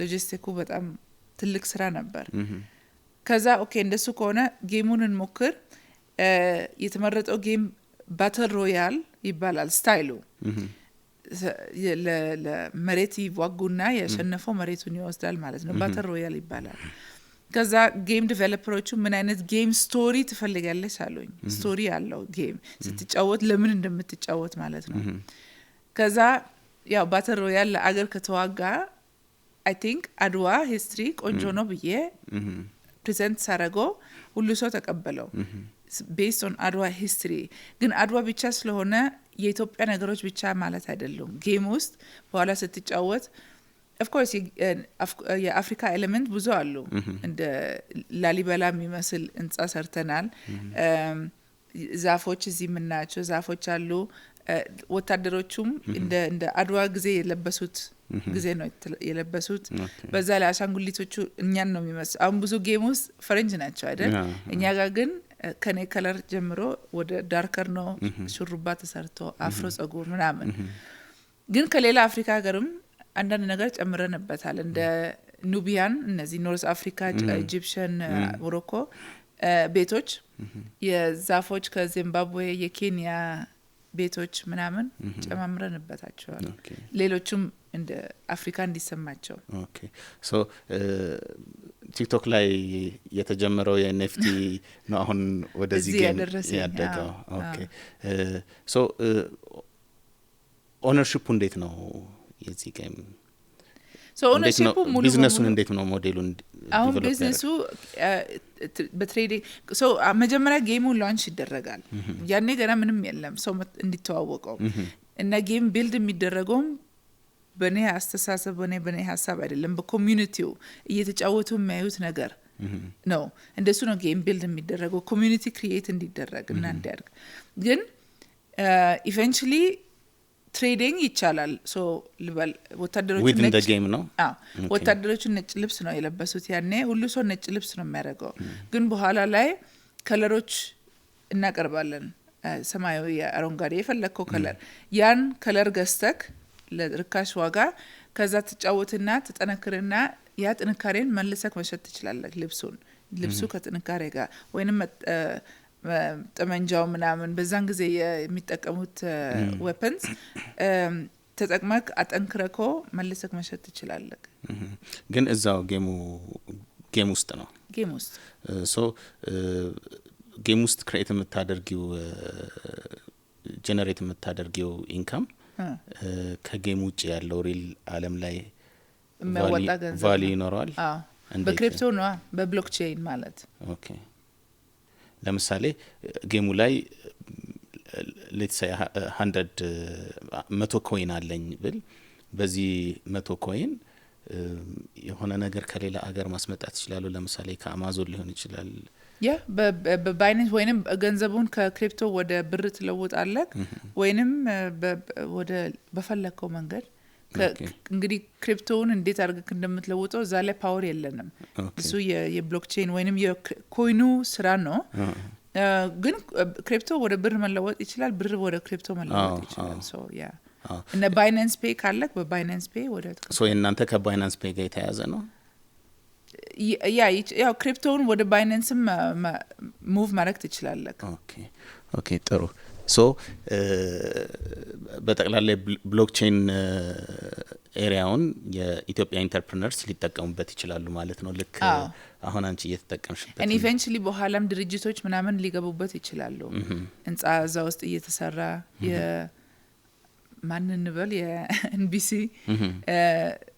A: ሎጂስቲኩ በጣም ትልቅ ስራ ነበር ከዛ ኦኬ እንደሱ ከሆነ ጌሙን እንሞክር የተመረጠው ጌም ባትል ሮያል ይባላል ስታይሉ ለመሬት ይዋጉና ያሸነፈው መሬቱን ይወስዳል ማለት ነው ባትል ሮያል ይባላል ከዛ ጌም ዲቨሎፐሮቹ ምን አይነት ጌም ስቶሪ ትፈልጋለች አሉኝ ስቶሪ ያለው ጌም ስትጫወት ለምን እንደምትጫወት ማለት ነው ከዛ ያው ባትል ሮያል ለአገር ከተዋጋ I think አድዋ ሂስትሪ ቆንጆ ነው ብዬ ፕሬዘንት ሳረጎ ሁሉ ሰው ተቀበለው based on አድዋ ሂስትሪ ግን አድዋ ብቻ ስለሆነ የኢትዮጵያ ነገሮች ብቻ ማለት አይደለም ጌም ውስጥ በኋላ ስትጫወት of course የአፍሪካ ኤሌመንት ብዙ አሉ እንደ ላሊበላ የሚመስል ህንጻ ሰርተናል ዛፎች እዚህ ምናቸው ዛፎች አሉ ወታደሮቹም እንደ አድዋ ጊዜ የለበሱት ጊዜ ነው የለበሱት በዛ ላይ አሻንጉሊቶቹ እኛን ነው የሚመስል አሁን ብዙ ጌም ውስጥ ፈረንጅ ናቸው አይደል እኛ ጋር ግን ከኔ ከለር ጀምሮ ወደ ዳርከር ነው ሹሩባ ተሰርቶ አፍሮ ጸጉር ምናምን ግን ከሌላ አፍሪካ ሀገርም አንዳንድ ነገር ጨምረንበታል እንደ ኑቢያን እነዚህ ኖርዝ አፍሪካ ኢጂፕሽን ሞሮኮ ቤቶች የዛፎች ከዚምባብዌ የኬንያ ቤቶች ምናምን ጨማምረንበታቸዋል ሌሎችም እንደ አፍሪካ እንዲሰማቸው
B: ኦኬ ሶ ቲክቶክ ላይ የተጀመረው የኤንኤፍቲ ነው አሁን ወደዚህ ጌም ያደገው ኦኬ ሶ ኦነርሺፑ እንዴት ነው የዚህ ጌም
A: ሶ ኦነርሺፑ ሙሉ
B: ቢዝነሱን እንዴት ነው ሞዴሉን
A: አሁን ቢዝነሱ በትሬዲንግ ሶ መጀመሪያ ጌሙ ላንች ይደረጋል ያኔ ገና ምንም የለም ሰው እንዲተዋወቀው እና ጌም ቢልድ የሚደረገው በኔ አስተሳሰብ በኔ ሐሳብ አይደለም በኮሚኒቲው እየተጫወቱ የሚያዩት ነገር ነው እንደሱ ነው ጌም ቢልድ የሚደረገው ኮሚኒቲ ክሪኤት እንዲደረግ እና እንዲያድግ ግን ኢቨንቹሊ ትሬዲንግ ይቻላል ሶ ልበል ወታደሮቹ
B: within the game ነው
A: ወታደሮቹ ነጭ ልብስ ነው የለበሱት ያኔ ሁሉ ሰው ነጭ ልብስ ነው የሚያደርገው ግን በኋላ ላይ ከለሮች እናቀርባለን ሰማያዊ አረንጓዴ የፈለከው ከለር ያን ከለር ገዝተክ ለርካሽ ዋጋ ከዛ ተጫወትና ተጠነክርና ያ ጥንካሬን መልሰክ መሸጥ ትችላለህ ልብሱ ከጥንካሬ ጋር ወይንም ጠመንጃው ምናምን በዛን ጊዜ የሚጠቀሙት ዌፐንስ ተጠቅመክ አጠንክረኮ መልሰክ መሸጥ ትችላለህ
B: ግን እዛው ጌም ውስጥ ነው
A: ጌም ውስጥ
B: ሶ ጌም ውስጥ ክሬት የምታደርጊው ጀነሬት የምታደርጊው ኢንካም ከጌም ውጭ ያለው ሪል ዓለም ላይ ቫልዩ ይኖራል
A: በክሪፕቶ ነው በብሎክቼን ማለት
B: ኦኬ ለምሳሌ ጌሙ ላይ let's say 100 ኮይን አለኝ ብል በዚህ 100 ኮይን የሆነ ነገር ከሌላ ሀገር ማስመጣት ይችላል ለምሳሌ ከአማዞን ሊሆን ይችላል
A: ያ በባይናንስ ወይንም ገንዘቡን ከክሪፕቶ ወደ ብር ትለውጣለህ ወይንም ወደ በፈለከው መንገድ እንግዲህ ክሪፕቶውን እንዴት አድርገህ እንደምትለውጠው እዛ ላይ ፓወር የለንም እሱ የብሎክቼን ወይንም የኮይኑ ስራ ነው ግን ክሪፕቶ ወደ ብር መለወጥ ይችላል ብር ወደ ክሪፕቶ መለወጥ ይችላል ሶ ያ እና ባይናንስ ፔይ ካለክ በባይናንስ ፔይ ወደ
B: ሶ እናንተ ከባይናንስ ፔይ ጋር የተያያዘ ነው
A: ያው ክሪፕቶውን ወደ ባይናንስም ሙቭ ማድረግ ትችላለህ
B: ኦኬ ጥሩ ሶ በጠቅላላ ብሎክቼን ኤሪያውን የኢትዮጵያ ኢንተርፕረነርስ ሊጠቀሙበት ይችላሉ ማለት ነው ልክ አሁን አንቺ እየተጠቀምሽበት
A: and eventually በኋላም ድርጅቶች ምናምን ሊገቡበት ይችላሉ ህንጻ እዛ ውስጥ እየተሰራ ማንን ንበል የኤንቢሲ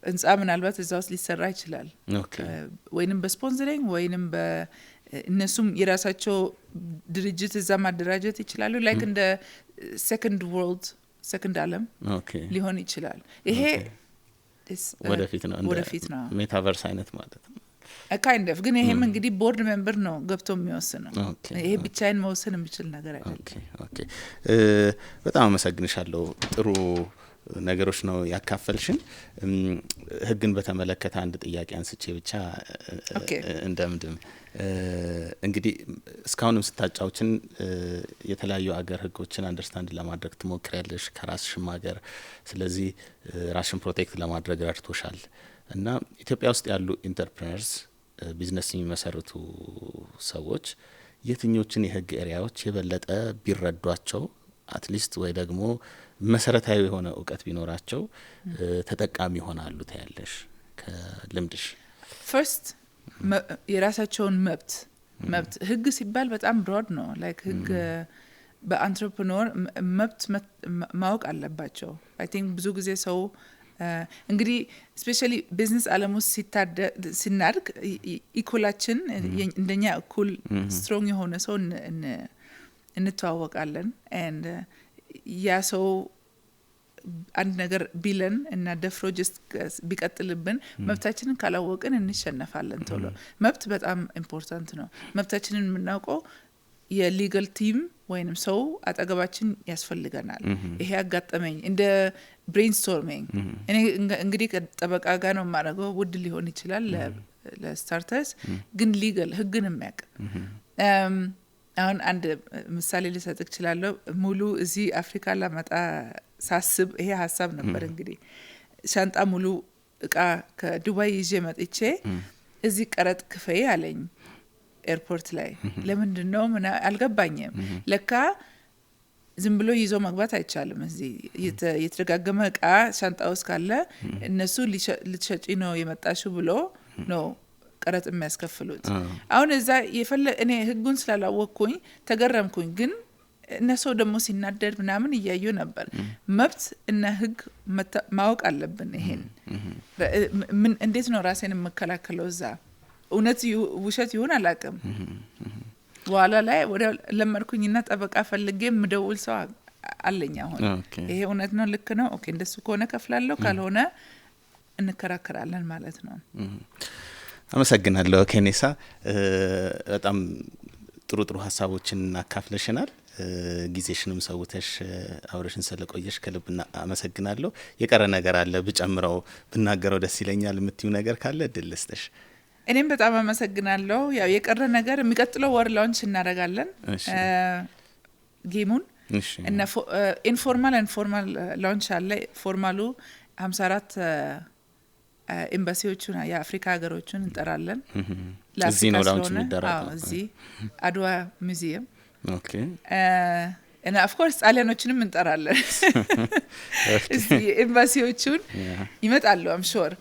A: ህንጻ ምናልባት እዛ ውስጥ ሊሰራ ይችላል ወይንም በስፖንሰሪንግ ወይንም እነሱም የራሳቸው ድርጅት እዛ ማደራጀት ይችላሉ ላይክ እንደ ሰከንድ ዓለም ሊሆን ይችላል ይሄ
B: ወደፊት ነው ሜታቨርስ አይነት ማለት ነው
A: kind of ግን ይሄም እንግዲህ ቦርድ ሜምበር ነው ገብቶ የሚወስነው ይሄ ብቻዬን መወሰን የሚችል ነገር አይደለም
B: ኦኬ በጣም አመሰግንሻለሁ ጥሩ ነገሮች ነው ያካፈልሽን ህግን በተመለከተ አንድ ጥያቄ አንስቼ ብቻ እንደምድም እንግዲህ እስካሁንም ስታጫውችን የተለያዩ አገር ህጎችን አንደርስታንድ ለማድረግ ትሞክሪያለሽ ከራስሽም ሀገር ስለዚህ ራስሽን ፕሮቴክት ለማድረግ ረድቶሻል እና ኢትዮጵያ ውስጥ ያሉ ኢንተርፕረነርስ ቢዝነስ የሚመሰርቱ ሰዎች የትኞችን የህግ ኤሪያዎች የበለጠ ቢረዷቸው አትሊስት ወይ ደግሞ መሰረታዊ የሆነ ዕውቀት ቢኖራቸው ተጠቃሚ ይሆናሉ ታያለሽ ከልምድሽ
A: ፈርስት የራሳቸውን መብት ህግ ሲባል በጣም ብሮድ ነው ላይክ ህግ በአንትረፕረነር መብት ማወቅ አለባቸው አይ ቲንክ ብዙ ጊዜ ሰው እንግዲህ ስፔሻሊ ቢዝነስ ዓለም ውስጥ ሲናድግ ኢኮላችን እንደኛ እኩል ስትሮንግ የሆነ ሰው እንተዋወቃለን and ያ ሰው አንድ ነገር ቢለን እና ደፍሮ just ቢቀጥልብን መብታችንን ካላወቅን እንሸነፋለን ቶሎ መብት በጣም ኢምፖርታንት ነው መብታችንን የምናውቀው የሊጋል ቲም ወይንም ሰው አጠገባችን ያስፈልገናል ይሄ አጋጠመኝ እንደ ብሬንስቶርሚንግ እኔ እንግዲህ ከጠበቃ ጋር ነው ማረገው ውድ ሊሆን ይችላል ለስታርተርስ ግን ሊጋል ህግን የሚያውቅ አሁን አንድ ምሳሌ ልሰጥክ ይችላልው ሙሉ እዚህ አፍሪካ ለማጣ ሳስብ ይሄ ሐሳብ ነበር እንግዲህ ሻንጣ ሙሉ እቃ ከዱባይ ይዤ መጥቼ እዚህ ቀረጥ ክፈይ አለኝ ኤርፖርት ላይ ለምንድነው ምን አልገባኝም ለካ ዝም ብሎ ይዞ መግባት አይቻልም እዚህ የተደጋገመ እቃ ሻንጣ ውስጥ ካለ እነሱ ልትሸጪ ነው የመጣሽው ብሎ ነው ቀረጥ የሚያስከፍሉት አሁን እዛ እኔ ህጉን ስላላወቅኩኝ ተገረምኩኝ ግን እነሱ ደግሞ ሲናደድ ምናምን እያዩ ነበር መብት እና ህግ ማወቅ አለብን ይሄን ምን እንዴት ነው ራሴን መከላከለው እዛ እውነት ውሸት ይሆን አላቀም በኋላ ላይ ወደ ለመርኩኝና ጠበቃ ፈልጌ ምደውል ሰው አለኝ አሁን ይሄ እውነት ነው ልክ ነው ኦኬ እንደሱ ከሆነ ከፍላለሁ ካልሆነ እንከራከራለን ማለት ነው
B: አመሰግናለሁ ኬኔሳ በጣም ጥሩ ሐሳቦችን አካፍለሽናል ጊዜሽንም ሰውተሽ አብረሽን ስለቆየሽ ከልብና አመሰግናለሁ የቀረ ነገር አለ ብጨምረው ብናገረው ደስ ይለኛል የምትዩ ነገር ካለ ድልስተሽ
A: እኔም በጣም አመሰግናለሁ ያው የቀረ ነገር የሚቀጥለው ወር ላውንች እናደርጋለን ጌሙን እና ኢንፎርማል and ፎርማል ላውንች አለ ፎርማሉ 54 ኤምባሲዎቹን የአፍሪካ ሀገሮችን እንጠራለን
B: ለዚህ ነው ላውንች የሚደረገው
A: እዚህ አድዋ ሙዚየም ኦኬ እና of course ጣሊያኖችንም እንጠራለን እዚህ ኤምባሲዎቹን ይመጣሉ I'm sure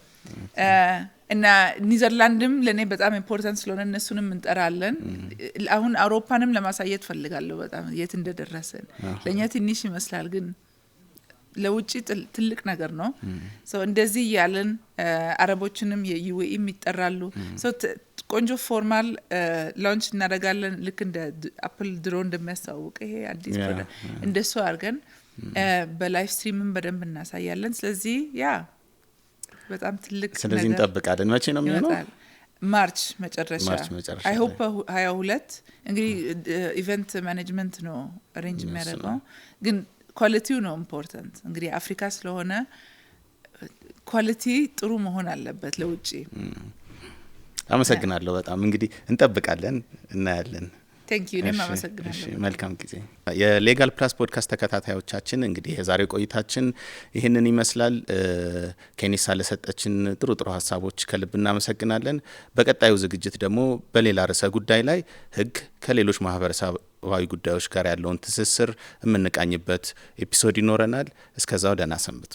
A: እና ኒዘርላንድም ለኔ በጣም ኢምፖርታንት ስለሆነ እነሱንም እንጠራለን አሁን አውሮፓንም ለማሳየት ፈልጋለሁ በጣም የት እንደደረሰን ለኛ ትንሽ ይመስላል ግን ለውጪ ትልቅ ነገር ነው ሶ እንደዚህ ያለን አረቦችንም የዩኤኢ ይጠራሉ ሶ ቆንጆ ፎርማል ላውንች እናደርጋለን ልክ እንደ አፕል ድሮ እንደሚያስተዋውቅ ይሄ አዲስ ፕሮዳክት እንደሱ አድርገን በላይቭ ስትሪምም በደንብ እናሳያለን ስለዚህ ያ በጣም ትልቅ ነገር
B: ስለዚህ እንጠብቃለን መቼ ነው የሚሆነው
A: ማርች መጨረሻ I hope 22 እንግዲህ ኢቨንት ማኔጅመንት ነው አሬንጅ የሚያደርገው ግን ኳሊቲው ነው ኢምፖርታንት እንግዲህ አፍሪካ ስለሆነ ኳሊቲ ጥሩ መሆን አለበት ለውጪ
B: አመሰግናለሁ በጣም እንግዲህ እንጠብቃለን እናያለን
A: Thank you እኔም አመሰግናለሁ
B: መልካም ጊዜ የሌጋል ፕላስ ፖድካስት ተከታታዮቻችን እንግዲህ የዛሬ ቆይታችን ይሄንን ይመስላል ኬኔሳ ለሰጠችን ጥሩ ሐሳቦች ከልብ እናመሰግናለን በቀጣዩ ዝግጅት ደግሞ በሌላ ርዕሰ ጉዳይ ላይ ህግ ከሌሎች ማህበረሰባዊ ጉዳዮች ጋር ያለውን ትስስር የምንቃኝበት ኤፒሶድ ይኖረናል እስከዛው ደህና ሰንብቱ